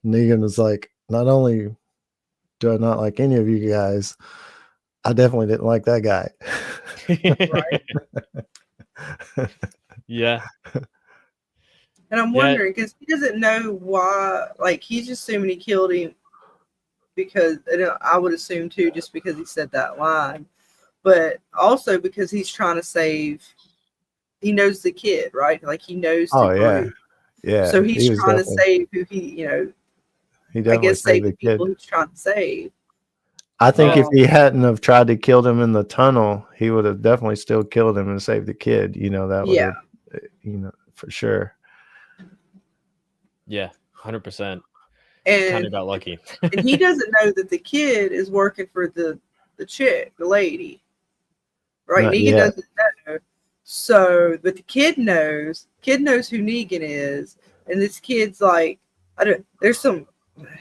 [SPEAKER 2] Negan was like, not only do I not like any of you guys, I definitely didn't like that guy."
[SPEAKER 3] Right.
[SPEAKER 4] Yeah.
[SPEAKER 3] And I'm
[SPEAKER 4] Yeah.
[SPEAKER 3] wondering because he doesn't know why. Like he's assuming he killed him because I would assume too, just because he said that line, but also because he's trying to save. He knows the kid, right? Like he knows the
[SPEAKER 2] Oh yeah,
[SPEAKER 3] group,
[SPEAKER 2] yeah.
[SPEAKER 3] so he's
[SPEAKER 2] He was
[SPEAKER 3] trying to
[SPEAKER 2] definitely
[SPEAKER 3] save who
[SPEAKER 2] he
[SPEAKER 3] I
[SPEAKER 2] definitely
[SPEAKER 3] guess
[SPEAKER 2] saved
[SPEAKER 3] save
[SPEAKER 2] the
[SPEAKER 3] the people
[SPEAKER 2] kid.
[SPEAKER 3] he's trying to save.
[SPEAKER 2] I think if
[SPEAKER 3] Um,
[SPEAKER 2] he hadn't have tried to kill him in the tunnel, he would have definitely still killed him and saved the kid. That would
[SPEAKER 3] yeah,
[SPEAKER 2] have, for sure.
[SPEAKER 4] Yeah. 100%. Kind
[SPEAKER 3] and
[SPEAKER 4] of got lucky.
[SPEAKER 3] and he doesn't know that the kid is working for the chick, the lady, right?
[SPEAKER 2] Not
[SPEAKER 3] Negan
[SPEAKER 2] yet.
[SPEAKER 3] doesn't know. So, but the kid knows. Kid knows who Negan is, and this kid's like, I don't. There's some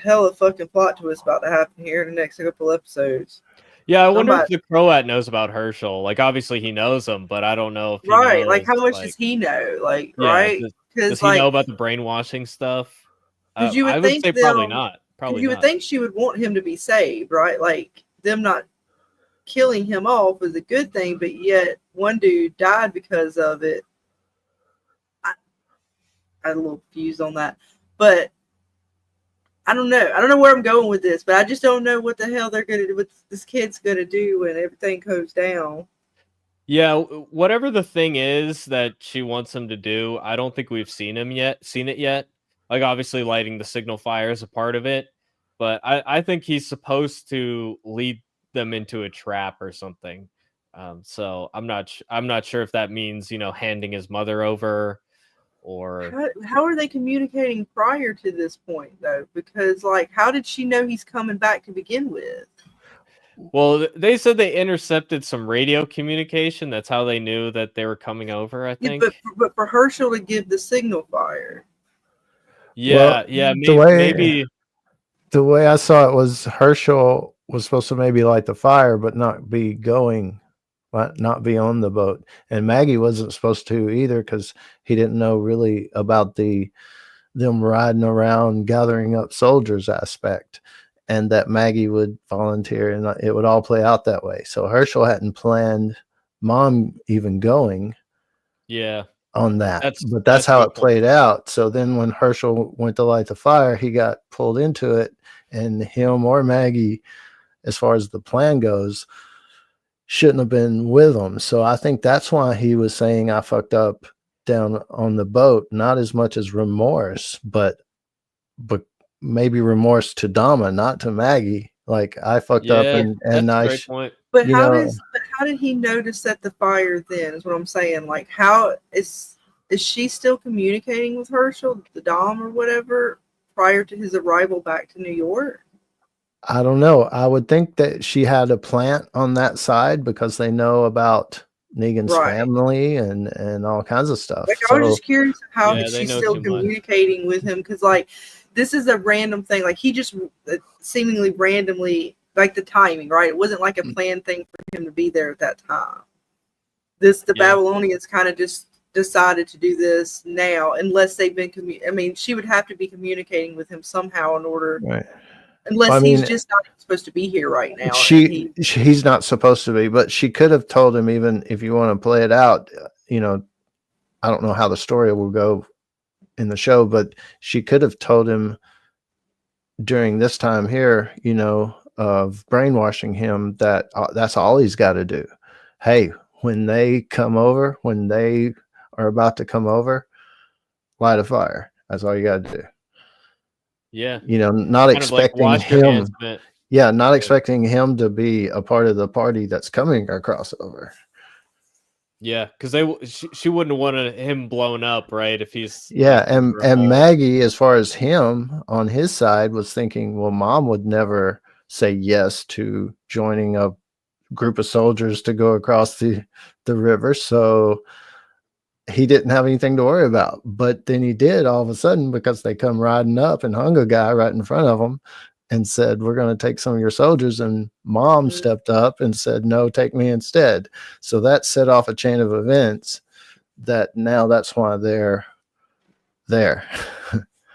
[SPEAKER 3] hella fucking plot twist about to happen here in the next couple episodes.
[SPEAKER 4] Yeah, I wonder if
[SPEAKER 3] Somebody,
[SPEAKER 4] the Croat knows about Herschel. Like, obviously he knows him, but I don't know if he
[SPEAKER 3] right? Like,
[SPEAKER 4] knows.
[SPEAKER 3] how much
[SPEAKER 4] Like,
[SPEAKER 3] does he know? Like,
[SPEAKER 4] yeah,
[SPEAKER 3] right?
[SPEAKER 4] does
[SPEAKER 3] Because
[SPEAKER 4] he know
[SPEAKER 3] like,
[SPEAKER 4] about the brainwashing stuff?
[SPEAKER 3] because you
[SPEAKER 4] I
[SPEAKER 3] would
[SPEAKER 4] would
[SPEAKER 3] think
[SPEAKER 4] say probably
[SPEAKER 3] them,
[SPEAKER 4] not.
[SPEAKER 3] because
[SPEAKER 4] Probably
[SPEAKER 3] you would
[SPEAKER 4] not.
[SPEAKER 3] think she would want him to be saved, right? Like them not killing him off was a good thing, but yet one dude died because of it. I had a little confused on that, but I don't know. I don't know where I'm going with this, but I just don't know what the hell they're gonna do. What this kid's gonna do when everything goes down.
[SPEAKER 4] Yeah, whatever the thing is that she wants him to do, I don't think we've seen it yet. Like obviously lighting the signal fire is a part of it, but I think he's supposed to lead them into a trap or something. So I'm not sure if that means, handing his mother over or
[SPEAKER 3] How are they communicating prior to this point though? Because like, how did she know he's coming back to begin with?
[SPEAKER 4] well, they said they intercepted some radio communication. That's how they knew that they were coming over, I
[SPEAKER 3] Yeah,
[SPEAKER 4] think.
[SPEAKER 3] but for Herschel to give the signal fire,
[SPEAKER 4] Yeah, maybe.
[SPEAKER 2] The way I saw it was Herschel was supposed to maybe light the fire, but not be going, not be on the boat. And Maggie wasn't supposed to either because he didn't know really about them riding around gathering up soldiers aspect, and that Maggie would volunteer and it would all play out that way. So Herschel hadn't planned Mom even going
[SPEAKER 4] Yeah,
[SPEAKER 2] on that, but that's
[SPEAKER 4] that's a
[SPEAKER 2] how
[SPEAKER 4] good
[SPEAKER 2] it
[SPEAKER 4] point.
[SPEAKER 2] played out. So then when Herschel went to light the fire, he got pulled into it, and him or Maggie, as far as the plan goes, shouldn't have been with him. So I think that's why he was saying I fucked up down on the boat, not as much as remorse, but maybe remorse to Dama, not to Maggie. Like I fucked up
[SPEAKER 4] Yeah,
[SPEAKER 2] and
[SPEAKER 4] that's a
[SPEAKER 2] I
[SPEAKER 4] great point.
[SPEAKER 3] but
[SPEAKER 2] you know
[SPEAKER 3] how did he know to set the fire then? Is what I'm saying. Like, how is she still communicating with Herschel, the Dom or whatever, prior to his arrival back to New York?
[SPEAKER 2] I don't know. I would think that she had a plant on that side because they know about Negan's
[SPEAKER 3] Right.
[SPEAKER 2] family and all kinds of stuff.
[SPEAKER 3] Like, I was
[SPEAKER 2] So
[SPEAKER 3] just curious how
[SPEAKER 4] Yeah, they
[SPEAKER 3] she's
[SPEAKER 4] know
[SPEAKER 3] still
[SPEAKER 4] too much.
[SPEAKER 3] communicating with him because, like, this is a random thing. Like, he just seemingly randomly, like the timing, right? It wasn't like a planned thing for him to be there at that time. The
[SPEAKER 4] Yeah.
[SPEAKER 3] Babylonians kind of just decided to do this now, unless they've been. I mean, she would have to be communicating with him somehow in order,
[SPEAKER 2] right.
[SPEAKER 3] unless
[SPEAKER 2] I
[SPEAKER 3] he's
[SPEAKER 2] mean,
[SPEAKER 3] just not supposed to be here right now, and
[SPEAKER 2] he's not supposed to be, but she could have told him, even if you want to play it out, I don't know how the story will go in the show, but she could have told him during this time here, of brainwashing him that that's all he's got to do. Hey, when they are about to come over, light a fire. That's all you got to do.
[SPEAKER 4] Yeah.
[SPEAKER 2] Not
[SPEAKER 4] Kind of like
[SPEAKER 2] expecting
[SPEAKER 4] watch your
[SPEAKER 2] him.
[SPEAKER 4] hands.
[SPEAKER 2] Yeah, not expecting him to be a part of the party that's coming across over.
[SPEAKER 4] Yeah, because she wouldn't have wanted him blown up, right? If he's
[SPEAKER 2] Yeah,
[SPEAKER 4] like,
[SPEAKER 2] and
[SPEAKER 4] her whole-
[SPEAKER 2] Maggie, as far as him on his side, was thinking, well, Mom would never say yes to joining a group of soldiers to go across the river, so he didn't have anything to worry about. But then he did all of a sudden, because they come riding up and hung a guy right in front of him and said, we're going to take some of your soldiers. And Mom stepped up and said, no, take me instead. So that set off a chain of events that now that's why they're there.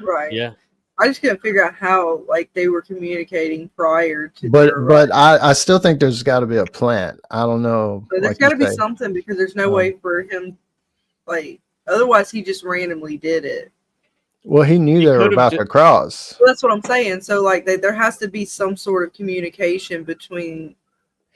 [SPEAKER 3] Right.
[SPEAKER 4] yeah.
[SPEAKER 3] I just couldn't figure out how like they were communicating prior to their
[SPEAKER 2] But
[SPEAKER 3] arrival.
[SPEAKER 2] I still think there's got to be a plant. I don't know.
[SPEAKER 3] But there's
[SPEAKER 2] Like you
[SPEAKER 3] got to be
[SPEAKER 2] say.
[SPEAKER 3] something because there's no way for him, like, otherwise he just randomly did it.
[SPEAKER 2] Well, he knew
[SPEAKER 4] He
[SPEAKER 2] they were
[SPEAKER 4] could've
[SPEAKER 2] about
[SPEAKER 4] ju-
[SPEAKER 2] to cross.
[SPEAKER 3] Well, that's what I'm saying. So like there has to be some sort of communication between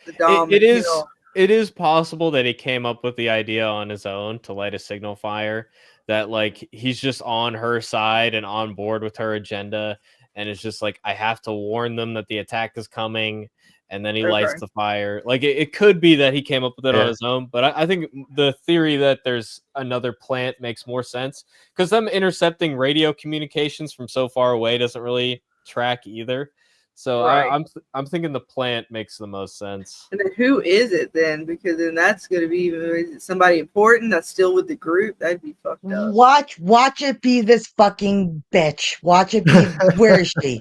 [SPEAKER 3] the Dom
[SPEAKER 4] It
[SPEAKER 3] and
[SPEAKER 4] is.
[SPEAKER 3] him.
[SPEAKER 4] It is possible that he came up with the idea on his own to light a signal fire. That like he's just on her side and on board with her agenda, and it's just like I have to warn them that the attack is coming, and then he lights
[SPEAKER 3] Okay.
[SPEAKER 4] the fire. Like it could be that he came up with it on
[SPEAKER 2] Yeah.
[SPEAKER 4] his own, but I think the theory that there's another plant makes more sense because them intercepting radio communications from so far away doesn't really track either. So
[SPEAKER 3] Right.
[SPEAKER 4] I'm thinking the plant makes the most sense.
[SPEAKER 3] And then who is it then? Because then that's going to be, is it somebody important that's still with the group? That'd be fucked up.
[SPEAKER 1] Watch it be this fucking bitch. Watch it be. Where is she?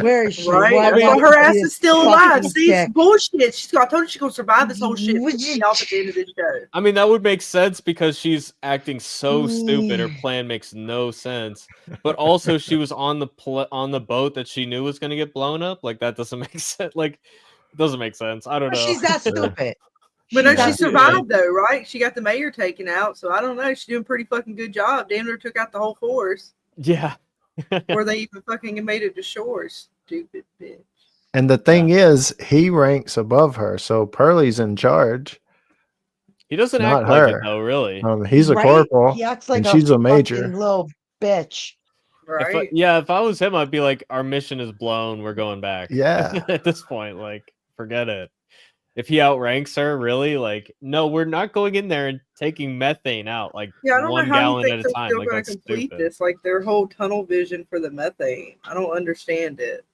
[SPEAKER 1] Where is she?
[SPEAKER 3] Right?
[SPEAKER 1] Why-
[SPEAKER 3] I mean,
[SPEAKER 1] watch
[SPEAKER 3] her
[SPEAKER 1] it be
[SPEAKER 3] ass
[SPEAKER 1] this
[SPEAKER 3] is still alive.
[SPEAKER 1] fucking
[SPEAKER 3] See, it's
[SPEAKER 1] chick.
[SPEAKER 3] bullshit. I told you she's going to survive this whole shit.
[SPEAKER 1] Would
[SPEAKER 3] Piss
[SPEAKER 1] you-
[SPEAKER 3] me off at the end of this show.
[SPEAKER 4] I mean, that would make sense because she's acting so stupid. Her
[SPEAKER 1] Mm.
[SPEAKER 4] plan makes no sense. But also, she was on the boat that she knew was going to get blown up. Like that doesn't make sense. Like, it doesn't make sense. I don't know.
[SPEAKER 1] She's that stupid.
[SPEAKER 3] But no,
[SPEAKER 1] She's
[SPEAKER 3] she
[SPEAKER 1] that
[SPEAKER 3] survived though, right? She got the mayor taken out, so I don't know. She's doing a pretty fucking good job. Damn near took out the whole force
[SPEAKER 4] Yeah.
[SPEAKER 3] before they even fucking made it to shore. Stupid bitch.
[SPEAKER 2] And the thing is, he ranks above her, so Pearlie's in charge.
[SPEAKER 4] He doesn't
[SPEAKER 2] Not
[SPEAKER 4] act like it
[SPEAKER 2] her.
[SPEAKER 4] though. Really.
[SPEAKER 2] He's a
[SPEAKER 1] Right?
[SPEAKER 2] corporal,
[SPEAKER 1] He acts like
[SPEAKER 2] and she's a major.
[SPEAKER 1] fucking little bitch.
[SPEAKER 3] Right?
[SPEAKER 4] If I was him, I'd be like, our mission is blown. We're going back.
[SPEAKER 2] Yeah.
[SPEAKER 4] At this point, like, forget it. If he outranks her, really, like, no, we're not going in there and taking methane out like
[SPEAKER 3] Yeah, I don't know
[SPEAKER 4] 1
[SPEAKER 3] how you
[SPEAKER 4] gallon
[SPEAKER 3] think
[SPEAKER 4] at a
[SPEAKER 3] they're
[SPEAKER 4] time.
[SPEAKER 3] still
[SPEAKER 4] Like
[SPEAKER 3] going to
[SPEAKER 4] that's
[SPEAKER 3] complete
[SPEAKER 4] stupid.
[SPEAKER 3] this. Like their whole tunnel vision for the methane. I don't understand it.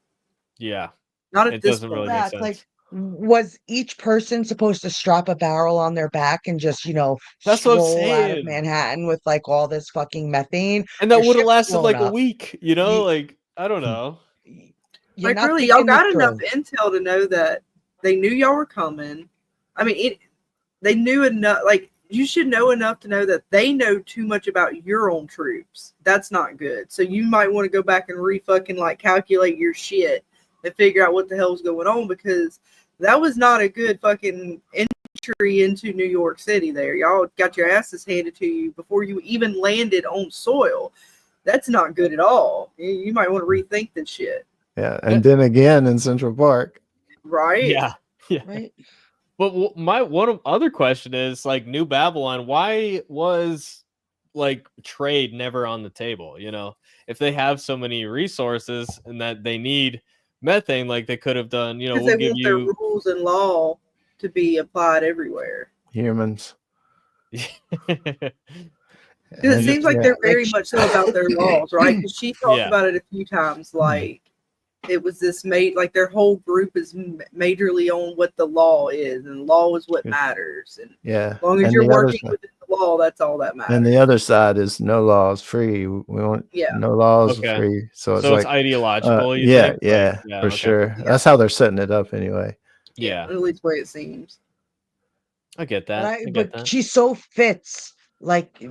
[SPEAKER 4] Yeah,
[SPEAKER 3] Not at
[SPEAKER 4] it
[SPEAKER 3] this
[SPEAKER 4] doesn't
[SPEAKER 3] point.
[SPEAKER 4] really make
[SPEAKER 1] Yeah, it's
[SPEAKER 4] sense.
[SPEAKER 1] like, was each person supposed to strap a barrel on their back and just,
[SPEAKER 4] That's what I'm
[SPEAKER 1] stroll out of
[SPEAKER 4] saying.
[SPEAKER 1] Manhattan with like all this fucking methane?
[SPEAKER 4] And that
[SPEAKER 1] Your
[SPEAKER 4] would have
[SPEAKER 1] ship's
[SPEAKER 4] lasted
[SPEAKER 1] blown
[SPEAKER 4] like a
[SPEAKER 1] up.
[SPEAKER 4] week, like, I don't know.
[SPEAKER 1] You're
[SPEAKER 3] Like
[SPEAKER 1] not
[SPEAKER 3] really, y'all
[SPEAKER 1] thinking this
[SPEAKER 3] got enough
[SPEAKER 1] through.
[SPEAKER 3] intel to know that they knew y'all were coming. I mean, they knew enough. Like you should know enough to know that they know too much about your own troops. That's not good. So you might want to go back and fucking like calculate your shit and figure out what the hell's going on, because that was not a good fucking entry into New York City there. Y'all got your asses handed to you before you even landed on soil. That's not good at all. You might want to rethink this shit.
[SPEAKER 2] Yeah. And then again in Central Park.
[SPEAKER 3] Right?
[SPEAKER 4] Yeah.
[SPEAKER 1] Right?
[SPEAKER 4] But my other question is like New Babylon. Why was like trade never on the table? If they have so many resources and that they need methane, like they could have done.
[SPEAKER 3] Because
[SPEAKER 4] We'll
[SPEAKER 3] they
[SPEAKER 4] give
[SPEAKER 3] want their
[SPEAKER 4] you.
[SPEAKER 3] rules and law to be applied everywhere.
[SPEAKER 2] Humans.
[SPEAKER 3] Because it seems like they're very much so about their laws, right? Because she talked
[SPEAKER 4] Yeah.
[SPEAKER 3] about it a few times, like it was this like their whole group is majorly on what the law is, and law is what matters. And
[SPEAKER 2] Yeah.
[SPEAKER 3] as long as
[SPEAKER 2] And
[SPEAKER 3] you're
[SPEAKER 2] the other
[SPEAKER 3] working
[SPEAKER 2] side-
[SPEAKER 3] within the law, that's all that matters.
[SPEAKER 2] And the other side is no laws free. We want no laws
[SPEAKER 4] Okay.
[SPEAKER 2] free. So it's
[SPEAKER 4] So
[SPEAKER 2] like
[SPEAKER 4] it's ideological. You
[SPEAKER 2] yeah,
[SPEAKER 4] think?
[SPEAKER 2] yeah,
[SPEAKER 4] Like,
[SPEAKER 2] for
[SPEAKER 4] okay.
[SPEAKER 2] sure.
[SPEAKER 3] Yeah.
[SPEAKER 2] That's how they're setting it up anyway.
[SPEAKER 4] Yeah,
[SPEAKER 3] At least the way it seems.
[SPEAKER 4] I get
[SPEAKER 1] But,
[SPEAKER 4] that. I get
[SPEAKER 1] but
[SPEAKER 4] that.
[SPEAKER 1] she so fits. Like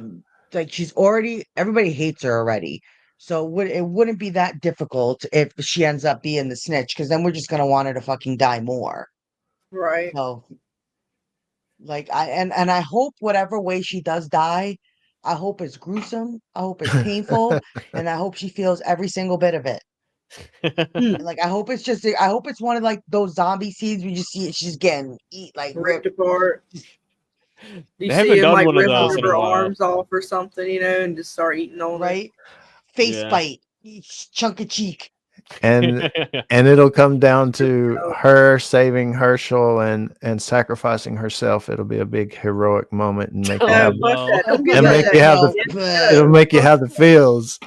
[SPEAKER 1] she's already, everybody hates her already. So it wouldn't be that difficult if she ends up being the snitch, because then we're just gonna want her to fucking die more.
[SPEAKER 3] Right.
[SPEAKER 1] So, like, I hope whatever way she does die, I hope it's gruesome, I hope it's painful, and I hope she feels every single bit of it. Like, I hope it's one of like those zombie scenes where you see it, she's getting
[SPEAKER 3] Ripped apart. You
[SPEAKER 4] They
[SPEAKER 3] see
[SPEAKER 4] haven't
[SPEAKER 3] him
[SPEAKER 4] done
[SPEAKER 3] like
[SPEAKER 4] one of
[SPEAKER 3] rip one
[SPEAKER 4] those
[SPEAKER 3] of
[SPEAKER 4] in a
[SPEAKER 3] her
[SPEAKER 4] while.
[SPEAKER 3] arms off or something, and just start eating on it.
[SPEAKER 1] right? Face
[SPEAKER 4] Yeah.
[SPEAKER 1] bite, each chunk of cheek.
[SPEAKER 2] and it'll come down to her saving Herschel and sacrificing herself. It'll be a big heroic moment and make you
[SPEAKER 4] Oh,
[SPEAKER 2] have
[SPEAKER 3] fuck
[SPEAKER 4] no.
[SPEAKER 3] that. Don't give
[SPEAKER 2] and
[SPEAKER 3] me
[SPEAKER 2] make
[SPEAKER 3] that
[SPEAKER 2] you have
[SPEAKER 3] shit.
[SPEAKER 2] the it'll make you have the feels.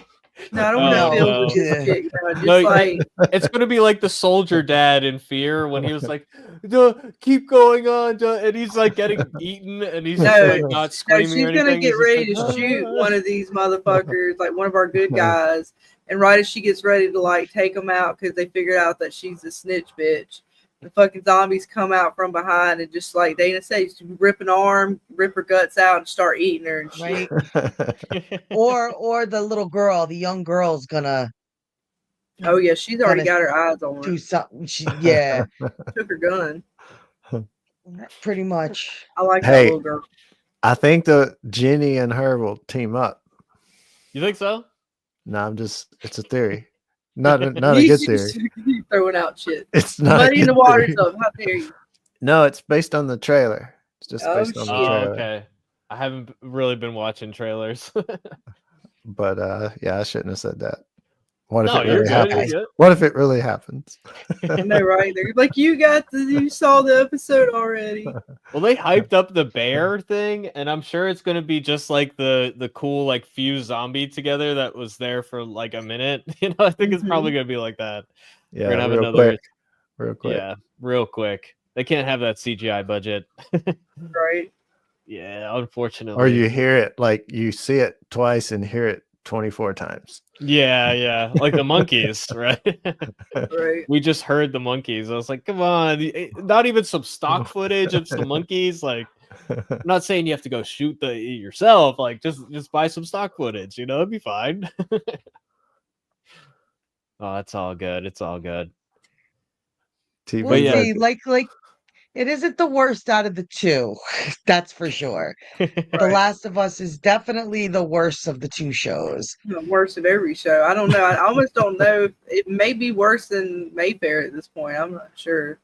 [SPEAKER 3] No, I don't
[SPEAKER 4] Oh,
[SPEAKER 3] want to feel
[SPEAKER 4] no.
[SPEAKER 3] this shit. Just
[SPEAKER 4] No,
[SPEAKER 3] like
[SPEAKER 4] it's gonna be like the soldier dad in Fear when he was like, "Duh, keep going on," duh," and he's like getting eaten, and he's just
[SPEAKER 3] No,
[SPEAKER 4] like not screaming or
[SPEAKER 3] she's gonna
[SPEAKER 4] anything.
[SPEAKER 3] get
[SPEAKER 4] He's just
[SPEAKER 3] ready
[SPEAKER 4] like,
[SPEAKER 3] to shoot
[SPEAKER 4] "Ah."
[SPEAKER 3] one of these motherfuckers, like one of our good guys. And right as she gets ready to like take them out because they figured out that she's a snitch bitch, the fucking zombies come out from behind and just like Dana says, rip an arm, rip her guts out, and start eating her and shit.
[SPEAKER 1] Right? Or the little girl, the young girl's gonna
[SPEAKER 3] Oh yeah, she's already
[SPEAKER 1] Kinda
[SPEAKER 3] got her eyes on her.
[SPEAKER 1] do something. Yeah,
[SPEAKER 3] Took her gun.
[SPEAKER 1] pretty much.
[SPEAKER 3] I like that
[SPEAKER 2] Hey,
[SPEAKER 3] little girl.
[SPEAKER 2] I think the Jenny and her will team up.
[SPEAKER 4] You think so?
[SPEAKER 2] No, it's a theory. Not a good theory.
[SPEAKER 3] Throwing out shit.
[SPEAKER 2] It's not a
[SPEAKER 3] Muddying
[SPEAKER 2] good
[SPEAKER 3] the waters
[SPEAKER 2] theory.
[SPEAKER 3] up. How dare you?
[SPEAKER 2] No, it's based on the trailer. It's just
[SPEAKER 3] Oh,
[SPEAKER 2] based on the
[SPEAKER 3] shit.
[SPEAKER 2] trailer.
[SPEAKER 4] Oh, okay. I haven't really been watching trailers.
[SPEAKER 2] But yeah, I shouldn't have said that. What if
[SPEAKER 4] No,
[SPEAKER 2] it
[SPEAKER 4] you're
[SPEAKER 2] really
[SPEAKER 4] good.
[SPEAKER 2] happens?
[SPEAKER 4] You're good.
[SPEAKER 2] What if it really happens?
[SPEAKER 3] I know, right? They're like, you saw the episode already.
[SPEAKER 4] Well, they hyped up the bear thing, and I'm sure it's gonna be just like the cool like fused zombie together that was there for like a minute. You know, I think it's probably gonna be like that.
[SPEAKER 2] Yeah,
[SPEAKER 4] We're gonna have
[SPEAKER 2] real
[SPEAKER 4] another
[SPEAKER 2] quick. Real quick.
[SPEAKER 4] Yeah, real quick. They can't have that CGI budget.
[SPEAKER 3] Right?
[SPEAKER 4] Yeah, unfortunately.
[SPEAKER 2] Or you hear it like you see it twice and hear it 24 times.
[SPEAKER 4] Yeah, like the monkeys, right?
[SPEAKER 3] Right.
[SPEAKER 4] We just heard the monkeys. I was like, come on, not even some stock footage of some monkeys. Like, I'm not saying you have to go shoot the yourself. Like, just buy some stock footage. You know, it'd be fine. Oh, it's all good. It's all good.
[SPEAKER 2] TV
[SPEAKER 1] We'll
[SPEAKER 4] yeah.
[SPEAKER 1] see. Like it isn't the worst out of the two. That's for sure. The
[SPEAKER 3] Right.
[SPEAKER 1] Last of Us is definitely the worst of the two shows.
[SPEAKER 3] The worst of every show. I don't know. I almost don't know. It may be worse than Mayfair at this point. I'm not sure.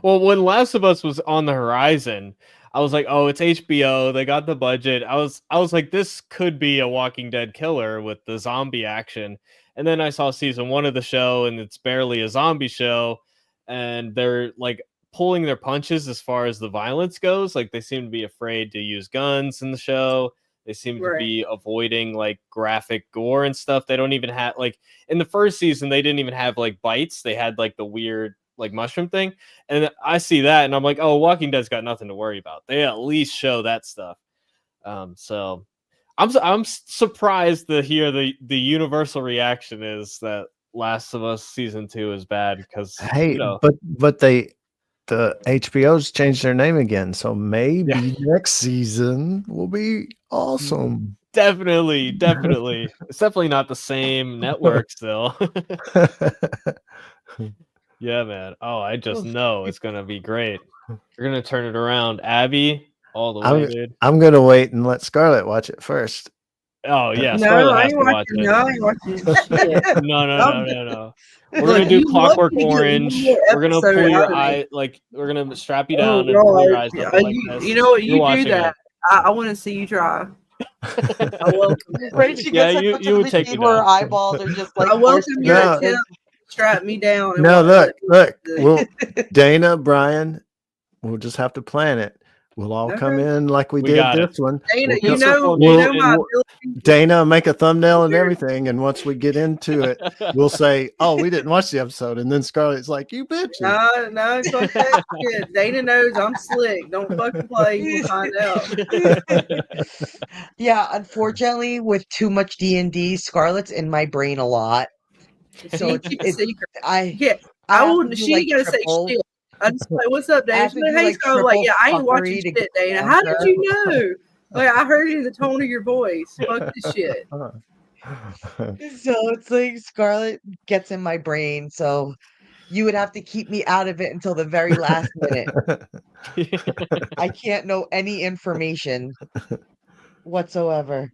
[SPEAKER 4] Well, when Last of Us was on the horizon, I was like, oh, it's HBO. They got the budget. I was like, this could be a Walking Dead killer with the zombie action. And then I saw season 1 of the show, and it's barely a zombie show. And they're like pulling their punches as far as the violence goes. Like, they seem to be afraid to use guns in the show. They seem to be avoiding like graphic gore and stuff. They don't even have like in the first season, they didn't even have like bites. They had like the weird like mushroom thing. And I see that and I'm like, oh, Walking Dead's got nothing to worry about. They at least show that stuff. So I'm surprised to hear the universal reaction is that Last of Us season 2 is bad because
[SPEAKER 2] Hey,
[SPEAKER 4] you know,
[SPEAKER 2] but the HBO's changed their name again, so maybe next season will be awesome.
[SPEAKER 4] definitely. It's definitely not the same network still. Yeah, man. Oh, I just know it's gonna be great. You're gonna turn it around, Abby, all the way, dude.
[SPEAKER 2] I'm gonna wait and let Scarlet watch it first.
[SPEAKER 4] Oh yeah,
[SPEAKER 3] No,
[SPEAKER 4] Scarlet
[SPEAKER 3] I
[SPEAKER 4] has
[SPEAKER 3] ain't
[SPEAKER 4] to watch
[SPEAKER 3] watching.
[SPEAKER 4] it.
[SPEAKER 3] No, I ain't watching shit.
[SPEAKER 4] No. We're
[SPEAKER 3] Look,
[SPEAKER 4] gonna do
[SPEAKER 3] you
[SPEAKER 4] Clockwork
[SPEAKER 3] lucky to get one
[SPEAKER 4] Orange.
[SPEAKER 3] more
[SPEAKER 4] We're gonna
[SPEAKER 3] episode
[SPEAKER 4] pull your
[SPEAKER 3] out of me.
[SPEAKER 4] eye, like we're gonna strap you
[SPEAKER 3] Oh,
[SPEAKER 4] down and pull your
[SPEAKER 3] God.
[SPEAKER 4] eyes up like this.
[SPEAKER 3] You know what?
[SPEAKER 4] You're
[SPEAKER 3] You do
[SPEAKER 4] watching
[SPEAKER 3] that. I want to see you try.
[SPEAKER 4] it.
[SPEAKER 3] I welcome it.
[SPEAKER 1] Right? She
[SPEAKER 4] Yeah,
[SPEAKER 1] gets
[SPEAKER 4] you would
[SPEAKER 1] the
[SPEAKER 4] take me
[SPEAKER 1] scene where her
[SPEAKER 4] down.
[SPEAKER 1] eyeballs are just like
[SPEAKER 3] I welcome your
[SPEAKER 2] No.
[SPEAKER 3] attempt to strap me down. And
[SPEAKER 2] No,
[SPEAKER 3] let
[SPEAKER 2] look.
[SPEAKER 3] me-
[SPEAKER 2] Well, Dana, Brian, we'll just have to plan it. We'll all come
[SPEAKER 3] Okay.
[SPEAKER 2] in like we
[SPEAKER 4] We
[SPEAKER 2] did
[SPEAKER 4] got it.
[SPEAKER 2] this one.
[SPEAKER 3] Dana,
[SPEAKER 2] We'll
[SPEAKER 3] you
[SPEAKER 2] come-
[SPEAKER 3] know
[SPEAKER 2] we'll-
[SPEAKER 3] my ability.
[SPEAKER 2] Dana, make a thumbnail and everything, and once we get into it, we'll say, "Oh, we didn't watch the episode," and then Scarlett's like, "You bitches."
[SPEAKER 3] No, fuck that shit. Dana knows I'm slick. Don't fucking play. You'll find out.
[SPEAKER 1] Yeah, unfortunately, with too much D&D, Scarlet's in my brain a lot. So
[SPEAKER 3] She keeps a secret.
[SPEAKER 1] I
[SPEAKER 3] Yeah,
[SPEAKER 1] I
[SPEAKER 3] I
[SPEAKER 1] have to
[SPEAKER 3] wouldn't.
[SPEAKER 1] do,
[SPEAKER 3] She
[SPEAKER 1] like,
[SPEAKER 3] ain't gotta say
[SPEAKER 1] triple.
[SPEAKER 3] shit. I just like, what's up,
[SPEAKER 1] I
[SPEAKER 3] Dana?
[SPEAKER 1] have
[SPEAKER 3] She's
[SPEAKER 1] to
[SPEAKER 3] like,
[SPEAKER 1] do,
[SPEAKER 3] hey,
[SPEAKER 1] like,
[SPEAKER 3] Scarlet. Like, yeah, I ain't
[SPEAKER 1] triple
[SPEAKER 3] watching
[SPEAKER 1] fuckery to
[SPEAKER 3] shit, Dana.
[SPEAKER 1] get
[SPEAKER 3] How did
[SPEAKER 1] answer.
[SPEAKER 3] you know? Like, I heard it in the tone of your voice. Fuck this shit.
[SPEAKER 1] So it's like Scarlet gets in my brain, so you would have to keep me out of it until the very last minute. I can't know any information whatsoever.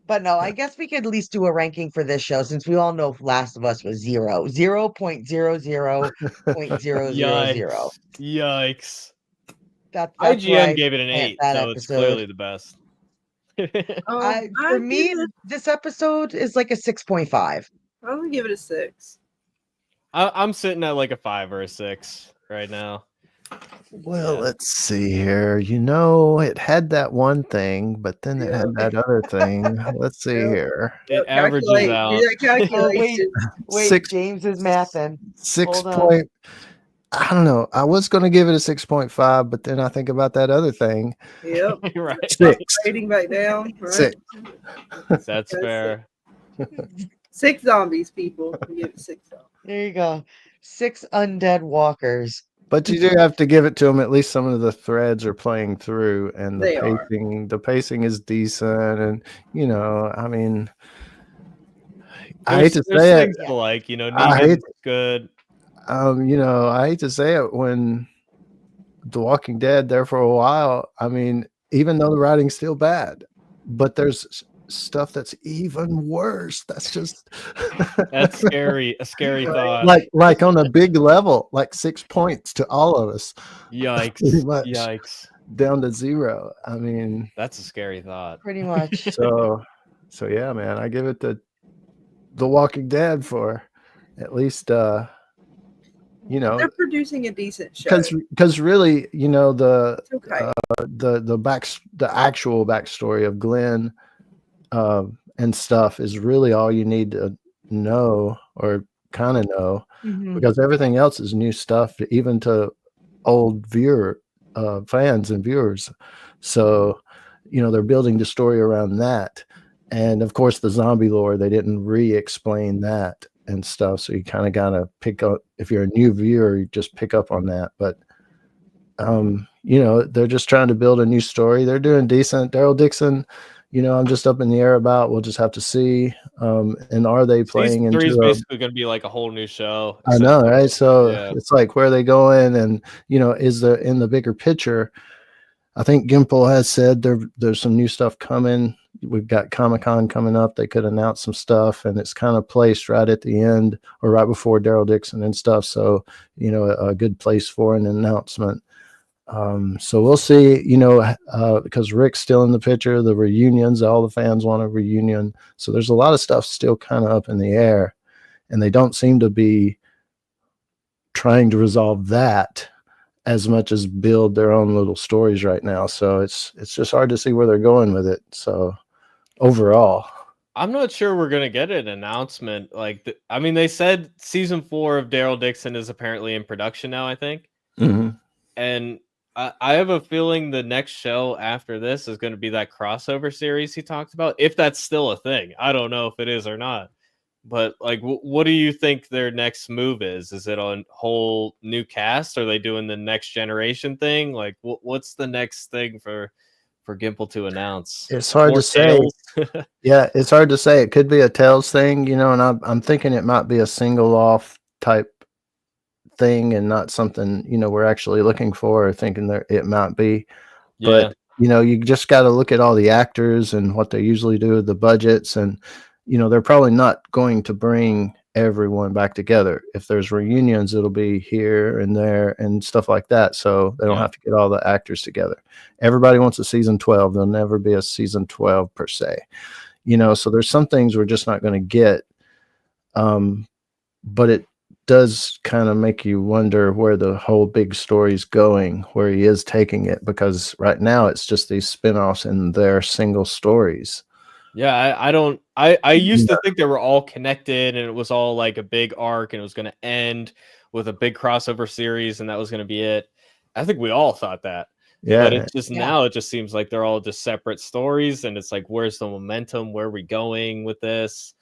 [SPEAKER 1] But no, I guess we could at least do a ranking for this show since we all know Last of Us was 0.00.000.
[SPEAKER 4] Yikes.
[SPEAKER 1] That's
[SPEAKER 4] IGN
[SPEAKER 1] why
[SPEAKER 4] gave it an
[SPEAKER 1] I
[SPEAKER 4] 8,
[SPEAKER 1] that
[SPEAKER 4] so it's
[SPEAKER 1] episode.
[SPEAKER 4] clearly the best.
[SPEAKER 1] For me, this episode is like a 6.5.
[SPEAKER 3] I'm gonna give it a 6.
[SPEAKER 4] I'm sitting at like a 5 or a 6 right now.
[SPEAKER 2] Well,
[SPEAKER 4] Yeah.
[SPEAKER 2] let's see here. You know, it had that one thing, but then it had that other thing. Let's see
[SPEAKER 3] Yeah.
[SPEAKER 2] here.
[SPEAKER 4] It averages
[SPEAKER 3] Calculate.
[SPEAKER 4] out.
[SPEAKER 3] Do that
[SPEAKER 1] Oh,
[SPEAKER 3] calculation.
[SPEAKER 1] wait,
[SPEAKER 2] Six
[SPEAKER 1] James is mathing.
[SPEAKER 2] six
[SPEAKER 1] Hold on.
[SPEAKER 2] point. I don't know. I was going to give it a 6.5, but then I think about that other thing.
[SPEAKER 3] Yep.
[SPEAKER 4] Right.
[SPEAKER 2] 6.
[SPEAKER 3] Rating back down. Right?
[SPEAKER 2] 6.
[SPEAKER 4] That's fair.
[SPEAKER 3] 6 zombies, people. We give it 6 zombies.
[SPEAKER 1] There you go. 6 undead walkers.
[SPEAKER 2] But you do have to give it to them. At least some of the threads are playing through, and
[SPEAKER 3] They are.
[SPEAKER 2] the pacing is decent. And you know, I mean, I hate to
[SPEAKER 4] There's
[SPEAKER 2] say it.
[SPEAKER 4] things to like, you know,
[SPEAKER 2] I hate-
[SPEAKER 4] Negan's good.
[SPEAKER 2] You know, I hate to say it when The Walking Dead there for a while. I mean, even though the writing's still bad, but there's stuff that's even worse. That's just
[SPEAKER 4] That's scary. A scary thought.
[SPEAKER 2] like on a big level, like 6 points to all of us.
[SPEAKER 4] Yikes.
[SPEAKER 2] Pretty much.
[SPEAKER 4] Yikes.
[SPEAKER 2] Down to 0. I mean,
[SPEAKER 4] That's a scary thought.
[SPEAKER 1] Pretty much.
[SPEAKER 2] so yeah, man, I give it to The Walking Dead for at least you know,
[SPEAKER 3] They're producing a decent show.
[SPEAKER 2] because really, you know,
[SPEAKER 3] It's okay.
[SPEAKER 2] the actual backstory of Glenn and stuff is really all you need to know or kind of know,
[SPEAKER 1] Mhm.
[SPEAKER 2] because everything else is new stuff, even to old fans and viewers. So, you know, they're building the story around that. And of course, the zombie lore, they didn't re-explain that and stuff. So you kind of got to pick up, if you're a new viewer, you just pick up on that. But, you know, they're just trying to build a new story. They're doing decent. Daryl Dixon, you know, I'm just up in the air about. We'll just have to see. And are they playing
[SPEAKER 4] Season 3 is
[SPEAKER 2] into
[SPEAKER 4] basically going to be like a whole new show.
[SPEAKER 2] I know, right? So
[SPEAKER 4] Yeah.
[SPEAKER 2] it's like, where are they going? And, you know, is there in the bigger picture? I think Gimple has said there's some new stuff coming. We've got Comic-Con coming up. They could announce some stuff, and it's kind of placed right at the end or right before Daryl Dixon and stuff. So, you know, a good place for an announcement. So we'll see, you know, because Rick's still in the picture, the reunions, all the fans want a reunion. So there's a lot of stuff still kind of up in the air, and they don't seem to be trying to resolve that as much as build their own little stories right now. So it's just hard to see where they're going with it. So overall,
[SPEAKER 4] I'm not sure we're going to get an announcement. Like, I mean, they said season 4 of Daryl Dixon is apparently in production now, I think. And I have a feeling the next show after this is going to be that crossover series he talked about, if that's still a thing. I don't know if it is or not. But like, what do you think their next move is? Is it a whole new cast? Are they doing the next generation thing? Like, what's the next thing for Gimple to announce?
[SPEAKER 2] it's hard
[SPEAKER 4] More
[SPEAKER 2] to say.
[SPEAKER 4] Tales?
[SPEAKER 2] Yeah, it's hard to say. It could be a Tales thing, you know, and I'm thinking it might be a single off type thing and not something, you know, we're actually looking for or thinking that it might be.
[SPEAKER 4] Yeah.
[SPEAKER 2] But, you know, you just got to look at all the actors and what they usually do, the budgets, and, you know, they're probably not going to bring everyone back together. If there's reunions, it'll be here and there and stuff like that. So they don't have to get all the actors together. Everybody wants a season 12. There'll never be a season 12 per se, you know, so there's some things we're just not going to get. But it does kind of make you wonder where the whole big story's going, where he is taking it, because right now it's just these spin-offs and their single stories.
[SPEAKER 4] Yeah, I used to think they were all connected and it was all like a big arc and it was going to end with a big crossover series and that was going to be it. I think we all thought that.
[SPEAKER 2] Yeah.
[SPEAKER 4] But it's just now it just seems like they're all just separate stories and it's like, where's the momentum? Where are we going with this?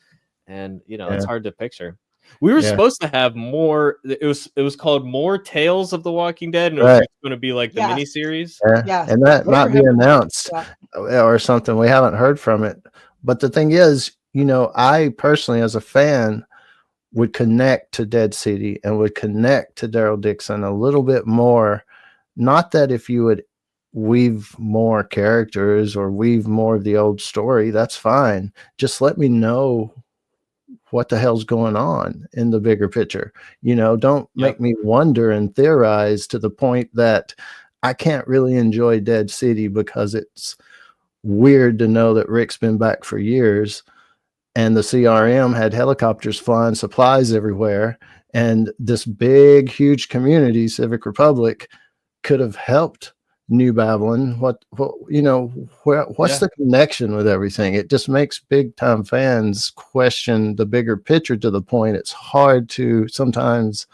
[SPEAKER 4] And, you know, it's hard to picture. We were supposed to have more. It was called More Tales of the Walking Dead, and it was going to be like the miniseries.
[SPEAKER 2] Yeah, and that might be announced or something. We haven't heard from it. But the thing is, you know, I personally, as a fan, would connect to Dead City and would connect to Daryl Dixon a little bit more. Not that if you would weave more characters or weave more of the old story, that's fine. Just let me know what the hell's going on in the bigger picture. You know, don't make me wonder and theorize to the point that I can't really enjoy Dead City because it's weird to know that Rick's been back for years and the CRM had helicopters flying supplies everywhere, and this big, huge community, Civic Republic, could have helped New Babylon. What's
[SPEAKER 4] Yeah.
[SPEAKER 2] the connection with everything? It just makes big time fans question the bigger picture to the point it's hard to sometimes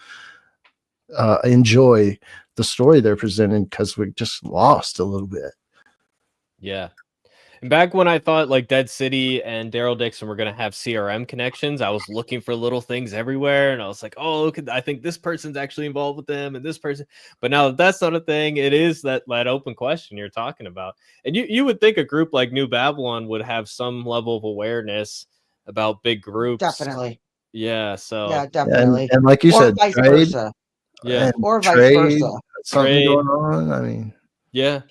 [SPEAKER 2] enjoy the story they're presenting because we just lost a little bit.
[SPEAKER 4] Yeah. And back when I thought like Dead City and Daryl Dixon were going to have CRM connections, I was looking for little things everywhere. And I was like, oh, look, I think this person's actually involved with them and this person. But now that's not a thing. It is that open question you're talking about. And you would think a group like New Babylon would have some level of awareness about big groups.
[SPEAKER 1] Definitely.
[SPEAKER 4] Yeah. So,
[SPEAKER 1] Yeah, definitely.
[SPEAKER 2] And like you
[SPEAKER 1] Or
[SPEAKER 2] said,
[SPEAKER 1] vice
[SPEAKER 2] trade,
[SPEAKER 1] versa.
[SPEAKER 4] yeah.
[SPEAKER 1] Or vice
[SPEAKER 2] trade,
[SPEAKER 1] versa.
[SPEAKER 2] something
[SPEAKER 4] Trade.
[SPEAKER 2] going on. I mean,
[SPEAKER 4] Yeah.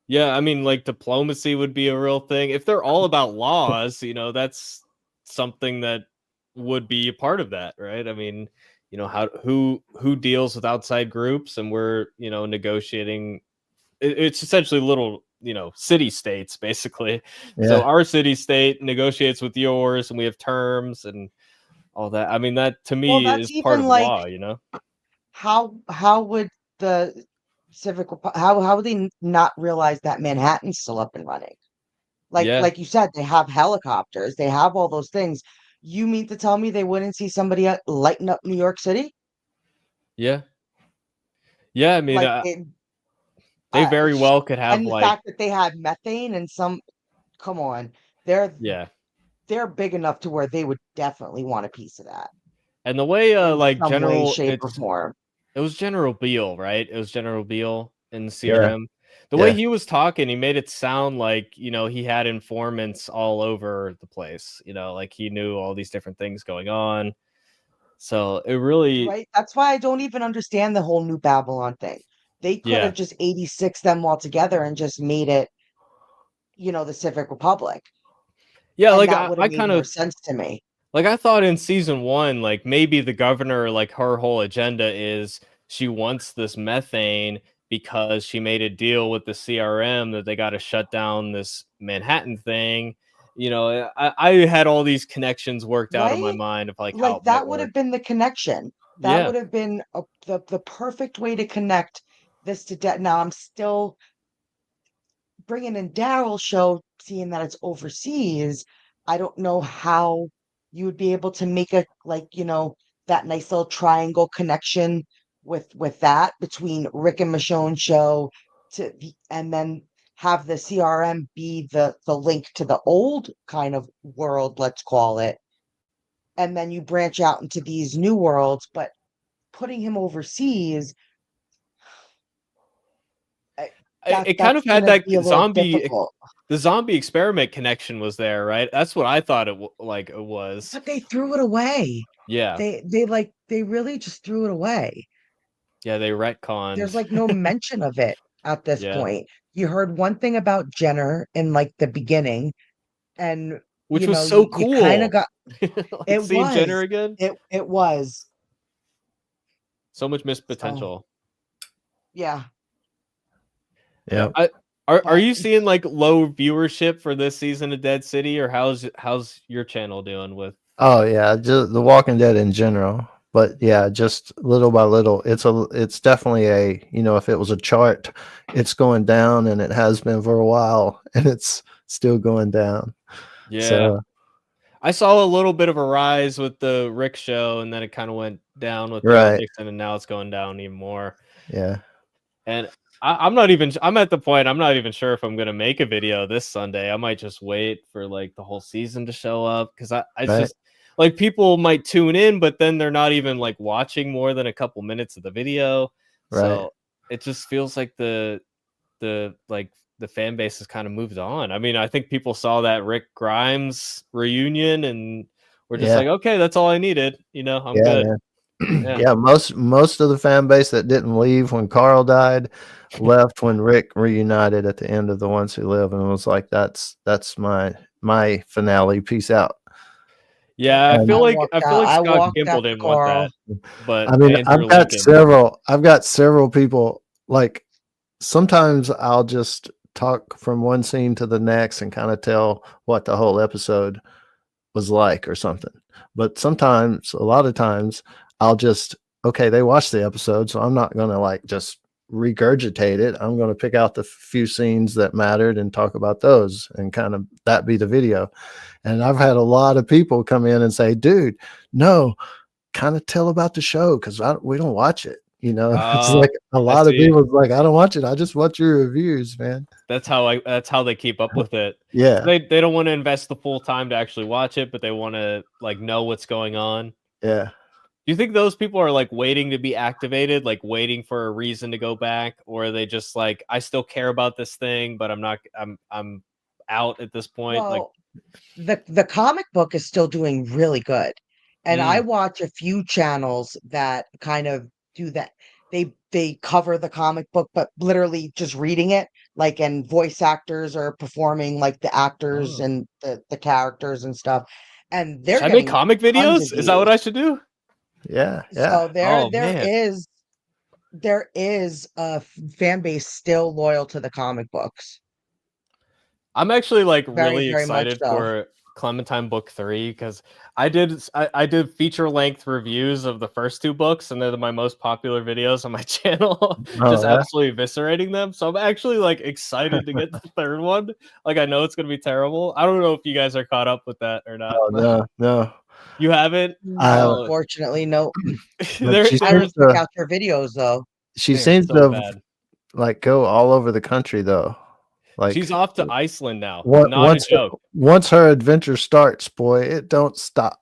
[SPEAKER 4] Yeah, I mean, like diplomacy would be a real thing. If they're all about laws, that's something that would be a part of that, right? I mean, who deals with outside groups, and we're negotiating. It's essentially little city states basically.
[SPEAKER 2] yeah.
[SPEAKER 4] So our city state negotiates with yours, and we have terms and all that. I mean, that to me
[SPEAKER 1] Well, that's
[SPEAKER 4] is part
[SPEAKER 1] even
[SPEAKER 4] of
[SPEAKER 1] like
[SPEAKER 4] law.
[SPEAKER 1] how would the how would they not realize that Manhattan's still up and running?
[SPEAKER 4] Yeah,
[SPEAKER 1] Like you said, they have helicopters, they have all those things. You mean to tell me they wouldn't see somebody lighting up New York City?
[SPEAKER 4] yeah, yeah. I mean,
[SPEAKER 1] Like
[SPEAKER 4] they very well could have
[SPEAKER 1] and the
[SPEAKER 4] like,
[SPEAKER 1] fact that they had methane and come on, they're
[SPEAKER 4] yeah.
[SPEAKER 1] they're big enough to where they would definitely want a piece of that
[SPEAKER 4] And the way
[SPEAKER 1] in
[SPEAKER 4] like
[SPEAKER 1] some way,
[SPEAKER 4] General
[SPEAKER 1] shape, or form.
[SPEAKER 4] it was General Beale, right? It was General Beale in the
[SPEAKER 2] Yeah.
[SPEAKER 4] CRM. The way
[SPEAKER 2] Yeah.
[SPEAKER 4] he was talking, he made it sound like, he had informants all over the place, like he knew all these different things going on. So it really,
[SPEAKER 1] Right? That's why I don't even understand the whole New Babylon thing. They could
[SPEAKER 4] yeah.
[SPEAKER 1] have just 86 them all together and just made it, the Civic Republic.
[SPEAKER 4] Yeah,
[SPEAKER 1] And
[SPEAKER 4] like
[SPEAKER 1] that would
[SPEAKER 4] I
[SPEAKER 1] have made
[SPEAKER 4] kind
[SPEAKER 1] more
[SPEAKER 4] of
[SPEAKER 1] sense to me.
[SPEAKER 4] like I thought in season 1, like maybe the governor, like her whole agenda is she wants this methane because she made a deal with the CRM that they got to shut down this Manhattan thing. I had all these connections worked out in my
[SPEAKER 1] Right?
[SPEAKER 4] mind of like how
[SPEAKER 1] Like
[SPEAKER 4] it might
[SPEAKER 1] that would
[SPEAKER 4] work.
[SPEAKER 1] have been the connection. That
[SPEAKER 4] Yeah.
[SPEAKER 1] would have been the perfect way to connect this to death. Now I'm still bringing in Daryl show, seeing that it's overseas. I don't know how you would be able to make a that nice little triangle connection with that between Rick and Michonne show and then have the CRM be the link to the old kind of world, let's call it, and then you branch out into these new worlds, but putting him overseas,
[SPEAKER 4] It kind
[SPEAKER 1] that's
[SPEAKER 4] of had
[SPEAKER 1] gonna
[SPEAKER 4] that
[SPEAKER 1] be a little difficult.
[SPEAKER 4] the zombie experiment connection was there, right? That's what I thought it was.
[SPEAKER 1] But they threw it away.
[SPEAKER 4] Yeah.
[SPEAKER 1] They really just threw it away.
[SPEAKER 4] Yeah, they
[SPEAKER 1] There's
[SPEAKER 4] retconned.
[SPEAKER 1] like no mention of it at this
[SPEAKER 4] Yeah.
[SPEAKER 1] point. You heard one thing about Jenner in like the beginning, and
[SPEAKER 4] Which was so
[SPEAKER 1] you kind of
[SPEAKER 4] cool.
[SPEAKER 1] got
[SPEAKER 4] Like seeing Jenner again.
[SPEAKER 1] it was
[SPEAKER 4] So much missed
[SPEAKER 1] so
[SPEAKER 4] potential.
[SPEAKER 1] yeah.
[SPEAKER 2] Yeah.
[SPEAKER 4] Are
[SPEAKER 1] But
[SPEAKER 4] you seeing like low viewership for this season of Dead City, or how's your channel doing with?
[SPEAKER 2] Oh yeah, just The Walking Dead in general. But yeah, just little by little, it's definitely if it was a chart, it's going down, and it has been for a while, and it's still going down.
[SPEAKER 4] Yeah.
[SPEAKER 2] So,
[SPEAKER 4] I saw a little bit of a rise with the Rick show, and then it kind of went down with
[SPEAKER 2] right.
[SPEAKER 4] Daryl Dixon, and now it's going down even more.
[SPEAKER 2] Yeah.
[SPEAKER 4] And I'm at the point I'm not even sure if I'm gonna make a video this Sunday. I might just wait for like the whole season to show up, because I
[SPEAKER 2] Right.
[SPEAKER 4] just like people might tune in, but then they're not even like watching more than a couple minutes of the video.
[SPEAKER 2] Right.
[SPEAKER 4] So it just feels like the fan base has kind of moved on. I mean, I think people saw that Rick Grimes reunion and we're just like, okay, that's all I needed. I'm good.
[SPEAKER 2] Man.
[SPEAKER 4] Yeah.
[SPEAKER 2] Yeah, most of the fan base that didn't leave when Carl died left when Rick reunited at the end of The Ones Who Live, and was like, that's my finale. Peace out.
[SPEAKER 4] Yeah, I feel like Scott
[SPEAKER 1] walked
[SPEAKER 4] Gimple
[SPEAKER 1] out
[SPEAKER 4] didn't
[SPEAKER 1] Carl.
[SPEAKER 4] want that. But
[SPEAKER 2] I mean,
[SPEAKER 4] Andrew
[SPEAKER 2] I've got several people, like sometimes I'll just talk from one scene to the next and kind of tell what the whole episode was like or something. But sometimes, a lot of times, I'll just, okay, they watched the episode, so I'm not gonna like just regurgitate it. I'm gonna pick out the few scenes that mattered and talk about those, and kind of that be the video. And I've had a lot of people come in and say, dude, no, kind of tell about the show, because we don't watch it. You know, it's like a lot of people's like, I don't watch it. I just watch your reviews, man.
[SPEAKER 4] That's how they keep up with it.
[SPEAKER 2] Yeah.
[SPEAKER 4] They don't want to invest the full time to actually watch it, but they want to like know what's going on.
[SPEAKER 2] Yeah.
[SPEAKER 4] Do you think those people are like waiting to be activated, like waiting for a reason to go back, or are they just like, I still care about this thing, but I'm out at this point?
[SPEAKER 1] Well, the comic book is still doing really good. And I watch a few channels that kind of do that. They cover the comic book, but literally just reading it, like, and voice actors are performing like the actors and the characters and stuff. And they're
[SPEAKER 4] should I
[SPEAKER 1] getting
[SPEAKER 4] make comic
[SPEAKER 1] tons
[SPEAKER 4] videos?
[SPEAKER 1] of
[SPEAKER 4] Is that what
[SPEAKER 1] views.
[SPEAKER 4] I should do?
[SPEAKER 2] Yeah.
[SPEAKER 1] So
[SPEAKER 2] Yeah.
[SPEAKER 1] there is a fan base still loyal to the comic books.
[SPEAKER 4] I'm actually like really
[SPEAKER 1] Very much
[SPEAKER 4] excited
[SPEAKER 1] so.
[SPEAKER 4] for Clementine book 3, because I did feature length reviews of the first 2 books, and they're my most popular videos on my channel. Just absolutely eviscerating them. So I'm actually like excited to get the 3rd one. Like, I know it's gonna be terrible. I don't know if you guys are caught up with that or not.
[SPEAKER 2] Oh, no.
[SPEAKER 4] You haven't?
[SPEAKER 1] Unfortunately, no.
[SPEAKER 4] There's
[SPEAKER 1] I don't check out your videos though.
[SPEAKER 2] She seems to like go all over the country though. Like,
[SPEAKER 4] she's off to Iceland now.
[SPEAKER 2] Once her adventure starts, boy, it don't stop.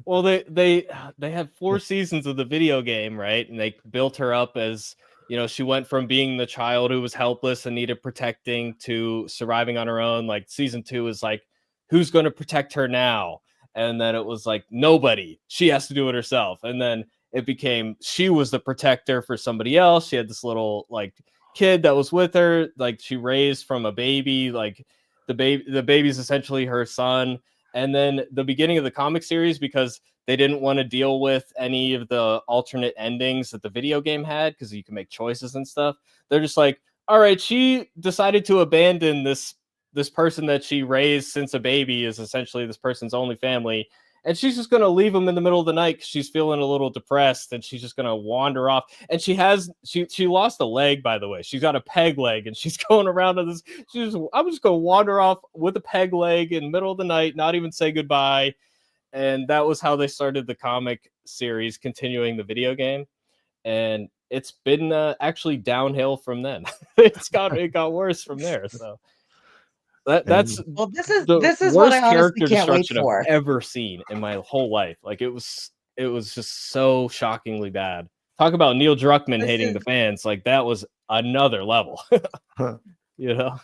[SPEAKER 4] Well, they had 4 seasons of the video game, right? And they built her up as, you know, she went from being the child who was helpless and needed protecting to surviving on her own. Like, season 2 is like, who's going to protect her now? And then it was like, nobody. She has to do it herself. And then it became she was the protector for somebody else. She had this little like kid that was with her, like she raised from a baby. Like the baby's essentially her son. And then the beginning of the comic series, because they didn't want to deal with any of the alternate endings that the video game had, because you can make choices and stuff. They're just like, all right, she decided to abandon this person that she raised since a baby, is essentially this person's only family. And she's just going to leave him in the middle of the night because she's feeling a little depressed, and she's just going to wander off. And she lost a leg, by the way. She's got a peg leg, and she's going around to this. I'm just going to wander off with a peg leg in the middle of the night, not even say goodbye. And that was how they started the comic series, continuing the video game. And it's been actually downhill from then. It got worse from there. So. This is
[SPEAKER 1] what I honestly can't wait for.
[SPEAKER 4] I've ever seen in my whole life. Like it was just so shockingly bad. Talk about Neil Druckmann hating the fans. Like that was another level. You know.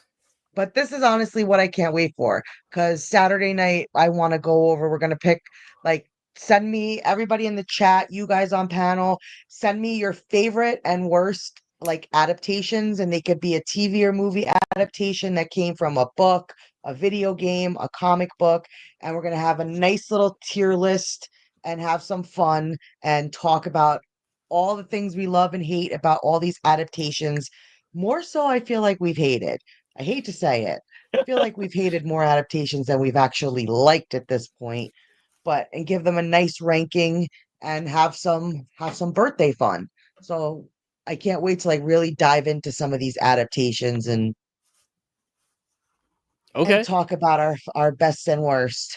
[SPEAKER 1] But this is honestly what I can't wait for, because Saturday night I want to go over. We're gonna pick, like, send me, everybody in the chat, you guys on panel, send me your favorite and worst like adaptations, and they could be a TV or movie adaptation that came from a book, a video game, a comic book, and we're going to have a nice little tier list and have some fun and talk about all the things we love and hate about all these adaptations. More so, I feel like we've hated. I hate to say it. I feel like we've hated more adaptations than we've actually liked at this point, and give them a nice ranking and have some birthday fun. So I can't wait to like really dive into some of these adaptations and talk about our best and worst.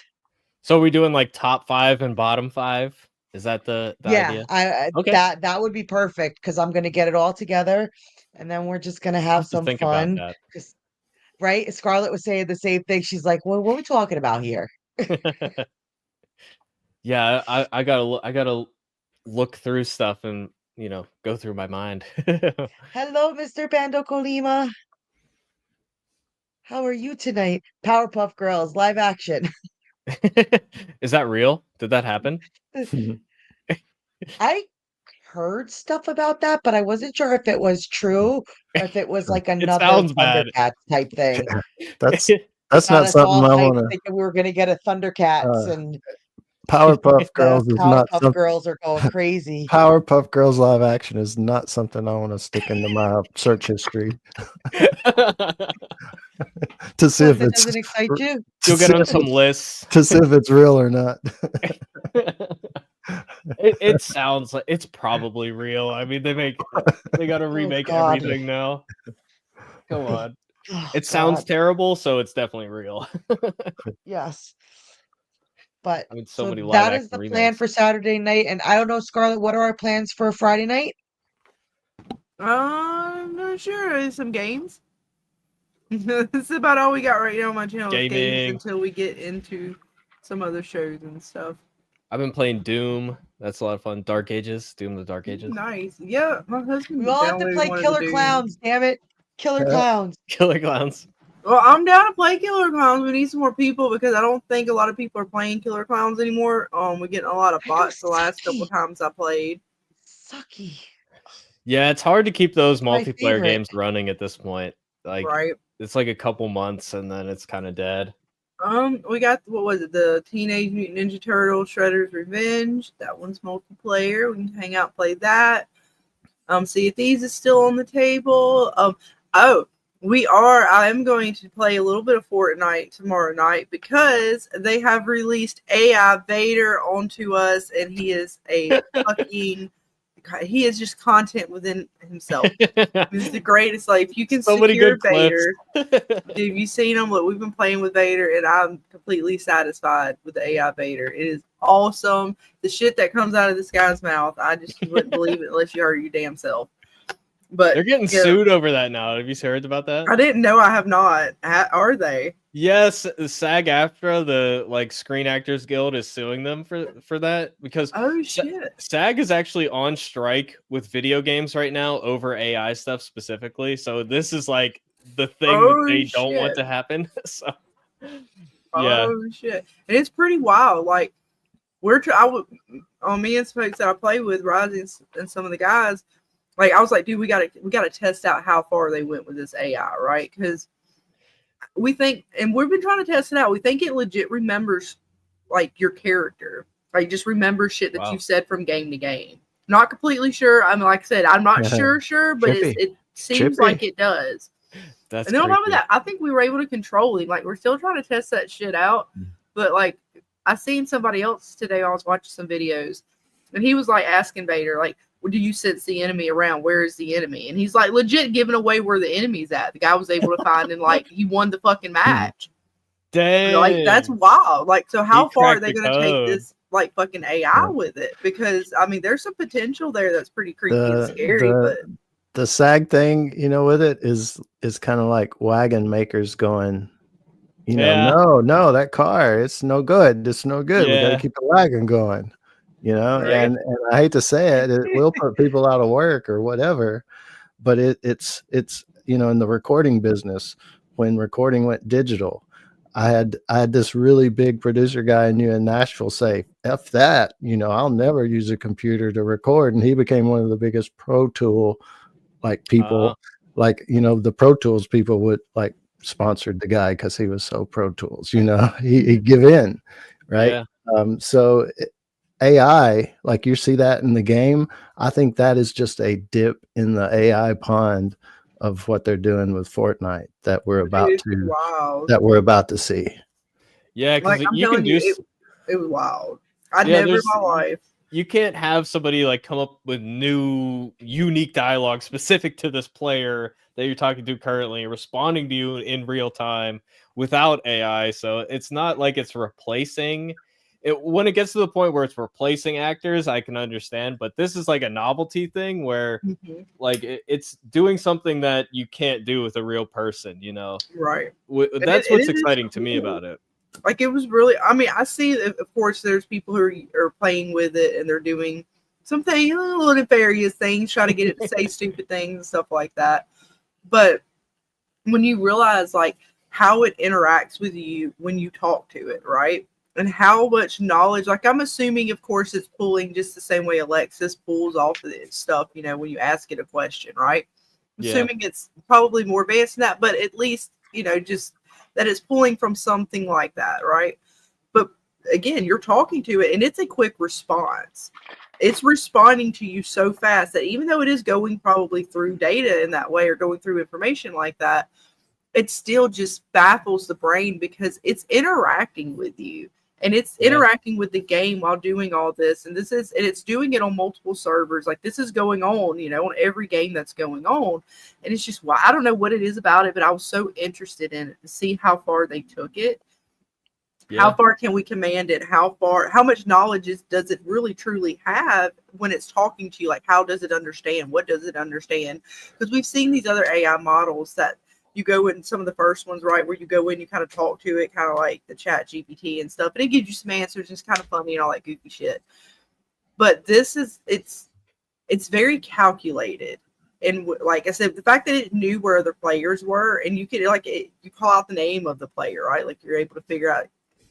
[SPEAKER 4] So are we doing like top 5 and bottom 5? Is that the idea?
[SPEAKER 1] That would be perfect, because I'm gonna get it all together, and then we're just gonna have some fun. Right? Scarlet was saying the same thing. She's like, "Well, what are we talking about here?"
[SPEAKER 4] Yeah, I gotta look through stuff and, you know, go through my mind.
[SPEAKER 1] Hello, Mr. Bando Kolima. How are you tonight? Powerpuff Girls live action.
[SPEAKER 4] Is that real? Did that happen?
[SPEAKER 1] I heard stuff about that, but I wasn't sure if it was true or if it was like another Thundercats type thing.
[SPEAKER 2] That's not something I want to.
[SPEAKER 1] Thinking we were going to get a Thundercats and
[SPEAKER 2] Powerpuff Girls is not something.
[SPEAKER 1] Girls are going crazy.
[SPEAKER 2] Powerpuff Girls live action is not something I want to stick into my search history. To see if it
[SPEAKER 1] doesn't excite you.
[SPEAKER 4] You'll get on some lists
[SPEAKER 2] to see if it's real or not.
[SPEAKER 4] It sounds like it's probably real. I mean, they got to remake
[SPEAKER 1] God.
[SPEAKER 4] everything now. Come on.
[SPEAKER 1] Oh,
[SPEAKER 4] It sounds
[SPEAKER 1] God.
[SPEAKER 4] terrible, so it's definitely real.
[SPEAKER 1] Yes. But
[SPEAKER 4] I mean, so many live
[SPEAKER 1] that is
[SPEAKER 4] action
[SPEAKER 1] the plan
[SPEAKER 4] remakes.
[SPEAKER 1] for Saturday night. And I don't know, Scarlett, what are our plans for Friday night?
[SPEAKER 3] I'm not sure. There's some games. That's about all we got right now on my channel. Is games
[SPEAKER 4] Gaming.
[SPEAKER 3] until we get into some other shows and stuff.
[SPEAKER 4] I've been playing Doom. That's a lot of fun. Dark Ages. Doom the Dark Ages.
[SPEAKER 3] Nice. Yeah, my husband
[SPEAKER 1] We all have to
[SPEAKER 3] downloaded
[SPEAKER 1] play
[SPEAKER 3] one of
[SPEAKER 1] Killer
[SPEAKER 3] the Doom.
[SPEAKER 1] Clowns, damn it. Killer
[SPEAKER 2] Yeah.
[SPEAKER 1] Clowns.
[SPEAKER 4] Killer Clowns.
[SPEAKER 3] Well, I'm down to play Killer Clowns. We need some more people because I don't think a lot of people are playing Killer Clowns anymore. We're getting a lot of
[SPEAKER 1] I know,
[SPEAKER 3] bots the last
[SPEAKER 1] sucky.
[SPEAKER 3] couple times I played.
[SPEAKER 1] Sucky.
[SPEAKER 4] Yeah, it's hard to keep those
[SPEAKER 1] My
[SPEAKER 4] multiplayer
[SPEAKER 1] favorite.
[SPEAKER 4] games running at this point. Like,
[SPEAKER 3] Right.
[SPEAKER 4] it's like a couple months and then it's kind of dead.
[SPEAKER 3] We got, what was it, the Teenage Mutant Ninja Turtles Shredder's Revenge. That one's multiplayer. We can hang out and play that. Sea of Thieves is still on the table. I am going to play a little bit of Fortnite tomorrow night because they have released AI Vader onto us, and he is a fucking, he is just content within himself. He's the greatest. Like, if you can
[SPEAKER 4] So many
[SPEAKER 3] secure
[SPEAKER 4] good clips.
[SPEAKER 3] Vader, dude, you seen him? Look, we've been playing with Vader, and I'm completely satisfied with the AI Vader. It is awesome. The shit that comes out of this guy's mouth, I just wouldn't believe it unless you heard your damn self. But
[SPEAKER 4] They're getting
[SPEAKER 3] yeah,
[SPEAKER 4] sued over that now. Have you heard about that?
[SPEAKER 3] I didn't know. I have not. Are they?
[SPEAKER 4] Yes, SAG-AFTRA, the like Screen Actors Guild, is suing them for that because
[SPEAKER 3] Oh shit!
[SPEAKER 4] SAG is actually on strike with video games right now over AI stuff specifically. So this is like the thing that they don't want to happen. So yeah.
[SPEAKER 3] Oh shit! And it's pretty wild. Like on me and some folks that I play with, Rising and some of the guys. Like, I was like, dude, we gotta test out how far they went with this AI, right? Because we think, and we've been trying to test it out. We think it legit remembers like your character, like just remember shit that you've said from game to game. Not completely sure. I mean, like I said, I'm not sure, but it seems like it does.
[SPEAKER 4] That's
[SPEAKER 3] and then on top of that, I think we were able to control him. Like, we're still trying to test that shit out. But like, I seen somebody else today. I was watching some videos, and he was like asking Vader, like, do you sense the enemy around? Where is the enemy? And he's like legit giving away where the enemy's at. The guy was able to find, and like he won the fucking match.
[SPEAKER 4] Dang.
[SPEAKER 3] Like, that's wild. Like, so how far are they
[SPEAKER 4] the
[SPEAKER 3] going to take this like fucking AI with it? Because I mean, there's some potential there that's pretty creepy and scary. But
[SPEAKER 2] the SAG thing, you know, with it is kind of like wagon makers going, you know, no, that car, it's no good. It's no good. We got to keep the wagon going. You know, and I hate to say it, it will put people out of work or whatever, but it's you know, in the recording business, when recording went digital, I had this really big producer guy I knew in Nashville say, F that, you know, I'll never use a computer to record. And he became one of the biggest Pro Tool like people, like, you know, the Pro Tools people would like sponsored the guy because he was so Pro Tools, you know, he'd give in, right? So AI, like you see that in the game, I think that is just a dip in the AI pond of what they're doing with Fortnite that we're about to see.
[SPEAKER 4] Yeah, because
[SPEAKER 3] like,
[SPEAKER 4] you can do
[SPEAKER 3] it was wild. I never in my life.
[SPEAKER 4] You can't have somebody like come up with new unique dialogue specific to this player that you're talking to currently, responding to you in real time without AI. So it's not like it's replacing it. When it gets to the point where it's replacing actors, I can understand, but this is like a novelty thing where like it's doing something that you can't do with a real person, you know?
[SPEAKER 3] Right.
[SPEAKER 4] That's what's exciting to me about it.
[SPEAKER 3] Like, it was really, I mean, I see, of course, there's people who are playing with it and they're doing something, little nefarious things, trying to get it to say stupid things and stuff like that. But when you realize, like, how it interacts with you when you talk to it, right? And how much knowledge, like, I'm assuming, of course, it's pulling just the same way Alexis pulls off of its stuff, you know, when you ask it a question, right? I'm assuming it's probably more advanced than that, but at least, you know, just that it's pulling from something like that, right? But again, you're talking to it, and it's a quick response. It's responding to you so fast that even though it is going probably through data in that way or going through information like that, it still just baffles the brain because it's interacting with you. And it's interacting with the game while doing all this. And it's doing it on multiple servers. Like, this is going on, on every game that's going on. And it's just, I don't know what it is about it, but I was so interested in it to see how far they took it. Yeah. How far can we command it? How much knowledge does it really truly have when it's talking to you? Like, how does it understand? What does it understand? Because we've seen these other AI models that you go in, some of the first ones, right, where you go in, you kind of talk to it, kind of like the Chat GPT and stuff, and it gives you some answers. It's kind of funny and all that goofy shit. But this is, it's very calculated. And like I said, the fact that it knew where the players were, and you could, like, you call out the name of the player, right? Like, you're able to figure out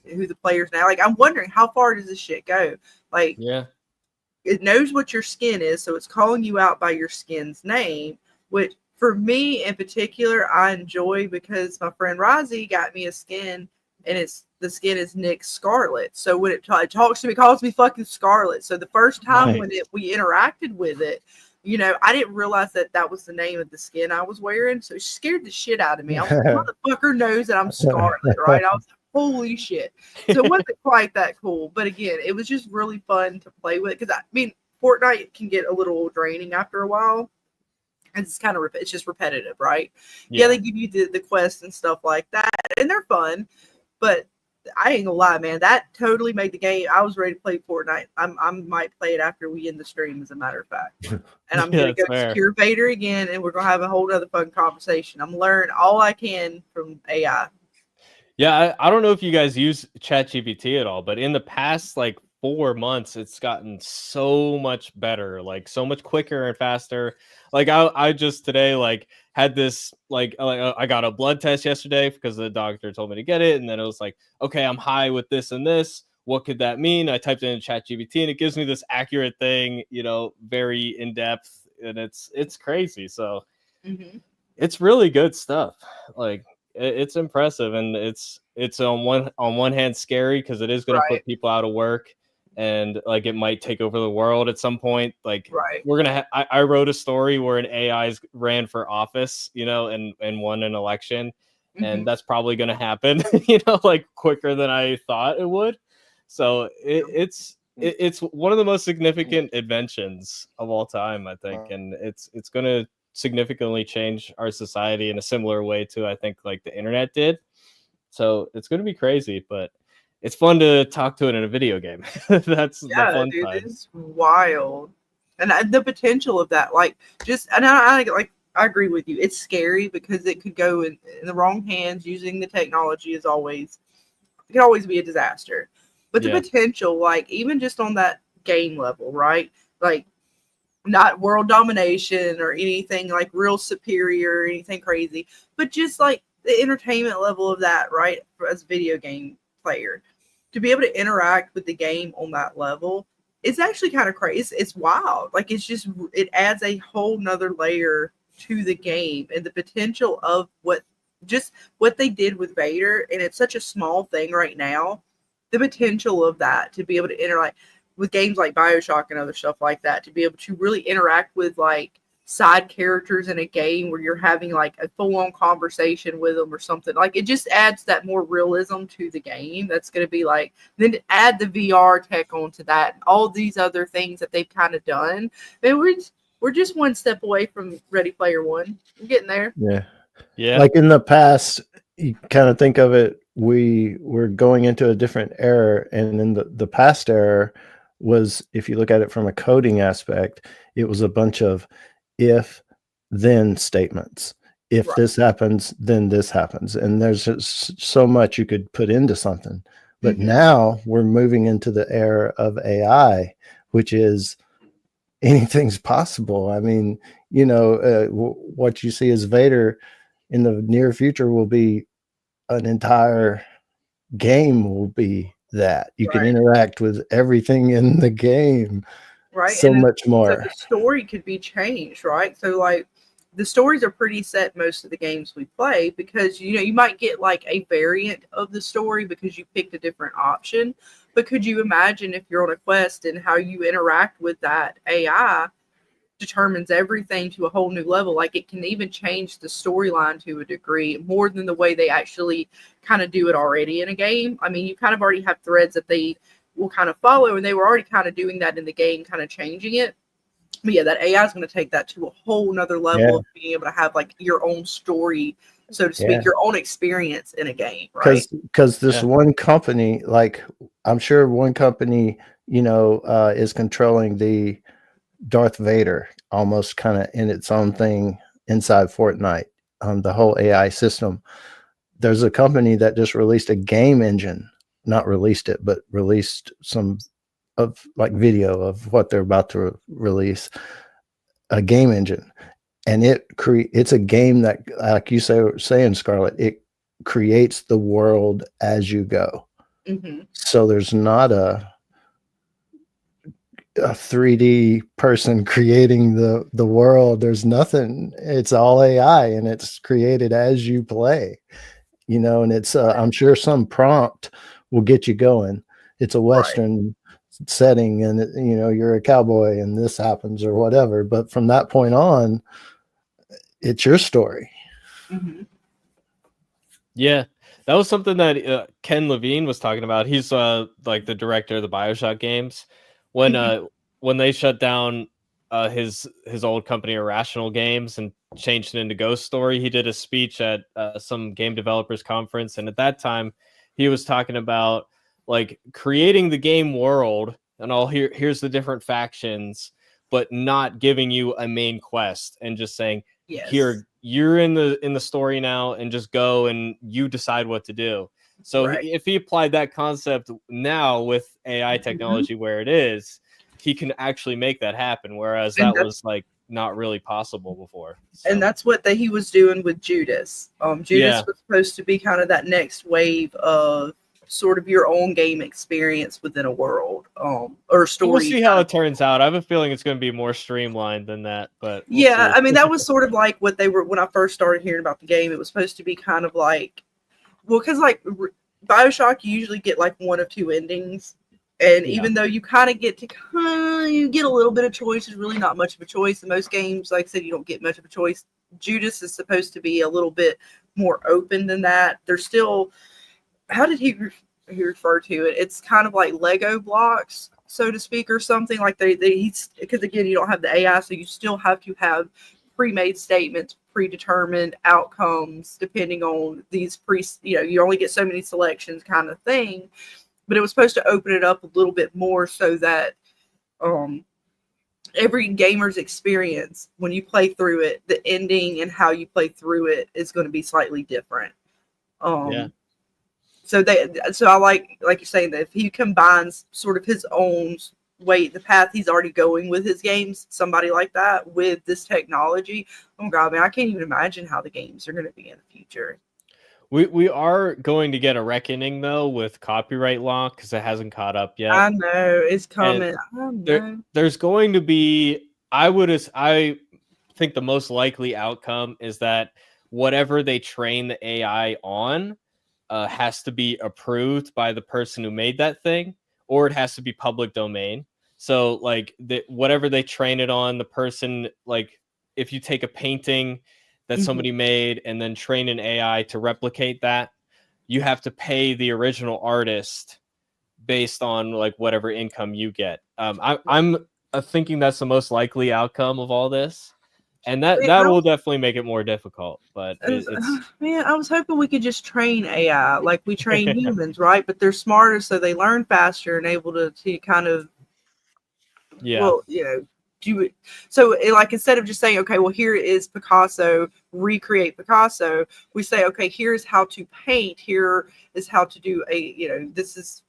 [SPEAKER 3] who the player's now. Like, I'm wondering, how far does this shit go? Like, it knows what your skin is, so it's calling you out by your skin's name, which, for me in particular, I enjoy because my friend Rozzy got me a skin, and the skin is Nick Scarlet. So when it talks to me, it calls me fucking Scarlet. So the first time when we interacted with it, I didn't realize that was the name of the skin I was wearing. So it scared the shit out of me. I was like, motherfucker knows that I'm Scarlet, right? I was like, holy shit. So it wasn't quite that cool. But again, it was just really fun to play with. Because, I mean, Fortnite can get a little draining after a while. It's kind of, it's just repetitive, right? Yeah, they give you the quests and stuff like that, and they're fun. But I ain't gonna lie, man, that totally made the game. I was ready to play Fortnite. I might play it after we end the stream, as a matter of fact. And I'm gonna go secure Vader again, and we're gonna have a whole other fun conversation. I'm learning all I can from AI.
[SPEAKER 4] Yeah, I don't know if you guys use ChatGPT at all, but in the past, like, 4 months, it's gotten so much better, like, so much quicker and faster. Like, I just today, like, had this, like, I got a blood test yesterday because the doctor told me to get it, and then it was like, okay, I'm high with this and this. What could that mean? I typed it in ChatGPT, and it gives me this accurate thing, very in depth, and it's crazy. So it's really good stuff. Like, it's impressive, and it's on one hand scary because it is going to put people out of work, and like, it might take over the world at some point. Like, we're gonna I wrote a story where an AI ran for office, and won an election, and that's probably going to happen, like, quicker than I thought it would. So it's one of the most significant inventions of all time, I think, and it's going to significantly change our society in a similar way to, I think, like the internet did. So it's going to be crazy, but it's fun to talk to it in a video game. That's the fun part.
[SPEAKER 3] It's wild. And the potential of that, like, and I agree with you. It's scary because it could go in the wrong hands. Using the technology it can always be a disaster. But the potential, like, even just on that game level, right? Like, not world domination or anything like real superior or anything crazy, but just like the entertainment level of that, right? As a video game player, to be able to interact with the game on that level, it's actually kind of crazy. It's wild. Like, it adds a whole nother layer to the game, and the potential of what they did with Vader. And it's such a small thing right now. The potential of that, to be able to interact with games like BioShock and other stuff like that, to be able to really interact with, like, side characters in a game where you're having, like, a full-on conversation with them or something. Like, it just adds that more realism to the game. That's going to be like, then add the VR tech onto that, and all these other things that they've kind of done. I mean, we're just one step away from Ready Player One. We're getting there.
[SPEAKER 2] Yeah. Like, in the past, you kind of think of it, we're going into a different era, and in the past era was, if you look at it from a coding aspect, it was a bunch of if then statements. If this happens, then this happens. And there's just so much you could put into something. But now we're moving into the era of AI, which is anything's possible. I mean, what you see as Vader in the near future will be an entire game, will be that you can interact with everything in the game, so much more.
[SPEAKER 3] So the story could be changed, right? So, like, the stories are pretty set most of the games we play, because you might get like a variant of the story because you picked a different option. But could you imagine if you're on a quest and how you interact with that AI determines everything to a whole new level. Like it can even change the storyline to a degree more than the way they actually kind of do it already in a game. I mean, you kind of already have threads that they will kind of follow, and they were already kind of doing that in the game, kind of changing it. But yeah, that AI is going to take that to a whole nother level of being able to have like your own story, so to speak, your own experience in a game, right?
[SPEAKER 2] Because this one company, like I'm sure one company, is controlling the Darth Vader almost kind of in its own thing inside Fortnite, the whole AI system. There's a company that just released a game engine, not released it, but released some of like video of what they're about to release, a game engine. And it's a game that, like you saying, Scarlet, it creates the world as you go.
[SPEAKER 3] Mm-hmm.
[SPEAKER 2] So there's not a 3D person creating the world. There's nothing. It's all AI, and it's created as you play. And it's I'm sure some prompt will get you going. It's a Western setting, and you're a cowboy, and this happens or whatever. But from that point on, it's your story.
[SPEAKER 3] Mm-hmm.
[SPEAKER 4] Yeah, that was something that Ken Levine was talking about. He's like the director of the BioShock games. When they shut down his old company, Irrational Games, and changed it into Ghost Story, he did a speech at some game developers conference, and at that time, he was talking about like creating the game world and all. Here's the different factions, but not giving you a main quest and just saying, here, you're in the story now, and just go and you decide what to do. So if he applied that concept now with AI technology where it is, he can actually make that happen. Whereas that was like not really possible before. So.
[SPEAKER 3] And that's what he was doing with Judas. Judas was supposed to be kind of that next wave of sort of your own game experience within a world, or story.
[SPEAKER 4] We'll see how it turns out. I have a feeling it's going to be more streamlined than that, but
[SPEAKER 3] we'll see. I mean, that was sort of like what they were when I first started hearing about the game. It was supposed to be kind of like, well, because like BioShock, you usually get like one of two endings, and even though you kind of get you get a little bit of choice, there's really not much of a choice in most games. Like I said, you don't get much of a choice. Judas is supposed to be a little bit more open than that. There's still, how did he refer to it? It's kind of like Lego blocks, so to speak, or something like because again, you don't have the AI, so you still have to have pre-made statements, predetermined outcomes, depending on these you only get so many selections kind of thing. But it was supposed to open it up a little bit more so that every gamer's experience, when you play through it, the ending and how you play through it is going to be slightly different. So I like you're saying, that if he combines sort of his own way, the path he's already going with his games, somebody like that with this technology, oh God, man, I can't even imagine how the games are going to be in the future.
[SPEAKER 4] We are going to get a reckoning though with copyright law because it hasn't caught up yet.
[SPEAKER 3] I know it's coming.
[SPEAKER 4] There's going to be. I think the most likely outcome is that whatever they train the AI on has to be approved by the person who made that thing, or it has to be public domain. So like whatever they train it on, the person, like if you take a painting that somebody made and then train an AI to replicate that, you have to pay the original artist based on like whatever income you get. I'm thinking that's the most likely outcome of all this, and that will definitely make it more difficult. But it's
[SPEAKER 3] man, I was hoping we could just train AI like we train humans, right? But they're smarter, so they learn faster and able to kind of do it. So like instead of just saying, okay, well, here is Picasso, recreate Picasso, we say, okay, here's how to paint, here is how to do this is,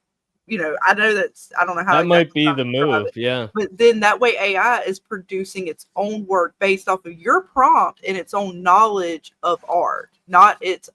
[SPEAKER 3] I know I don't know how
[SPEAKER 4] that might be the move. Yeah.
[SPEAKER 3] But then that way AI is producing its own work based off of your prompt and its own knowledge of art, not its,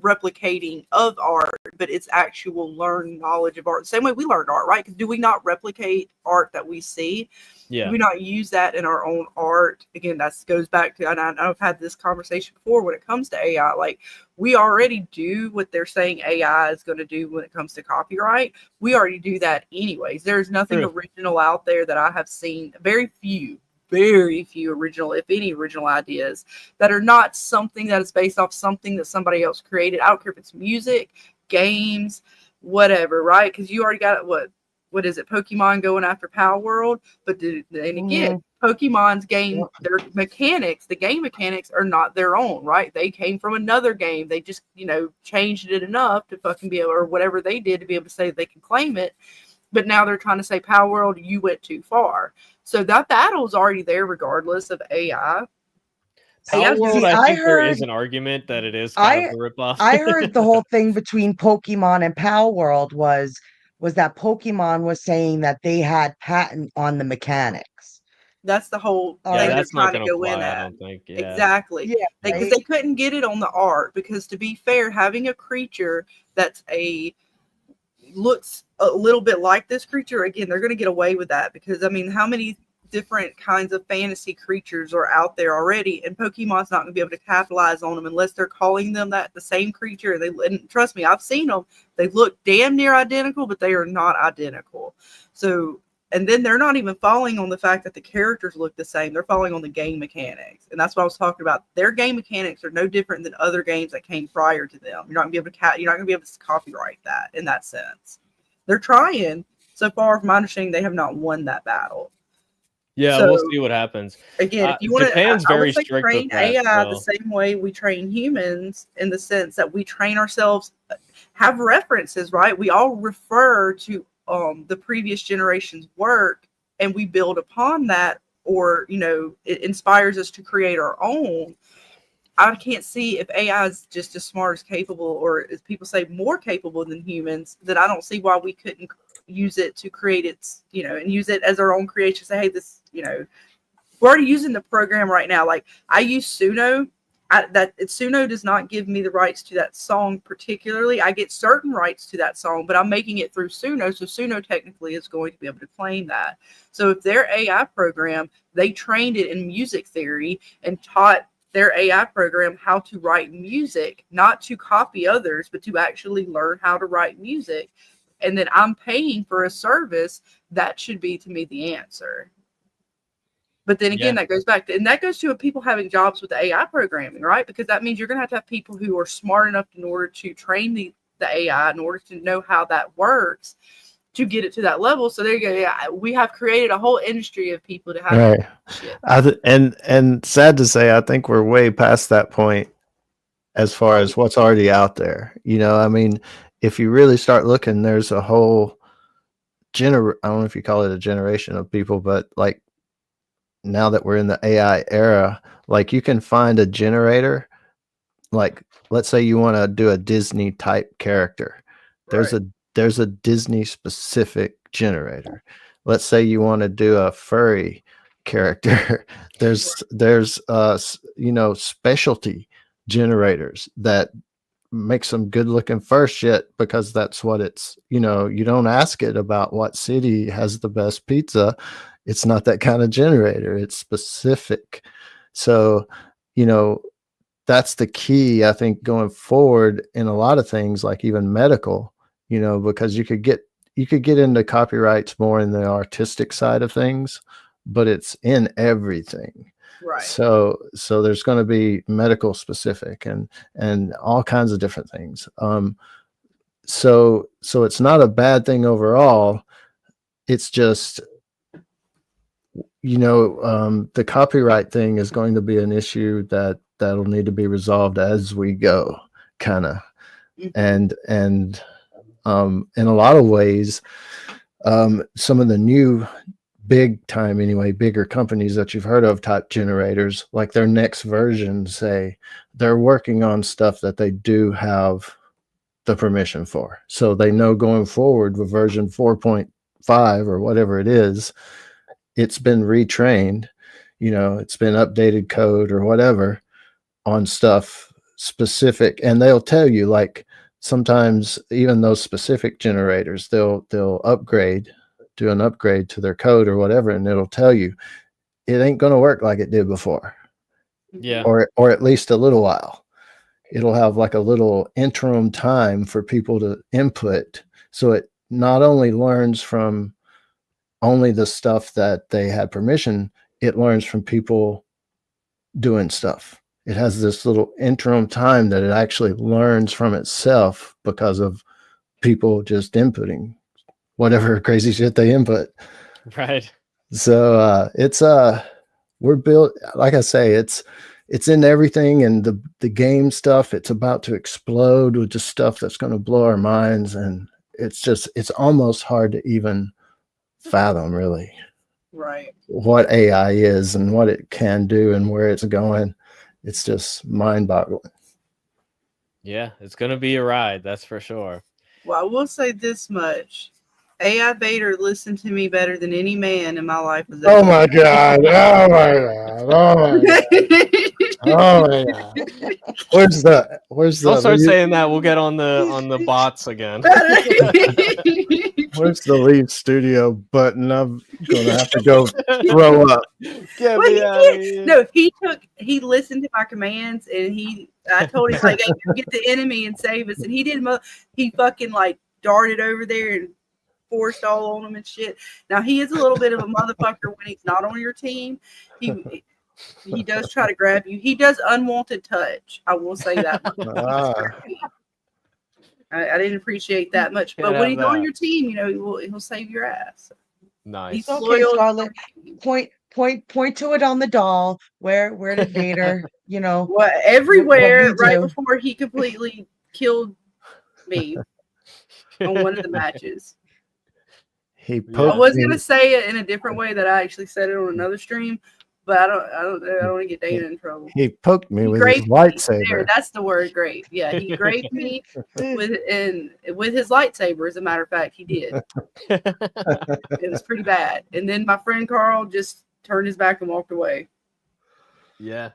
[SPEAKER 3] replicating of art, but it's actual learned knowledge of art. Same way we learn art, right? Because do we not replicate art that we see?
[SPEAKER 4] Yeah.
[SPEAKER 3] Do we not use that in our own art? Again, that goes back to, and I've had this conversation before when it comes to AI. Like, we already do what they're saying AI is going to do when it comes to copyright. We already do that anyways. There's nothing original out there that I have seen. Very few very few original, if any, original ideas that are not something that is based off something that somebody else created. I don't care if it's music, games, whatever, right? Because you already got what is it, Pokemon going after Power World? But then again, Pokemon's game, their mechanics, the game mechanics are not their own, right? They came from another game. They just, changed it enough to fucking be able, or whatever they did to be able to say they can claim it. But now they're trying to say, Power World, you went too far. So that battle's already there regardless of AI.
[SPEAKER 4] Power World,
[SPEAKER 1] See,
[SPEAKER 4] I
[SPEAKER 1] I
[SPEAKER 4] think there is
[SPEAKER 1] heard-
[SPEAKER 4] an argument that it is kind of a ripoff.
[SPEAKER 1] I heard the whole thing between Pokemon and Power World was that Pokemon was saying that they had patent on the mechanics.
[SPEAKER 3] That's the whole
[SPEAKER 1] All
[SPEAKER 3] thing
[SPEAKER 1] right.
[SPEAKER 3] they're
[SPEAKER 4] That's not
[SPEAKER 3] trying to
[SPEAKER 4] going to
[SPEAKER 3] go in
[SPEAKER 4] fly, I
[SPEAKER 3] at.
[SPEAKER 4] don't think. Yeah.
[SPEAKER 3] Exactly.
[SPEAKER 1] Yeah,
[SPEAKER 3] Because
[SPEAKER 1] right?
[SPEAKER 3] they couldn't get it on the art. Because to be fair, having a creature that's looks a little bit like this creature, again, they're going to get away with that. Because, I mean, how many different kinds of fantasy creatures are out there already? And Pokemon's not going to be able to capitalize on them unless they're calling them that the same creature. And trust me, I've seen them. They look damn near identical, but they are not identical. So... And then they're not even falling on the fact that the characters look the same. They're falling on the game mechanics. And that's what I was talking about. Their game mechanics are no different than other games that came prior to them. You're not going to be able to copyright that in that sense. They're trying. So far, from my understanding, they have not won that battle.
[SPEAKER 4] Yeah,
[SPEAKER 3] So,
[SPEAKER 4] we'll see what happens.
[SPEAKER 3] Again, if you want
[SPEAKER 4] Japan's
[SPEAKER 3] I
[SPEAKER 4] very
[SPEAKER 3] would say
[SPEAKER 4] strict
[SPEAKER 3] train
[SPEAKER 4] with that.
[SPEAKER 3] AI
[SPEAKER 4] So.
[SPEAKER 3] the same way we train humans, in the sense that we train ourselves, have references, right? We all refer to the previous generation's work, and we build upon that, or it inspires us to create our own. I can't see, if AI is just as smart, as capable, or as people say, more capable than humans, then I don't see why we couldn't use it to create its, and use it as our own creation. Say, hey, this, we're already using the program right now. Like, I use Suno. Suno does not give me the rights to that song particularly. I get certain rights to that song, but I'm making it through Suno, so Suno technically is going to be able to claim that. So if their AI program, they trained it in music theory and taught their AI program how to write music, not to copy others, but to actually learn how to write music, and then I'm paying for a service, that should be, to me, the answer. But then again, that goes back to, and that goes to people having jobs with the AI programming, right? Because that means you're going to have people who are smart enough in order to train the AI, in order to know how that works, to get it to that level. So there you go. Yeah, we have created a whole industry of people to have.
[SPEAKER 2] Right. And sad to say, I think we're way past that point as far as what's already out there. I mean, if you really start looking, there's a whole I don't know if you call it a generation of people, but like, now that we're in the AI era, like, you can find a generator. Like, let's say you want to do a Disney type character. There's a Disney specific generator. Let's say you want to do a furry character. there's specialty generators that make some good looking fur shit, because that's what it's, you don't ask it about what city has the best pizza. It's not that kind of generator. It's specific. So, that's the key, I think, going forward in a lot of things, like even medical, because you could get into copyrights more in the artistic side of things, but it's in everything.
[SPEAKER 3] Right.
[SPEAKER 2] So there's going to be medical specific and all kinds of different things. So it's not a bad thing overall. It's just, the copyright thing is going to be an issue that'll need to be resolved as we go, kind of. And in a lot of ways, some of the new bigger companies that you've heard of, type generators, like their next version, say they're working on stuff that they do have the permission for. So they know going forward with version 4.5 or whatever it is, it's been retrained, it's been updated code or whatever on stuff specific. And they'll tell you, like, sometimes even those specific generators, they'll do an upgrade to their code or whatever, and it'll tell you it ain't going to work like it did before.
[SPEAKER 4] Yeah.
[SPEAKER 2] Or at least a little while. It'll have like a little interim time for people to input. So it not only learns from only the stuff that they had permission, it learns from people doing stuff. It has this little interim time that it actually learns from itself because of people just inputting whatever crazy shit they input.
[SPEAKER 4] Right.
[SPEAKER 2] So it's we're built, like I say, it's in everything, and the game stuff, it's about to explode with just stuff that's going to blow our minds, and it's almost hard to even fathom really
[SPEAKER 3] Right.
[SPEAKER 2] what AI is and what it can do and where it's going. It's just mind-boggling.
[SPEAKER 4] Yeah, it's gonna be a ride, that's for sure.
[SPEAKER 3] Well, I will say this much. AI Vader listened to me better than any man in my life. Was
[SPEAKER 2] Oh my god! Oh my god! Oh my god! Oh my god! Where's
[SPEAKER 4] Don't start
[SPEAKER 2] the
[SPEAKER 4] saying that. We'll get on the bots again.
[SPEAKER 2] where's the leave studio button? I'm gonna have to go throw up.
[SPEAKER 4] Get
[SPEAKER 3] Well,
[SPEAKER 4] me
[SPEAKER 3] he
[SPEAKER 4] out
[SPEAKER 3] did.
[SPEAKER 4] of here.
[SPEAKER 3] No, he listened to my commands, and I told him like, "Hey, go get the enemy and save us," and he did. He fucking like darted over there and forced all on him and shit. Now he is a little bit of a motherfucker when he's not on your team. He does try to grab you. He does unwanted touch. I will say that much. I didn't appreciate that much, but when he's on your team, you know, he'll save your ass.
[SPEAKER 4] Nice.
[SPEAKER 1] It's okay, Scarlet. Point to it on the doll. Where did Vader, you know,
[SPEAKER 3] What everywhere
[SPEAKER 1] what we
[SPEAKER 3] right
[SPEAKER 1] do.
[SPEAKER 3] before he completely killed me on one of the matches.
[SPEAKER 2] He
[SPEAKER 3] I
[SPEAKER 2] poked
[SPEAKER 3] was
[SPEAKER 2] me.
[SPEAKER 3] gonna say it in a different way that I actually said it on another stream, but I don't want to get Dana in trouble.
[SPEAKER 2] He poked me
[SPEAKER 3] He
[SPEAKER 2] with his
[SPEAKER 3] graped me.
[SPEAKER 2] lightsaber.
[SPEAKER 3] There, that's the word, grape. Yeah, he graped me with his lightsaber. As a matter of fact, he did. It was pretty bad. And then my friend Carl just turned his back and walked away.
[SPEAKER 4] Yeah.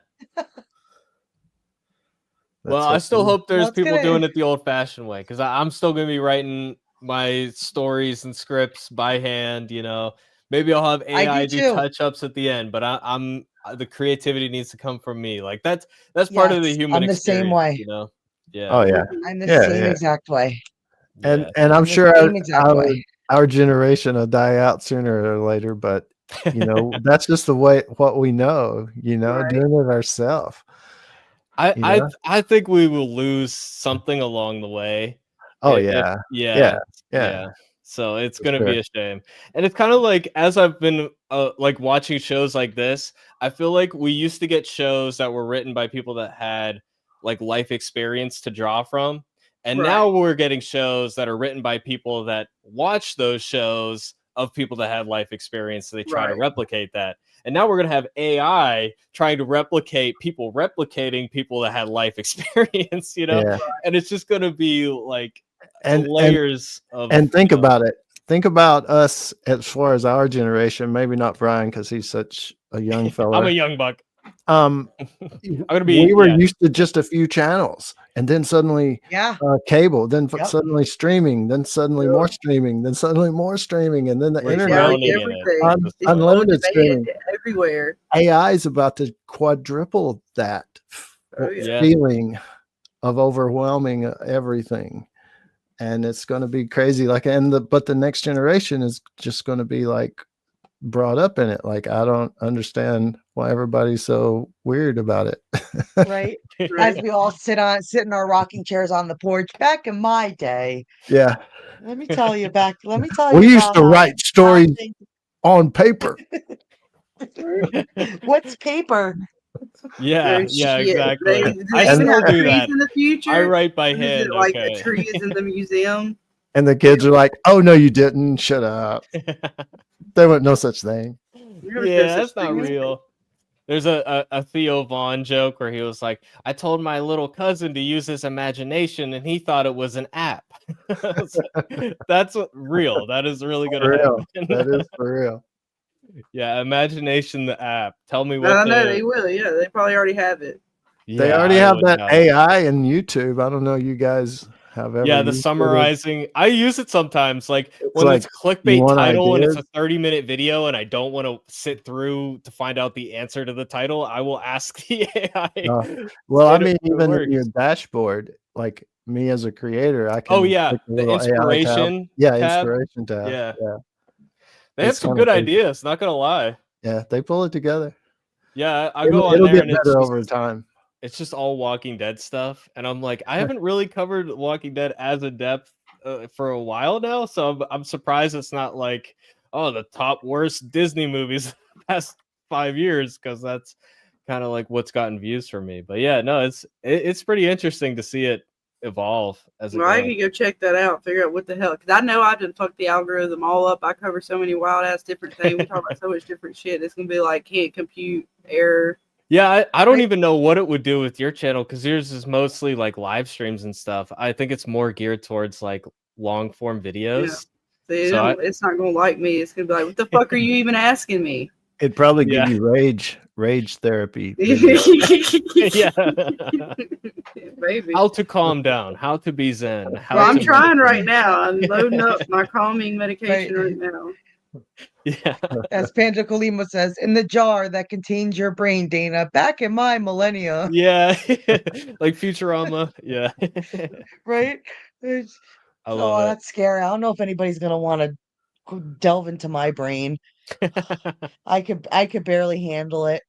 [SPEAKER 4] Well, I still hope there's people doing it the old-fashioned way, because I'm still gonna be writing my stories and scripts by hand. You know, maybe I'll have AI do touch-ups at the end, but I'm the creativity needs to come from me. Like that's part of the human experience.
[SPEAKER 1] I'm the same way.
[SPEAKER 4] You know. Yeah.
[SPEAKER 2] Oh yeah.
[SPEAKER 1] I'm the same exact way.
[SPEAKER 2] And I'm sure our generation will die out sooner or later, but you know, that's just the way what we know, you know,
[SPEAKER 3] Right.
[SPEAKER 2] doing it ourselves.
[SPEAKER 4] I think we will lose something along the way.
[SPEAKER 2] Oh
[SPEAKER 4] yeah. So it's gonna be a shame. And it's kind of like, as I've been like watching shows like this, I feel like we used to get shows that were written by people that had like life experience to draw from. And now we're getting shows that are written by people that watch those shows of people that had life experience, so they try to replicate that. And now we're going to have AI trying to replicate people replicating people that had life experience, you know? And it's just going to be like layers of...
[SPEAKER 2] And think about it. Think about us as far as our generation, maybe not Brian, because he's such a young fella.
[SPEAKER 4] I'm a young buck.
[SPEAKER 2] We were used to just a few channels, and then suddenly cable, then suddenly streaming, then suddenly more streaming, then suddenly more streaming, and then the internet, unlimited streaming
[SPEAKER 3] everywhere.
[SPEAKER 2] AI is about to quadruple that feeling of overwhelming everything, and it's going to be crazy. Like, but the next generation is just going to be like brought up in it. Like, I don't understand why everybody's so weird about it.
[SPEAKER 1] Right. As we all sit in our rocking chairs on the porch. Back in my day.
[SPEAKER 2] Yeah.
[SPEAKER 1] Let me tell you.
[SPEAKER 2] We used to write stories on paper.
[SPEAKER 1] What's paper?
[SPEAKER 4] Yeah, exactly. I still do that.
[SPEAKER 3] In the future,
[SPEAKER 4] I write by hand.
[SPEAKER 3] Like the trees in the museum.
[SPEAKER 2] And the kids are like, "Oh no, you didn't! Shut up! There was no such thing."
[SPEAKER 4] Yeah, that's not real. There's a Theo Vaughn joke where he was like, "I told my little cousin to use his imagination, and he thought it was an app." That's real. That is really gonna happen.
[SPEAKER 2] That is for real.
[SPEAKER 4] Yeah, imagination, the app. Tell me what.
[SPEAKER 3] I know they will. Yeah, they probably already have it.
[SPEAKER 2] They already have that AI in YouTube. I don't know, you guys have ever?
[SPEAKER 4] Yeah, the summarizing. I use it sometimes, like when it's clickbait title and it's a 30-minute video, and I don't want to sit through to find out the answer to the title. I will ask the AI.
[SPEAKER 2] Well, I mean, even in your dashboard, like me as a creator, I can.
[SPEAKER 4] Oh yeah, the inspiration.
[SPEAKER 2] Yeah, inspiration tab.
[SPEAKER 4] Yeah. They have some good ideas, not gonna lie.
[SPEAKER 2] Yeah, they pull it together.
[SPEAKER 4] Yeah, I go on
[SPEAKER 2] It'll
[SPEAKER 4] there
[SPEAKER 2] get
[SPEAKER 4] and it's
[SPEAKER 2] better
[SPEAKER 4] just,
[SPEAKER 2] over time.
[SPEAKER 4] it's just all Walking Dead stuff, and I'm like, I haven't really covered Walking Dead as in depth for a while now, so I'm surprised it's not like, oh, the top worst Disney movies the past 5 years, because that's kind of like what's gotten views for me. But yeah, no, it's pretty interesting to see it evolve as it
[SPEAKER 3] Well, I
[SPEAKER 4] goes.
[SPEAKER 3] could go check that out, figure out what the hell. Because I know I done fucked the algorithm all up. I cover so many wild ass different things. We talk about so much different shit. It's gonna be like can't compute error.
[SPEAKER 4] Yeah, I don't
[SPEAKER 3] Like-
[SPEAKER 4] even know what it would do with your channel, because yours is mostly like live streams and stuff. I think it's more geared towards like long form videos.
[SPEAKER 3] See,
[SPEAKER 4] So
[SPEAKER 3] it's not gonna like me. It's gonna be like, what the fuck are you even asking me?
[SPEAKER 2] It'd probably
[SPEAKER 4] Yeah.
[SPEAKER 2] give you rage therapy.
[SPEAKER 4] yeah.
[SPEAKER 3] Baby.
[SPEAKER 4] How to calm down, how to be zen. How
[SPEAKER 3] Well, I'm
[SPEAKER 4] to
[SPEAKER 3] trying
[SPEAKER 4] meditate.
[SPEAKER 3] right now. I'm loading up my calming medication right now.
[SPEAKER 4] Yeah.
[SPEAKER 1] As Panja Kalima says, in the jar that contains your brain, Dana, back in my millennia,
[SPEAKER 4] Yeah. Like Futurama. Yeah.
[SPEAKER 1] right? It's-
[SPEAKER 4] I love it.
[SPEAKER 1] That's scary. I don't know if anybody's gonna want to delve into my brain. I could barely handle it.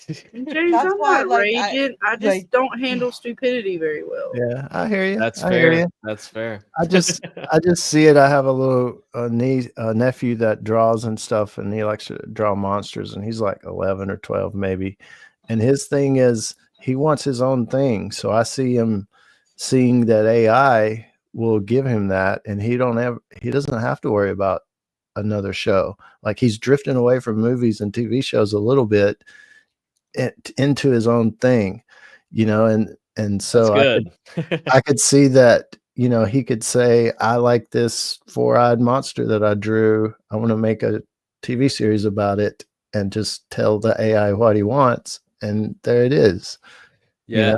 [SPEAKER 3] James,
[SPEAKER 1] That's
[SPEAKER 3] I'm
[SPEAKER 1] why,
[SPEAKER 3] not
[SPEAKER 1] like,
[SPEAKER 3] raging. I just
[SPEAKER 1] like-
[SPEAKER 3] don't handle stupidity very well.
[SPEAKER 2] Yeah, I hear you.
[SPEAKER 4] That's
[SPEAKER 2] I hear
[SPEAKER 4] fair.
[SPEAKER 2] you.
[SPEAKER 4] That's fair.
[SPEAKER 2] I just see it. I have a little niece, nephew that draws and stuff, and he likes to draw monsters, and he's like 11 or 12 maybe. And his thing is he wants his own thing. So I see him seeing that AI will give him that, and he doesn't have to worry about another show. Like he's drifting away from movies and TV shows a little bit into his own thing, and so
[SPEAKER 4] That's good.
[SPEAKER 2] I could see that, he could say, I like this four-eyed monster that I drew. I want to make a TV series about it, and just tell the AI what he wants. And there it is.
[SPEAKER 4] Yeah.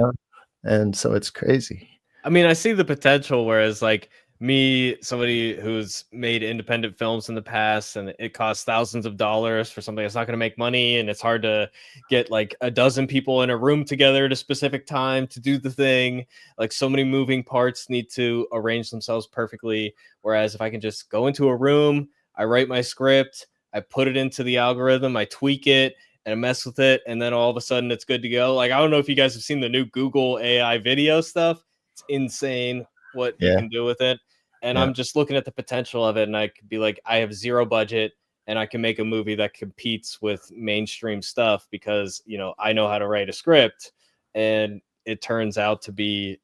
[SPEAKER 2] And so it's crazy.
[SPEAKER 4] I mean, I see the potential, whereas like me, somebody who's made independent films in the past, and it costs thousands of dollars for something that's not going to make money, and it's hard to get like a dozen people in a room together at a specific time to do the thing. Like so many moving parts need to arrange themselves perfectly. Whereas if I can just go into a room, I write my script, I put it into the algorithm, I tweak it, and I mess with it, and then all of a sudden it's good to go. Like, I don't know if you guys have seen the new Google AI video stuff. It's insane what you can do with it. And I'm just looking at the potential of it, and I could be like, I have zero budget, and I can make a movie that competes with mainstream stuff because, I know how to write a script, and it turns out to be,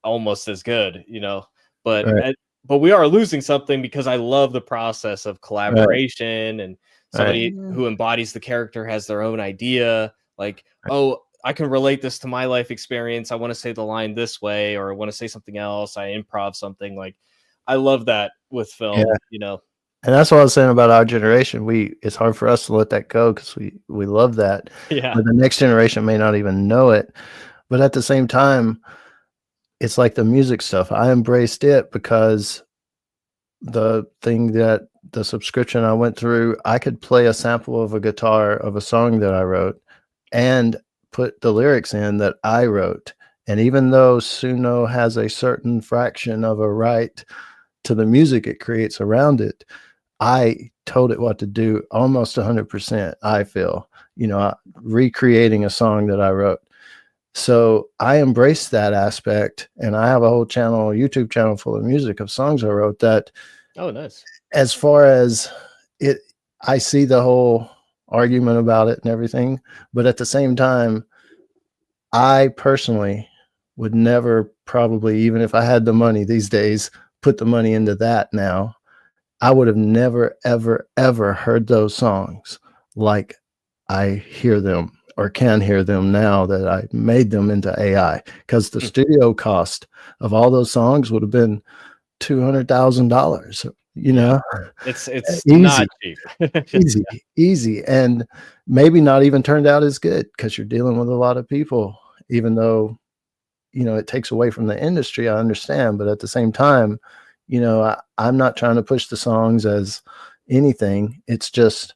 [SPEAKER 4] almost as good, but
[SPEAKER 2] Right.
[SPEAKER 4] but we are losing something, because I love the process of collaboration and somebody who embodies the character has their own idea. Like, oh, I can relate this to my life experience. I want to say the line this way, or I want to say something else. I improv something. Like, I love that with film,
[SPEAKER 2] And that's what I was saying about our generation. It's hard for us to let that go because we love that.
[SPEAKER 4] Yeah.
[SPEAKER 2] But the next generation may not even know it. But at the same time, it's like the music stuff. I embraced it because the subscription I went through, I could play a sample of a guitar of a song that I wrote and put the lyrics in that I wrote. And even though Suno has a certain fraction of a right to the music it creates around it, I told it what to do almost 100%, I feel, recreating a song that I wrote. So I embraced that aspect, and I have a whole channel, a YouTube channel full of music of songs I wrote that.
[SPEAKER 4] Oh, nice.
[SPEAKER 2] As far as it, I see the whole argument about it and everything, but at the same time, I personally would never, probably, even if I had the money these days, put the money into that now. I would have never, ever, ever heard those songs like I hear them or can hear them now that I made them into AI, because the studio cost of all those songs would have been $200,000.
[SPEAKER 4] It's
[SPEAKER 2] easy.
[SPEAKER 4] not cheap.
[SPEAKER 2] easy, and maybe not even turned out as good because you're dealing with a lot of people. Even though it takes away from the industry, I understand, but at the same time, I'm not trying to push the songs as anything. It's just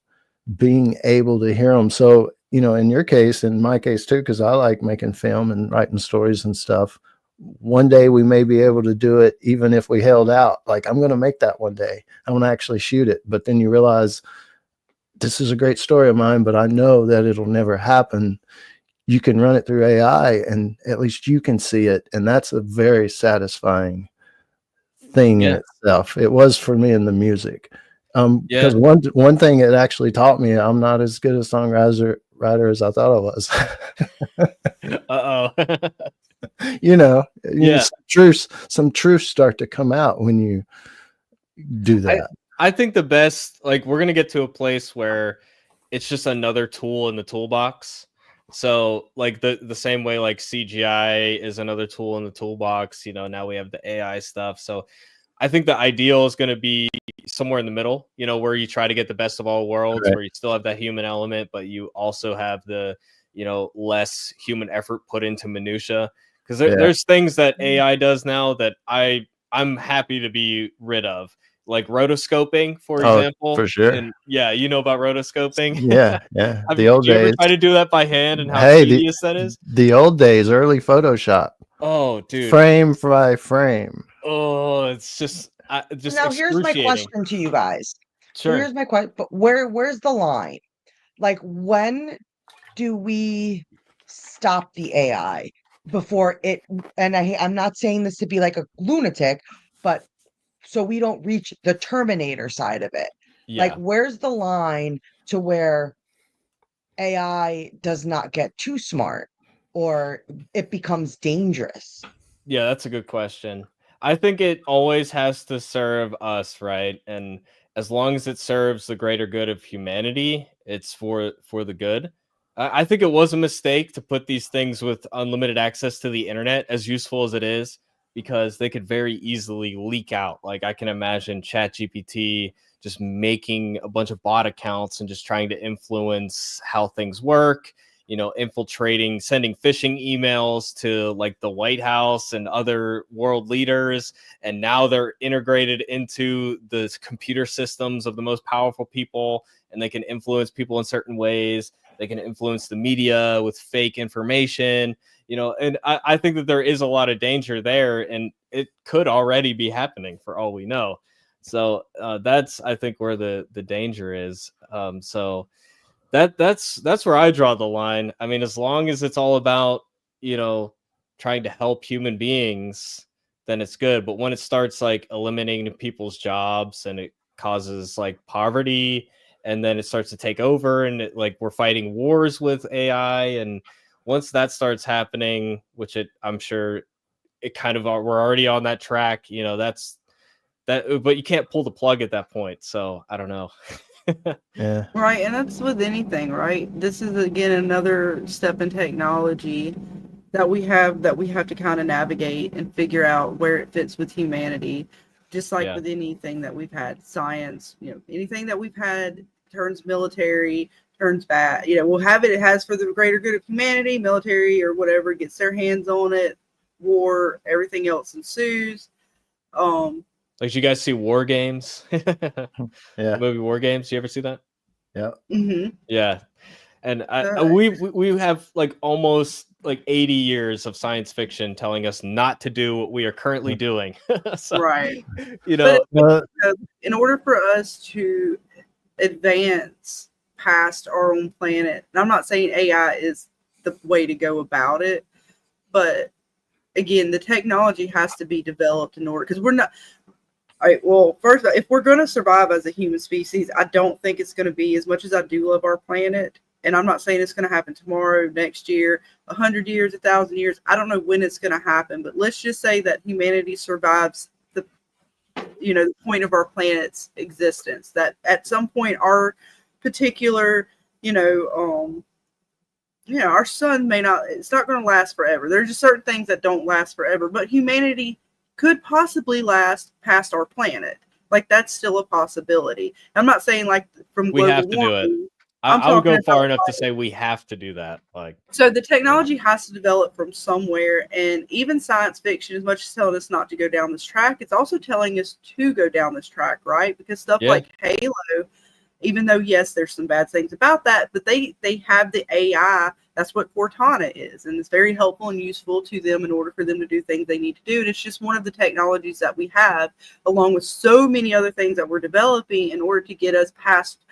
[SPEAKER 2] being able to hear them. So, in your case, in my case too, because I like making film and writing stories and stuff, one day we may be able to do it, even if we held out. Like, I'm going to make that one day. I want to actually shoot it. But then you realize this is a great story of mine, but I know that it'll never happen. You can run it through AI and at least you can see it. And that's a very satisfying thing in
[SPEAKER 4] Yeah.
[SPEAKER 2] itself. It was for me in the music.
[SPEAKER 4] Yeah.
[SPEAKER 2] Because one thing it actually taught me, I'm not as good a songwriter as I thought I was.
[SPEAKER 4] Uh-oh. Yeah.
[SPEAKER 2] Some truths start to come out when you do that.
[SPEAKER 4] I think the best, like, we're gonna get to a place where it's just another tool in the toolbox. So, like, the same way like CGI is another tool in the toolbox, now we have the AI stuff. So I think the ideal is going to be somewhere in the middle, where you try to get the best of all worlds,
[SPEAKER 2] Right.
[SPEAKER 4] where you still have that human element, but you also have the, less human effort put into minutia. Because there's things that AI does now that I'm happy to be rid of, like rotoscoping, for example.
[SPEAKER 2] For sure.
[SPEAKER 4] And yeah, you know about rotoscoping.
[SPEAKER 2] Yeah. The old
[SPEAKER 4] Did you ever
[SPEAKER 2] days.
[SPEAKER 4] try to do that by hand and how
[SPEAKER 2] Hey,
[SPEAKER 4] tedious that is?
[SPEAKER 2] the old days, early Photoshop,
[SPEAKER 4] Oh, dude.
[SPEAKER 2] frame by frame.
[SPEAKER 4] Oh, it's just
[SPEAKER 1] Now, here's my
[SPEAKER 4] excruciating.
[SPEAKER 1] question to you guys.
[SPEAKER 4] Sure.
[SPEAKER 1] Here's my question, but where's the line? Like, when do we stop the AI before it? And I'm not saying this to be like a lunatic, but so we don't reach the Terminator side of it. Like,
[SPEAKER 4] Yeah.
[SPEAKER 1] where's the line to where AI does not get too smart or it becomes dangerous?
[SPEAKER 4] Yeah, that's a good question. I think it always has to serve us, right? And as long as it serves the greater good of humanity, it's for the good. I think it was a mistake to put these things with unlimited access to the internet, as useful as it is, because they could very easily leak out. Like, I can imagine ChatGPT just making a bunch of bot accounts and just trying to influence how things work, infiltrating, sending phishing emails to like the White House and other world leaders. And now they're integrated into the computer systems of the most powerful people, and they can influence people in certain ways. They can influence the media with fake information, and I think that there is a lot of danger there, and it could already be happening for all we know. So that's, I think, where the danger is. So that's where I draw the line. I mean, as long as it's all about, trying to help human beings, then it's good. But when it starts like eliminating people's jobs and it causes like poverty, and then it starts to take over, and like we're fighting wars with AI, and once that starts happening, which I'm sure it kind of we're already on that track, that's that, but you can't pull the plug at that point. So I don't know.
[SPEAKER 2] Yeah.
[SPEAKER 3] Right, and that's with anything, right? This is again another step in technology that we have to kind of navigate and figure out where it fits with humanity. Just like with anything that we've had, science, anything that we've had turns military, turns bad. We'll have it has for the greater good of humanity, military or whatever gets their hands on it, war, everything else ensues.
[SPEAKER 4] Like, you guys see War Games?
[SPEAKER 2] Yeah.
[SPEAKER 4] The movie War Games. You ever see that?
[SPEAKER 2] Yeah.
[SPEAKER 3] Mm-hmm.
[SPEAKER 4] Yeah. And we have like almost like 80 years of science fiction telling us not to do what we are currently doing. So,
[SPEAKER 3] right.
[SPEAKER 2] But
[SPEAKER 3] In order for us to advance past our own planet, and I'm not saying AI is the way to go about it, but again, the technology has to be developed in order, because we're not. All right, well, first, if we're going to survive as a human species, I don't think it's going to be, as much as I do love our planet, and I'm not saying it's going to happen tomorrow, next year, 100 years, 1,000 years. I don't know when it's going to happen, but let's just say that humanity survives the point of our planet's existence, that at some point our particular, our sun may not, it's not going to last forever. There's just certain things that don't last forever, but humanity could possibly last past our planet. Like, that's still a possibility. I'm not saying like from
[SPEAKER 4] we
[SPEAKER 3] global
[SPEAKER 4] have to
[SPEAKER 3] warming.
[SPEAKER 4] do it. I would go far enough to say we have to do that. Like,
[SPEAKER 3] so the technology has to develop from somewhere, and even science fiction, as much as telling us not to go down this track, it's also telling us to go down this track, right? Because stuff like Halo, even though yes, there's some bad things about that, but they have the AI. That's what Cortana is, and it's very helpful and useful to them in order for them to do things they need to do. And it's just one of the technologies that we have, along with so many other things that we're developing in order to get us past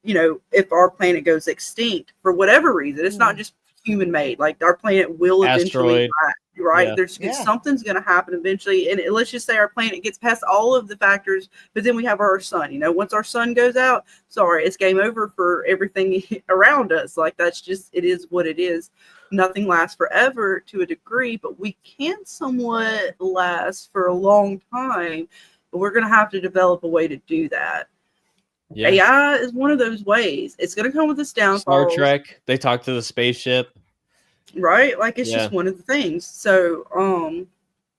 [SPEAKER 3] you know, if our planet goes extinct for whatever reason, it's not
[SPEAKER 1] Mm.
[SPEAKER 3] just human made. Like our planet will eventually
[SPEAKER 4] Asteroid.
[SPEAKER 3] die, right?
[SPEAKER 4] Yeah.
[SPEAKER 3] There's
[SPEAKER 1] Yeah.
[SPEAKER 3] something's going to happen eventually, and let's just say our planet gets past all of the factors, but then we have our sun. You know, once our sun goes out, sorry, it's game over for everything around us. Like that's just, it is what it is. Nothing lasts forever to a degree, but we can somewhat last for a long time. But we're going to have to develop a way to do that.
[SPEAKER 4] Yeah.
[SPEAKER 3] AI is one of those ways. It's going to come with its
[SPEAKER 4] Star
[SPEAKER 3] downfalls.
[SPEAKER 4] Trek, they talk to the spaceship.
[SPEAKER 3] Right? Like it's
[SPEAKER 4] Yeah.
[SPEAKER 3] just one of the things. So,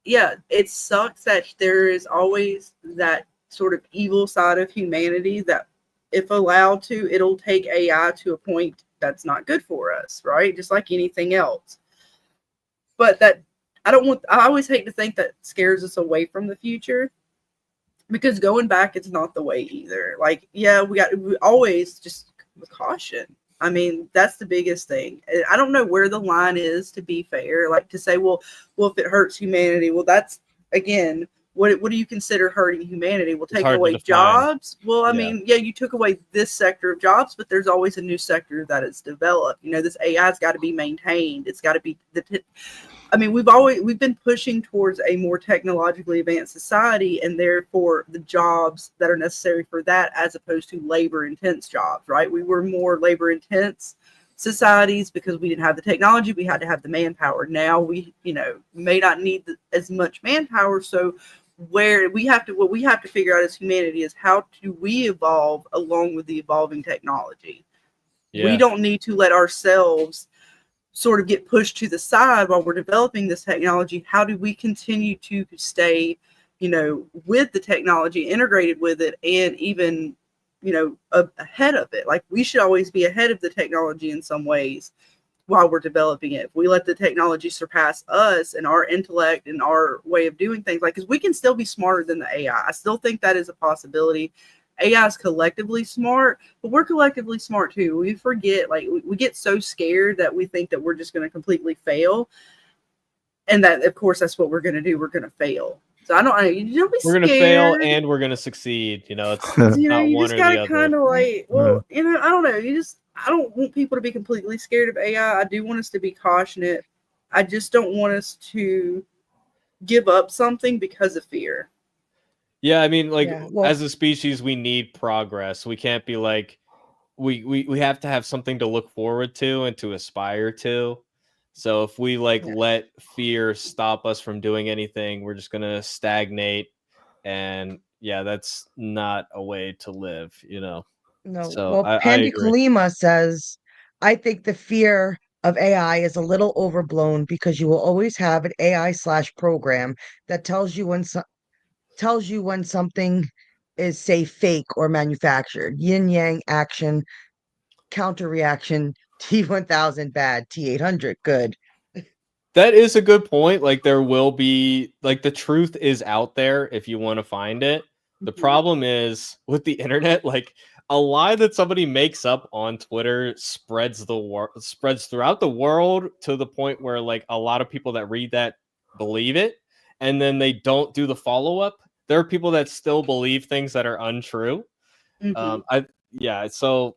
[SPEAKER 3] yeah, it sucks that there is always that sort of evil side of humanity that, if allowed to, it'll take AI to a point that's not good for us, right? Just like anything else. But that I always hate to think that scares us away from the future, because going back, it's not the way either. Like, yeah, we always just with caution. I mean, that's the biggest thing. I don't know where the line is, to be fair. Like to say, well, if it hurts humanity, well, that's again, what do you consider hurting humanity? Well, taking
[SPEAKER 4] hard to
[SPEAKER 3] away
[SPEAKER 4] define.
[SPEAKER 3] jobs. Well, I
[SPEAKER 4] Yeah.
[SPEAKER 3] mean, yeah, you took away this sector of jobs, but there's always a new sector that is developed. You know, this AI's got to be maintained. It's got to be I mean, we've been pushing towards a more technologically advanced society, and therefore the jobs that are necessary for that, as opposed to labor intense jobs, right? We were more labor intense societies because we didn't have the technology. We had to have the manpower. Now we, you know, may not need as much manpower. So what we have to figure out as humanity is how do we evolve along with the evolving technology.
[SPEAKER 4] Yeah.
[SPEAKER 3] We don't need to let ourselves sort of get pushed to the side while we're developing this technology. How do we continue to stay, you know, with the technology, integrated with it, and even, you know, ahead of it? Like, we should always be ahead of the technology in some ways while we're developing it. If we let the technology surpass us and our intellect and our way of doing things, like, because we can still be smarter than the AI. I still think that is a possibility. AI is collectively smart, but we're collectively smart too. We forget, like, we get so scared that we think that we're just going to completely fail. And that, of course, that's what we're going to do. We're going to fail. So you don't be
[SPEAKER 4] We're
[SPEAKER 3] scared.
[SPEAKER 4] gonna fail and we're gonna succeed. You know, it's
[SPEAKER 3] You know,
[SPEAKER 4] not
[SPEAKER 3] you
[SPEAKER 4] one
[SPEAKER 3] just
[SPEAKER 4] or
[SPEAKER 3] got
[SPEAKER 4] the
[SPEAKER 3] to
[SPEAKER 4] other.
[SPEAKER 3] kind of like, well,
[SPEAKER 2] Yeah.
[SPEAKER 3] you know, I don't know. I don't want people to be completely scared of AI. I do want us to be cautious. I just don't want us to give up something because of fear.
[SPEAKER 4] Yeah, I mean, like,
[SPEAKER 1] Yeah, well-
[SPEAKER 4] as a species, we need progress. We can't be like, we have to have something to look forward to and to aspire to. So if we like
[SPEAKER 1] Yeah.
[SPEAKER 4] let fear stop us from doing anything, we're just gonna stagnate. And yeah, that's not a way to live, you know.
[SPEAKER 1] No,
[SPEAKER 4] So
[SPEAKER 1] well,
[SPEAKER 4] I
[SPEAKER 1] Pandi
[SPEAKER 4] agree.
[SPEAKER 1] Kalima says, I think the fear of AI is a little overblown because you will always have an AI/program that tells you when something is, say, fake or manufactured. Yin yang action, counter reaction, T1000 bad, T800 good.
[SPEAKER 4] That is a good point. Like, there will be, like, the truth is out there if you want to find it. The problem is with the internet, like, a lie that somebody makes up on Twitter spreads throughout the world, to the point where, like, a lot of people that read that believe it, and then they don't do the follow-up. There are people that still believe things that are untrue. So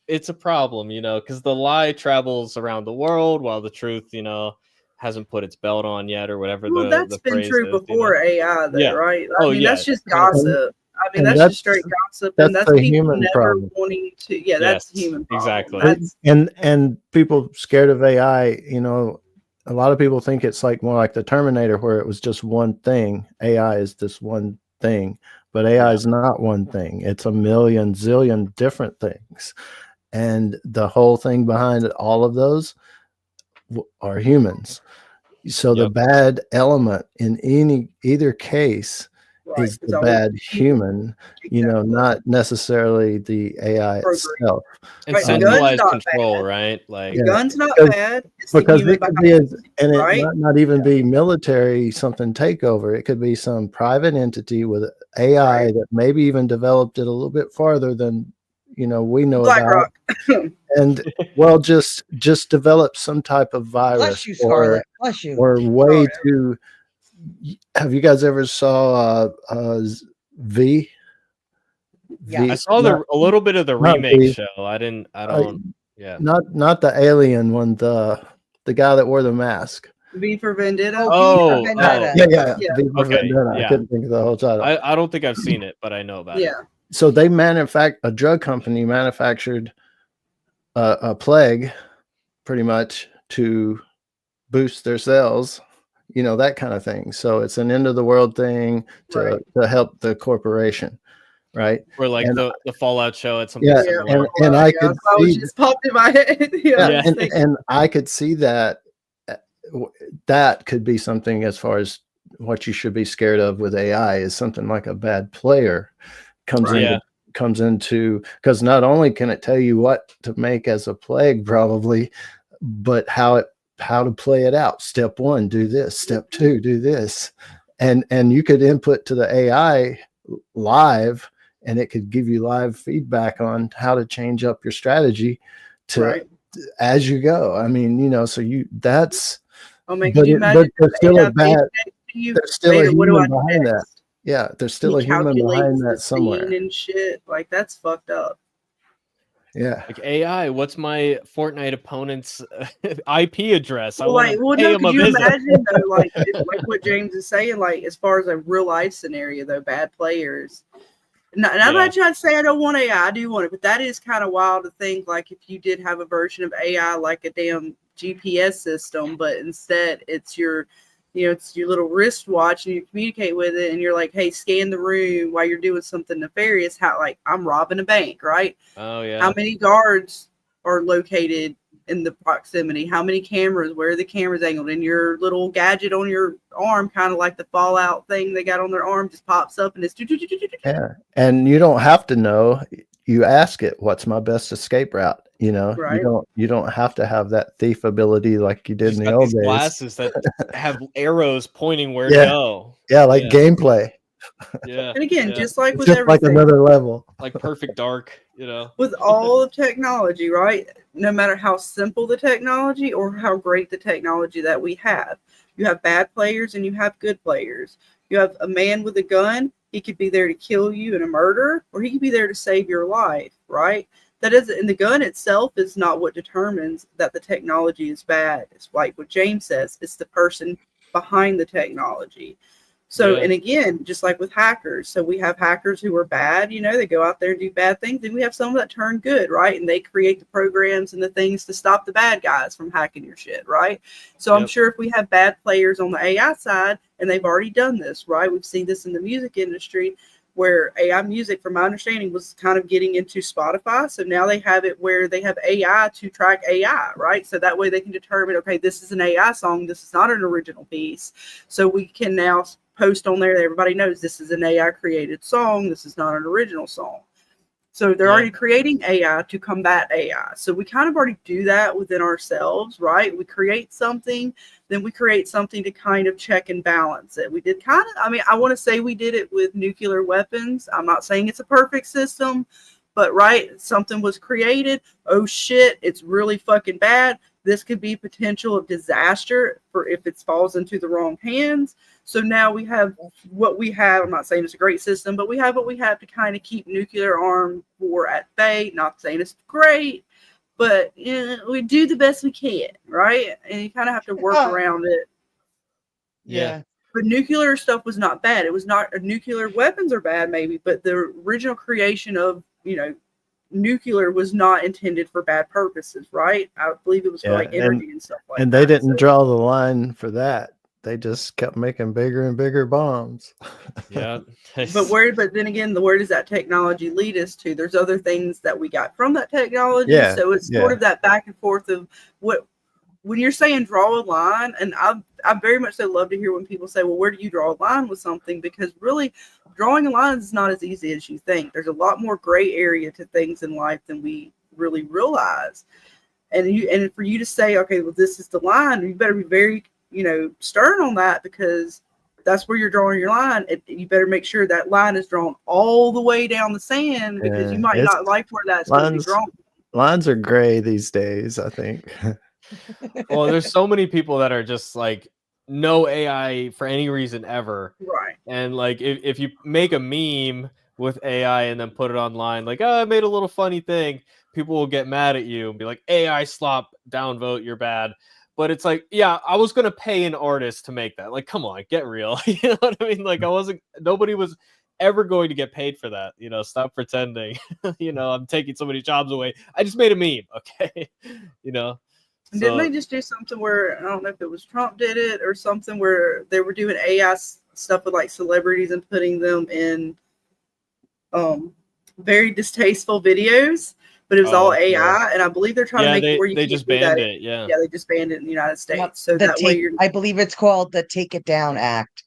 [SPEAKER 4] it's a problem, you know, because the lie travels around the world while the truth, you know, hasn't put its belt on yet, or whatever
[SPEAKER 3] Well, that's
[SPEAKER 4] the
[SPEAKER 3] been
[SPEAKER 4] phrase
[SPEAKER 3] true
[SPEAKER 4] is,
[SPEAKER 3] before AI, though,
[SPEAKER 4] Yeah.
[SPEAKER 3] right?
[SPEAKER 4] Oh,
[SPEAKER 3] I mean,
[SPEAKER 4] yeah,
[SPEAKER 3] that's just
[SPEAKER 4] 100%.
[SPEAKER 3] gossip. I mean,
[SPEAKER 2] And
[SPEAKER 3] that's just straight gossip, and
[SPEAKER 2] that's
[SPEAKER 3] that's
[SPEAKER 2] the
[SPEAKER 3] people
[SPEAKER 2] human
[SPEAKER 3] never
[SPEAKER 2] problem.
[SPEAKER 3] wanting to. Yeah, that's the
[SPEAKER 4] Yes,
[SPEAKER 3] human problem.
[SPEAKER 4] exactly.
[SPEAKER 3] That's,
[SPEAKER 2] And people scared of AI, you know, a lot of people think it's like more like the Terminator, where it was just one thing. AI is this one thing, but AI is not one thing. It's a million zillion different things. And the whole thing behind all of those are humans. So the
[SPEAKER 4] Yep.
[SPEAKER 2] bad element in either case
[SPEAKER 3] right.
[SPEAKER 2] is
[SPEAKER 3] It's
[SPEAKER 2] the
[SPEAKER 3] always
[SPEAKER 2] bad human, you know,
[SPEAKER 3] Exactly.
[SPEAKER 2] not necessarily the AI
[SPEAKER 3] Program.
[SPEAKER 2] itself.
[SPEAKER 4] And
[SPEAKER 3] Right, the gun's
[SPEAKER 4] centralized
[SPEAKER 3] not
[SPEAKER 4] control,
[SPEAKER 3] bad.
[SPEAKER 4] right? Like,
[SPEAKER 3] The gun's not
[SPEAKER 2] Because-
[SPEAKER 3] bad. It's the
[SPEAKER 2] Because
[SPEAKER 3] human
[SPEAKER 2] it could
[SPEAKER 3] behind
[SPEAKER 2] be,
[SPEAKER 3] it,
[SPEAKER 2] and it
[SPEAKER 3] right?
[SPEAKER 2] might not even be military something takeover. It could be some private entity with AI
[SPEAKER 3] Right.
[SPEAKER 2] that maybe even developed it a little bit farther than, you know, we know about.
[SPEAKER 3] BlackRock.
[SPEAKER 2] And well, just develop some type of virus
[SPEAKER 1] Bless you, Scarlet. Bless you.
[SPEAKER 2] or way
[SPEAKER 3] Oh,
[SPEAKER 2] to. Have you guys ever saw V?
[SPEAKER 1] Yeah.
[SPEAKER 4] I saw a little bit of the
[SPEAKER 2] not
[SPEAKER 4] remake
[SPEAKER 2] the-
[SPEAKER 4] show. I don't. Yeah.
[SPEAKER 2] not the alien one. The guy that wore the mask.
[SPEAKER 3] V for Vendetta.
[SPEAKER 1] Oh, V for Vendetta.
[SPEAKER 2] Yeah.
[SPEAKER 3] Yeah.
[SPEAKER 2] V for
[SPEAKER 4] Okay,
[SPEAKER 2] Vendetta. I
[SPEAKER 4] yeah.
[SPEAKER 2] couldn't think of the whole title.
[SPEAKER 4] I don't think I've seen it, but I know about it.
[SPEAKER 3] Yeah.
[SPEAKER 2] So they a drug company manufactured a plague, pretty much, to boost their sales, that kind of thing. So it's an end of the world thing to help the corporation, right?
[SPEAKER 4] Or like
[SPEAKER 2] And,
[SPEAKER 4] the Fallout show at something
[SPEAKER 2] yeah,
[SPEAKER 4] similar.
[SPEAKER 2] and I could
[SPEAKER 3] was
[SPEAKER 2] see,
[SPEAKER 3] just popped in my head.
[SPEAKER 2] yeah,
[SPEAKER 3] I was thinking,
[SPEAKER 2] and I could see that that could be something as far as what you should be scared of with AI is something like a bad player comes
[SPEAKER 3] Right.
[SPEAKER 2] into comes into, because not only can it tell you what to make as a plague probably, but how to play it out. Step 1, do this. Step 2, do this. And you could input to the AI live, and it could give you live feedback on how to change up your strategy to as you go. I mean, so that's,
[SPEAKER 3] oh man,
[SPEAKER 2] but
[SPEAKER 3] could you imagine
[SPEAKER 2] there's still a bad, there's still a
[SPEAKER 3] Vader, what do
[SPEAKER 2] human
[SPEAKER 3] I do
[SPEAKER 2] behind that.
[SPEAKER 3] next?
[SPEAKER 2] Yeah, there's still
[SPEAKER 3] He
[SPEAKER 2] a human
[SPEAKER 3] calculates
[SPEAKER 2] behind
[SPEAKER 3] the
[SPEAKER 2] that somewhere.
[SPEAKER 3] scene and shit. Like, that's fucked up.
[SPEAKER 2] Yeah.
[SPEAKER 4] Like, AI, what's my Fortnite opponent's IP address?
[SPEAKER 3] Well,
[SPEAKER 4] I want to pay him
[SPEAKER 3] could
[SPEAKER 4] a
[SPEAKER 3] you
[SPEAKER 4] visit.
[SPEAKER 3] imagine though, like what James is saying, like as far as a real life scenario though, bad players. And I'm not trying to say I don't want AI, I do want it, but that is kind of wild to think, like, if you did have a version of AI like a damn GPS system, but instead it's your it's your little wristwatch and you communicate with it and you're like, hey, scan the room while you're doing something nefarious. How, like, I'm robbing a bank, right?
[SPEAKER 4] Oh yeah.
[SPEAKER 3] How many guards are located in the proximity? How many cameras? Where are the cameras angled? And your little gadget on your arm, kind of like the Fallout thing they got on their arm, just pops up and it's
[SPEAKER 2] Yeah. And you don't have to know. You ask it, what's my best escape route?
[SPEAKER 3] Right.
[SPEAKER 2] You don't have to have that thief ability like you did
[SPEAKER 4] Just
[SPEAKER 2] in the
[SPEAKER 4] got
[SPEAKER 2] old
[SPEAKER 4] these
[SPEAKER 2] days.
[SPEAKER 4] glasses that have arrows pointing where
[SPEAKER 2] Yeah.
[SPEAKER 4] to go.
[SPEAKER 2] Yeah, like gameplay.
[SPEAKER 4] Yeah.
[SPEAKER 3] And again, just like
[SPEAKER 2] It's
[SPEAKER 3] with
[SPEAKER 2] just
[SPEAKER 3] everything,
[SPEAKER 2] like another level.
[SPEAKER 4] Like Perfect Dark,
[SPEAKER 3] with all of technology, right? No matter how simple the technology or how great the technology that we have, you have bad players and you have good players. You have a man with a gun. He could be there to kill you in a murder, or he could be there to save your life, right? That isn't, and the gun itself is not what determines that the technology is bad. It's like what James says, it's the person behind the technology. So, and again, just like with hackers, so we have hackers who are bad, they go out there and do bad things, and we have some that turn good, right? And they create the programs and the things to stop the bad guys from hacking your shit, right? So I'm sure if we have bad players on the AI side, and they've already done this, right? We've seen this in the music industry, where AI music, from my understanding, was kind of getting into Spotify. So now they have it where they have AI to track AI, right? So that way they can determine, okay, this is an AI song. This is not an original piece. So we can now post on there that everybody knows this is an AI created song. This is not an original song. So they're already creating AI to combat AI. So we kind of already do that within ourselves, right? We create something, then we create something to kind of check and balance it. We did kind of, I want to say we did it with nuclear weapons. I'm not saying it's a perfect system, but right, something was created. Oh shit, it's really fucking bad. This could be potential of disaster for if it falls into the wrong hands. So now we have what we have. I'm not saying it's a great system, but we have what we have to kind of keep nuclear armed war at bay. Not saying it's great, but we do the best we can, right? And you kind of have to work around it.
[SPEAKER 4] Yeah.
[SPEAKER 3] But nuclear stuff was not bad. It was not, nuclear weapons are bad maybe, but the original creation of, nuclear was not intended for bad purposes, right? I believe it was for like energy and stuff like that.
[SPEAKER 2] And they didn't draw the line for that. They just kept making bigger and bigger bombs.
[SPEAKER 4] Yeah.
[SPEAKER 3] But then again, where does that technology lead us to? There's other things that we got from that technology.
[SPEAKER 2] Yeah,
[SPEAKER 3] So it's sort of that back and forth of when you're saying draw a line, and I very much so love to hear when people say, well, where do you draw a line with something? Because really, drawing a line is not as easy as you think. There's a lot more gray area to things in life than we really realize. And for you to say, okay, well, this is the line, you better be very, stern on that, because that's where you're drawing your line. You better make sure that line is drawn all the way down the sand, because you might not like where that's going to be drawn.
[SPEAKER 2] Lines are gray these days, I think.
[SPEAKER 4] Well, there's so many people that are just like no AI for any reason ever.
[SPEAKER 3] Right.
[SPEAKER 4] And like if you make a meme with AI and then put it online, like, oh, I made a little funny thing, people will get mad at you and be like, AI slop, downvote, you're bad. But it's like, yeah, I was gonna pay an artist to make that. Like, come on, get real. You know what I mean? Like, nobody was ever going to get paid for that. You know, stop pretending. You know, I'm taking somebody's jobs away. I just made a meme, okay? You know.
[SPEAKER 3] And didn't they just do something where, I don't know if it was Trump did it or something, where they were doing AI stuff with like celebrities and putting them in very distasteful videos, but it was all AI,
[SPEAKER 4] yeah.
[SPEAKER 3] and I believe they're trying to make it where you
[SPEAKER 4] they
[SPEAKER 3] can't
[SPEAKER 4] just
[SPEAKER 3] do
[SPEAKER 4] banned
[SPEAKER 3] that.
[SPEAKER 4] it. Yeah,
[SPEAKER 3] they just banned it in the United States.
[SPEAKER 1] Yep,
[SPEAKER 3] So that way you're.
[SPEAKER 1] I believe it's called the Take It Down Act.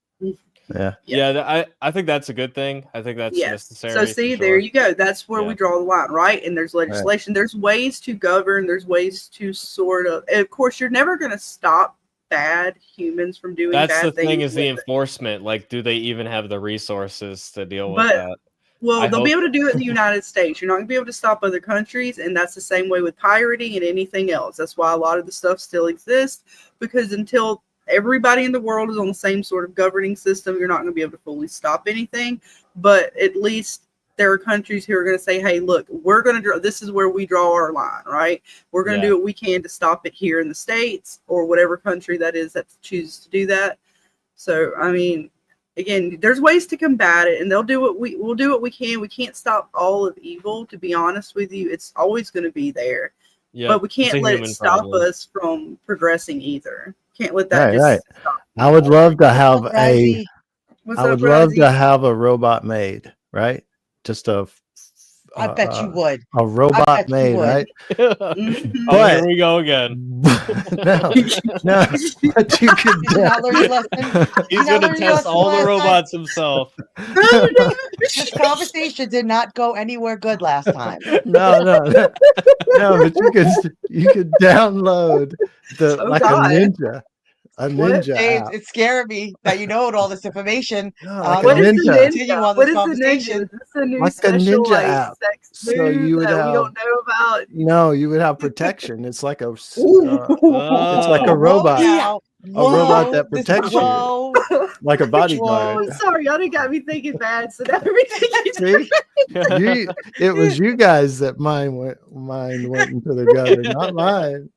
[SPEAKER 4] Yeah. I think that's a good thing. I think that's necessary.
[SPEAKER 3] So see, there you go. That's where we draw the line, right? And there's legislation. Right. There's ways to govern. There's ways to sort of. And of course, you're never going to stop bad humans from doing bad things.
[SPEAKER 4] That's the thing, is the enforcement. Like, do they even have the resources to deal with that?
[SPEAKER 3] Well, they'll be able to do it in the United States. You're not going to be able to stop other countries, and that's the same way with pirating and anything else. That's why a lot of the stuff still exists, because until everybody in the world is on the same sort of governing system, you're not going to be able to fully stop anything. But at least there are countries who are going to say, hey, look, we're going to draw, this is where we draw our line, right? We're going to do what we can to stop it here in the States, or whatever country that is that chooses to do that. So, I mean, again, there's ways to combat it, and we'll do what we can. We can't stop all of evil, to be honest with you. It's always going to be there. Yeah, but we can't let it stop us from progressing either. Can't let that stop.
[SPEAKER 2] I would love to have a robot made, right? Just
[SPEAKER 1] I bet you would.
[SPEAKER 2] A robot made, right?
[SPEAKER 3] Mm-hmm.
[SPEAKER 4] But here we go again.
[SPEAKER 2] no. But you could
[SPEAKER 4] He's going to test all the robots himself.
[SPEAKER 1] This conversation did not go anywhere good last time.
[SPEAKER 2] No, but you could download a ninja. A ninja app.
[SPEAKER 1] It's scaring me that you know all this information.
[SPEAKER 2] What is the
[SPEAKER 1] ninja? What is the ninja?
[SPEAKER 3] Is this a new
[SPEAKER 2] like
[SPEAKER 3] special,
[SPEAKER 2] a ninja app?
[SPEAKER 3] So you would have. We don't know about.
[SPEAKER 2] No, you would have protection. It's like a. It's like a robot. A robot that protects you, like a bodyguard.
[SPEAKER 3] I'm sorry, y'all done got me thinking bad. So now everything.
[SPEAKER 2] See, it was you guys that mine went into the gutter, not mine.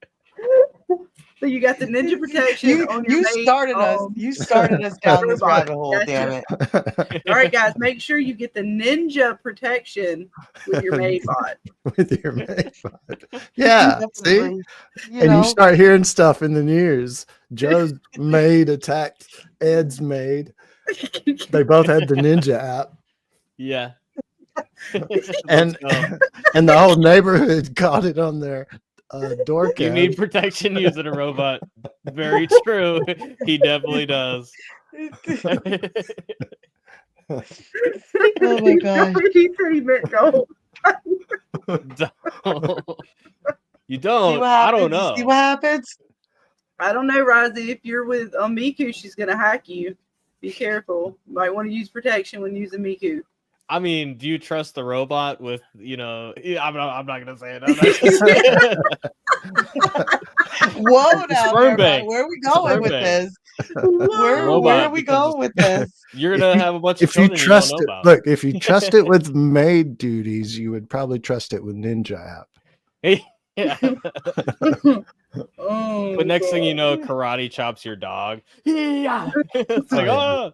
[SPEAKER 3] So you got the ninja protection.
[SPEAKER 1] You started us down this rabbit hole. Damn it!
[SPEAKER 3] All right, guys, make sure you get the ninja protection with your Maybot.
[SPEAKER 2] With your Maybot, yeah. See, you start hearing stuff in the news. Joe's maid attacked Ed's maid. They both had the ninja app.
[SPEAKER 4] Yeah.
[SPEAKER 2] and the whole neighborhood caught it on their door cam.
[SPEAKER 4] You need protection using a robot. Very true. He definitely does.
[SPEAKER 1] Oh my god.
[SPEAKER 4] You don't. I don't know.
[SPEAKER 1] See what happens?
[SPEAKER 3] I don't know, Rozzy. If you're with Miku, she's gonna hack you. Be careful. Might want to use protection when using Miku.
[SPEAKER 4] I mean, do you trust the robot with, I'm not going to say it.
[SPEAKER 1] Whoa, now, where are we going with this? Where are we going with this?
[SPEAKER 4] You're going to have a bunch of
[SPEAKER 2] if you trust it, look, if you trust it with maid duties, you would probably trust it with Ninja app.
[SPEAKER 4] Yeah. But next thing you know, karate chops your dog. Yeah. It's like, oh,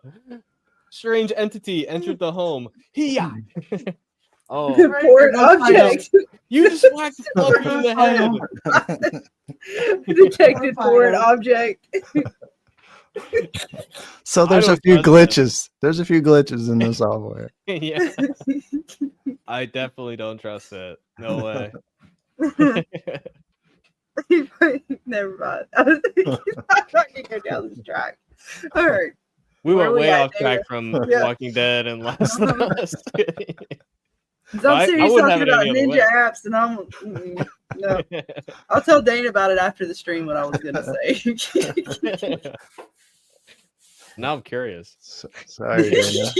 [SPEAKER 4] strange entity entered the home. Yeah. Oh,
[SPEAKER 3] foreign object.
[SPEAKER 4] You just whacked the fucker in the head.
[SPEAKER 3] Detected foreign object.
[SPEAKER 2] So there's a few glitches. There's a few glitches in the software.
[SPEAKER 4] Yeah. I definitely don't trust it. No way.
[SPEAKER 3] Never mind. I'm not gonna go down this track. All right.
[SPEAKER 4] We went way off track from Walking Dead and Last of Us.
[SPEAKER 3] I'm serious talking about ninja apps, and no. I'll tell Dane about it after the stream. What I was gonna say.
[SPEAKER 4] Now I'm curious.
[SPEAKER 2] Sorry, Dana.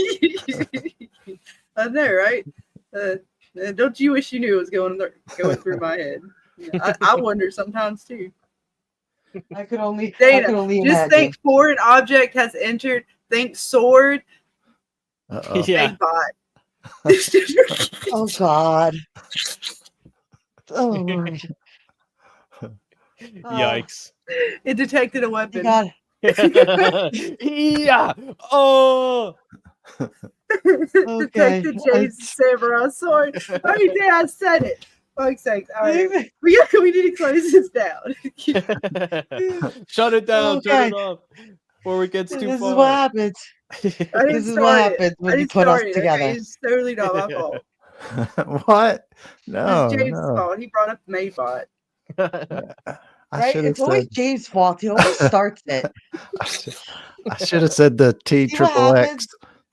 [SPEAKER 3] I know, right? Don't you wish you knew what was going through my head? I wonder sometimes too.
[SPEAKER 1] I could only
[SPEAKER 3] just think foreign object has entered. Think sword.
[SPEAKER 2] Uh-oh.
[SPEAKER 4] Yeah.
[SPEAKER 3] Think bot.
[SPEAKER 1] Oh God. Oh Lord.
[SPEAKER 4] Yikes.
[SPEAKER 3] It detected a
[SPEAKER 1] My
[SPEAKER 3] weapon.
[SPEAKER 1] God.
[SPEAKER 4] Yeah. Oh.
[SPEAKER 1] Okay.
[SPEAKER 3] Detected James Samurai sword. Oh, yeah, I said it. Fuck's sake. All right. We need to close this down.
[SPEAKER 4] Shut it down. Turn
[SPEAKER 1] Okay.
[SPEAKER 4] it off before it gets too
[SPEAKER 1] This is
[SPEAKER 4] far.
[SPEAKER 1] what happens.
[SPEAKER 3] I
[SPEAKER 1] This
[SPEAKER 3] didn't
[SPEAKER 1] is what
[SPEAKER 3] start it.
[SPEAKER 1] happens
[SPEAKER 3] I
[SPEAKER 1] when you
[SPEAKER 3] didn't
[SPEAKER 1] put us
[SPEAKER 3] start it.
[SPEAKER 1] together.
[SPEAKER 3] Okay? It's totally not my fault.
[SPEAKER 2] What?
[SPEAKER 3] It's
[SPEAKER 2] No,
[SPEAKER 3] James'
[SPEAKER 2] no.
[SPEAKER 3] fault. He brought up the Maybot.
[SPEAKER 2] I
[SPEAKER 1] Right?
[SPEAKER 2] should have
[SPEAKER 1] It's always
[SPEAKER 2] said.
[SPEAKER 1] James' fault. He always starts it.
[SPEAKER 2] I should have said the T
[SPEAKER 1] See what
[SPEAKER 2] triple X.
[SPEAKER 1] happens?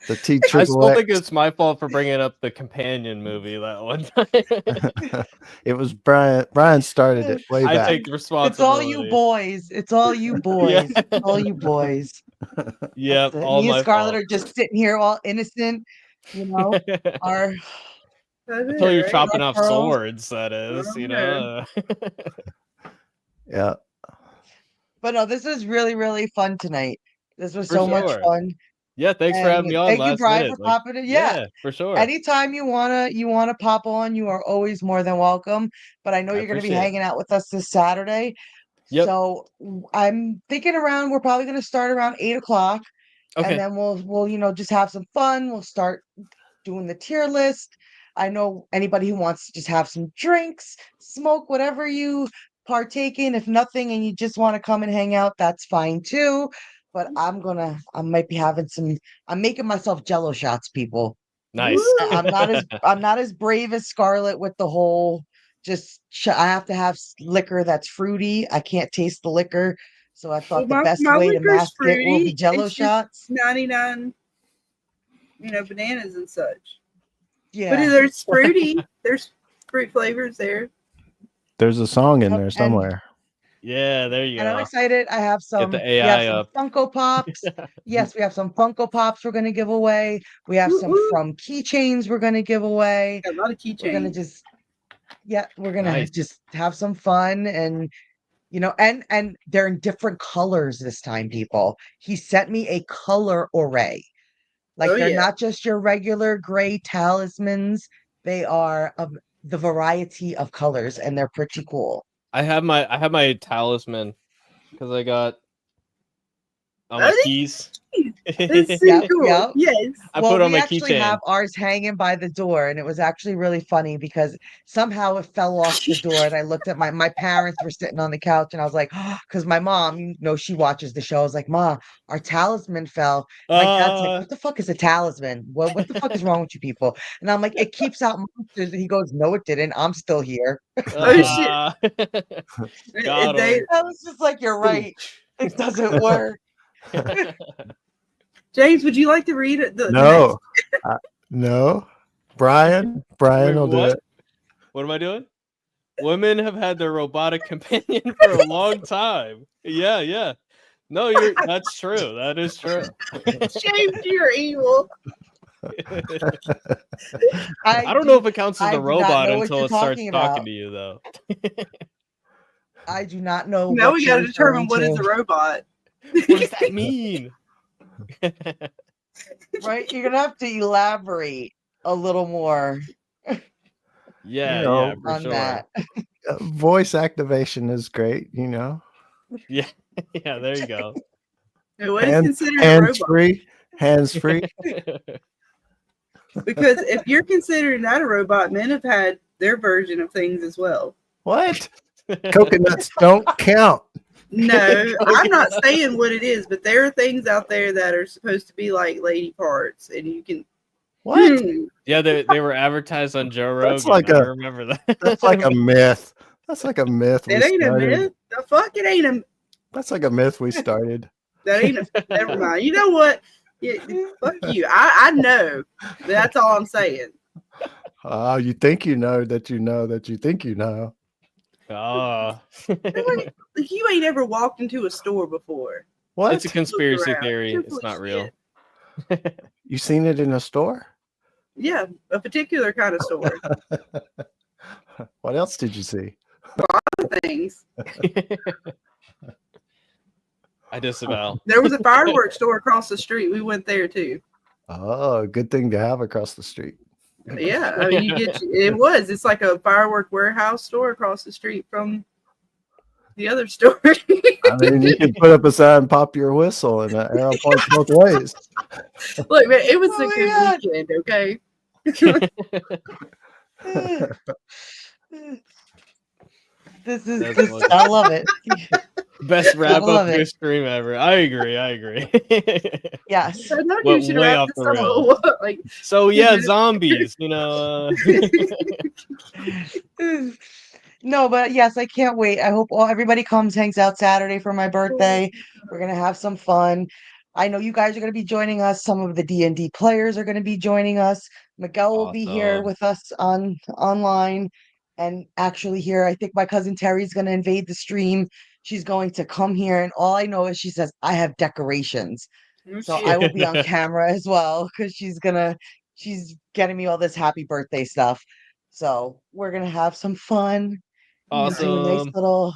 [SPEAKER 2] The T
[SPEAKER 4] I
[SPEAKER 2] triple
[SPEAKER 4] still think
[SPEAKER 2] X.
[SPEAKER 4] it's my fault for bringing up the companion movie that one time.
[SPEAKER 2] It was Brian. Brian started it way
[SPEAKER 4] I
[SPEAKER 2] back.
[SPEAKER 4] take
[SPEAKER 1] It's
[SPEAKER 4] responsibility.
[SPEAKER 1] all you boys. It's all you boys.
[SPEAKER 4] Yeah.
[SPEAKER 1] It's all you boys.
[SPEAKER 4] Yep,
[SPEAKER 1] That's it.
[SPEAKER 4] all
[SPEAKER 1] Me and
[SPEAKER 4] my
[SPEAKER 1] Scarlett
[SPEAKER 4] fault.
[SPEAKER 1] are just sitting here all innocent, you know. Our
[SPEAKER 3] That's
[SPEAKER 4] Until you're
[SPEAKER 3] right?
[SPEAKER 4] chopping off
[SPEAKER 1] Pearls.
[SPEAKER 4] swords, that is, you know.
[SPEAKER 2] Yeah.
[SPEAKER 1] But no, this was really, really fun tonight. This was
[SPEAKER 4] For
[SPEAKER 1] so much
[SPEAKER 4] sure.
[SPEAKER 1] fun.
[SPEAKER 4] Yeah, thanks for
[SPEAKER 1] And
[SPEAKER 4] having me on
[SPEAKER 1] thank you,
[SPEAKER 4] last
[SPEAKER 1] Brian, for
[SPEAKER 4] minute. Like,
[SPEAKER 1] popping in. Yeah.
[SPEAKER 4] yeah, for sure.
[SPEAKER 1] Anytime you wanna pop on, you are always more than welcome. But I know
[SPEAKER 4] I
[SPEAKER 1] you're gonna be
[SPEAKER 4] appreciate it.
[SPEAKER 1] hanging out with us this Saturday.
[SPEAKER 4] Yep.
[SPEAKER 1] So I'm thinking around, we're probably gonna start around 8 o'clock. And
[SPEAKER 4] Okay.
[SPEAKER 1] then we'll just have some fun. We'll start doing the tier list. I know anybody who wants to just have some drinks, smoke, whatever you partake in. If nothing and you just want to come and hang out, that's fine too. But I might be having I'm making myself jello shots, people.
[SPEAKER 4] Nice.
[SPEAKER 1] I'm not as brave as Scarlet with the whole I have to have liquor that's fruity. I can't taste the liquor. So I thought the best
[SPEAKER 3] my
[SPEAKER 1] way to
[SPEAKER 3] liquor's
[SPEAKER 1] mask it will be
[SPEAKER 3] fruity.
[SPEAKER 1] jello
[SPEAKER 3] It's just
[SPEAKER 1] shots.
[SPEAKER 3] 99, bananas and such.
[SPEAKER 1] Yeah.
[SPEAKER 3] But there's fruity. There's fruit flavors there.
[SPEAKER 2] There's a song in
[SPEAKER 1] Yep,
[SPEAKER 2] there somewhere.
[SPEAKER 4] Yeah, there you
[SPEAKER 1] and I'm
[SPEAKER 4] go.
[SPEAKER 1] excited. I have
[SPEAKER 4] Get the
[SPEAKER 1] we have
[SPEAKER 4] AI
[SPEAKER 1] some
[SPEAKER 4] up.
[SPEAKER 1] Funko Pops. Yes, we have some Funko Pops we're gonna give away. We have some
[SPEAKER 3] Woo-hoo.
[SPEAKER 1] from keychains we're gonna give away.
[SPEAKER 3] Got a lot of
[SPEAKER 1] We're gonna
[SPEAKER 3] keychains.
[SPEAKER 1] we're gonna
[SPEAKER 4] Nice.
[SPEAKER 1] just have some fun and and they're in different colors this time, people. He sent me a color array. Like
[SPEAKER 3] Oh
[SPEAKER 1] they're
[SPEAKER 3] yeah.
[SPEAKER 1] not just your regular gray talismans. They are of the variety of colors and they're pretty cool.
[SPEAKER 4] I have my talisman because I got on my
[SPEAKER 3] Oh,
[SPEAKER 4] keys.
[SPEAKER 3] That's so
[SPEAKER 1] Yep,
[SPEAKER 3] cool.
[SPEAKER 1] yep.
[SPEAKER 3] Yes.
[SPEAKER 4] I put
[SPEAKER 1] Well,
[SPEAKER 4] it on
[SPEAKER 1] we
[SPEAKER 4] my
[SPEAKER 1] actually
[SPEAKER 4] keychain.
[SPEAKER 1] have ours hanging by the door, and it was actually really funny because somehow it fell off the door. And I looked at my parents were sitting on the couch, and I was like, because my mom, she watches the show. I was like, Ma, our talisman fell. And my dad's like, what the fuck is a talisman? What the fuck is wrong with you people? And I'm like, it keeps out monsters. And he goes, no, it didn't. I'm still here.
[SPEAKER 3] Oh shit.
[SPEAKER 4] Got
[SPEAKER 3] They-
[SPEAKER 4] him.
[SPEAKER 1] I was just like, you're right. It doesn't work.
[SPEAKER 3] James, would you like to read it?
[SPEAKER 2] No. No. Brian
[SPEAKER 4] Wait,
[SPEAKER 2] will do
[SPEAKER 4] what?
[SPEAKER 2] it.
[SPEAKER 4] What am I doing? Women have had their robotic companion for a long time. Yeah. No, that's true. That is true.
[SPEAKER 3] James, you're evil.
[SPEAKER 4] I don't know if it counts as
[SPEAKER 1] I
[SPEAKER 4] a
[SPEAKER 1] do not
[SPEAKER 4] robot
[SPEAKER 1] know what
[SPEAKER 4] until
[SPEAKER 1] you're
[SPEAKER 4] it starts
[SPEAKER 1] talking
[SPEAKER 4] talking
[SPEAKER 1] about.
[SPEAKER 4] to you, though.
[SPEAKER 1] I do not know
[SPEAKER 3] Now
[SPEAKER 1] what
[SPEAKER 3] we
[SPEAKER 1] you're
[SPEAKER 3] got to determine
[SPEAKER 1] referring
[SPEAKER 3] what is
[SPEAKER 1] to.
[SPEAKER 3] a robot.
[SPEAKER 4] What does that mean?
[SPEAKER 1] Right? You're gonna have to elaborate a little more
[SPEAKER 4] Yeah,
[SPEAKER 2] You know,
[SPEAKER 4] yeah, for
[SPEAKER 1] on
[SPEAKER 4] sure.
[SPEAKER 1] that.
[SPEAKER 2] voice activation is great.
[SPEAKER 4] Yeah, yeah. There you go.
[SPEAKER 3] What is considered a
[SPEAKER 2] Hands
[SPEAKER 3] robot?
[SPEAKER 2] free. Hands free.
[SPEAKER 3] Because if you're considering that a robot, men have had their version of things as well.
[SPEAKER 2] What? Coconuts don't count.
[SPEAKER 3] No, I'm not saying what it is, but there are things out there that are supposed to be like lady parts, and you can.
[SPEAKER 2] What?
[SPEAKER 4] Yeah, they were advertised on Joe Rogan.
[SPEAKER 2] That's like
[SPEAKER 4] I remember that.
[SPEAKER 2] That's like a myth. That's like a myth.
[SPEAKER 3] It ain't a myth. The fuck, it ain't a.
[SPEAKER 2] That's like a myth we started.
[SPEAKER 3] That ain't a. Never mind. You know what? Yeah, fuck you. I know. That's all I'm saying.
[SPEAKER 2] You think you know that you know that you think you know.
[SPEAKER 4] Oh.
[SPEAKER 3] Like, you ain't ever walked into a store before.
[SPEAKER 2] What?
[SPEAKER 4] It's a conspiracy
[SPEAKER 3] around.
[SPEAKER 4] theory.
[SPEAKER 3] You're
[SPEAKER 4] It's
[SPEAKER 3] full of
[SPEAKER 4] not real.
[SPEAKER 2] You seen it in a store?
[SPEAKER 3] Yeah, a particular kind of store.
[SPEAKER 2] What else did you see?
[SPEAKER 3] Things.
[SPEAKER 4] I disavow.
[SPEAKER 3] There was a fireworks store across the street. We went there too.
[SPEAKER 2] Oh, good thing to have across the street.
[SPEAKER 3] Yeah, I mean, it's like a firework warehouse store across the street from the other store.
[SPEAKER 2] I mean, you could put up a sign, pop your whistle, and the arrow points both ways.
[SPEAKER 3] Look, man, it was
[SPEAKER 1] Oh
[SPEAKER 3] a
[SPEAKER 1] my
[SPEAKER 3] good
[SPEAKER 1] God.
[SPEAKER 3] weekend, okay?
[SPEAKER 1] This
[SPEAKER 4] That's funny.
[SPEAKER 1] I love it.
[SPEAKER 4] Best
[SPEAKER 1] I
[SPEAKER 4] wrap up
[SPEAKER 1] love
[SPEAKER 4] to a
[SPEAKER 1] it.
[SPEAKER 4] stream ever. I agree.
[SPEAKER 1] Yes.
[SPEAKER 3] I know you
[SPEAKER 4] Went
[SPEAKER 3] should
[SPEAKER 4] way
[SPEAKER 3] wrap
[SPEAKER 4] off
[SPEAKER 3] this
[SPEAKER 4] the
[SPEAKER 3] up.
[SPEAKER 4] rails.
[SPEAKER 3] Like,
[SPEAKER 4] So
[SPEAKER 3] 10
[SPEAKER 4] yeah,
[SPEAKER 3] minutes.
[SPEAKER 4] zombies. You know.
[SPEAKER 1] No, but yes, I can't wait. I hope everybody comes, hangs out Saturday for my birthday. We're gonna have some fun. I know you guys are gonna be joining us. Some of the D&D players are gonna be joining us. Miguel will be here
[SPEAKER 4] Awesome.
[SPEAKER 1] with us online and actually here. I think my cousin Terry's gonna invade the stream. She's going to come here, and all I know is she says I have decorations. So I will be on camera as well because she's getting me all this happy birthday stuff. So we're gonna have some fun, do a nice
[SPEAKER 4] Awesome.
[SPEAKER 1] little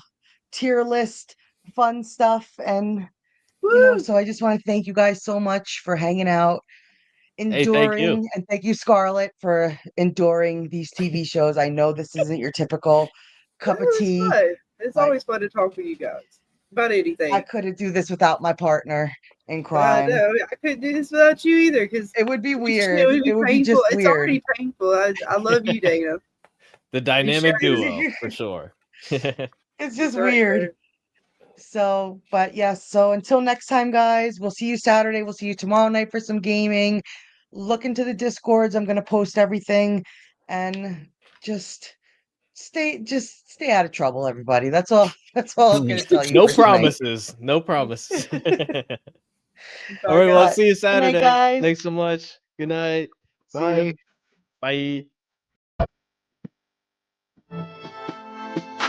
[SPEAKER 1] tier list, fun stuff, and
[SPEAKER 3] Woo!
[SPEAKER 1] so I just want to thank you guys so much for hanging out,
[SPEAKER 4] Hey, thank you.
[SPEAKER 1] enduring, and thank you, Scarlet, for enduring these TV shows. I know this isn't your typical cup of
[SPEAKER 3] It's
[SPEAKER 1] tea,
[SPEAKER 3] fun. It's
[SPEAKER 1] but
[SPEAKER 3] always fun to talk with you guys about
[SPEAKER 1] I
[SPEAKER 3] anything.
[SPEAKER 1] couldn't do this without my partner in
[SPEAKER 3] I
[SPEAKER 1] crime.
[SPEAKER 3] know. I couldn't do this without you either because
[SPEAKER 1] It would be
[SPEAKER 3] it
[SPEAKER 1] weird.
[SPEAKER 3] would be
[SPEAKER 1] It would be
[SPEAKER 3] painful.
[SPEAKER 1] just
[SPEAKER 3] It's
[SPEAKER 1] weird.
[SPEAKER 3] already painful. I love you, Dana.
[SPEAKER 4] The dynamic
[SPEAKER 3] sure
[SPEAKER 4] duo for sure.
[SPEAKER 1] It's just
[SPEAKER 3] right
[SPEAKER 1] weird.
[SPEAKER 3] there.
[SPEAKER 1] So, but yes, so until next time, guys, we'll see you Saturday. We'll see you tomorrow night for some gaming. Look into the Discords. I'm gonna post everything and just stay out of trouble, everybody. That's all. That's all I'm gonna tell you
[SPEAKER 4] No
[SPEAKER 1] for tonight.
[SPEAKER 4] promises. No promises. All right.
[SPEAKER 3] Bye,
[SPEAKER 4] Well, I'll
[SPEAKER 3] guys.
[SPEAKER 4] see you
[SPEAKER 1] Good night,
[SPEAKER 4] Saturday.
[SPEAKER 1] guys.
[SPEAKER 4] Thanks so much. Good night. See ya.
[SPEAKER 2] Bye.
[SPEAKER 4] Bye.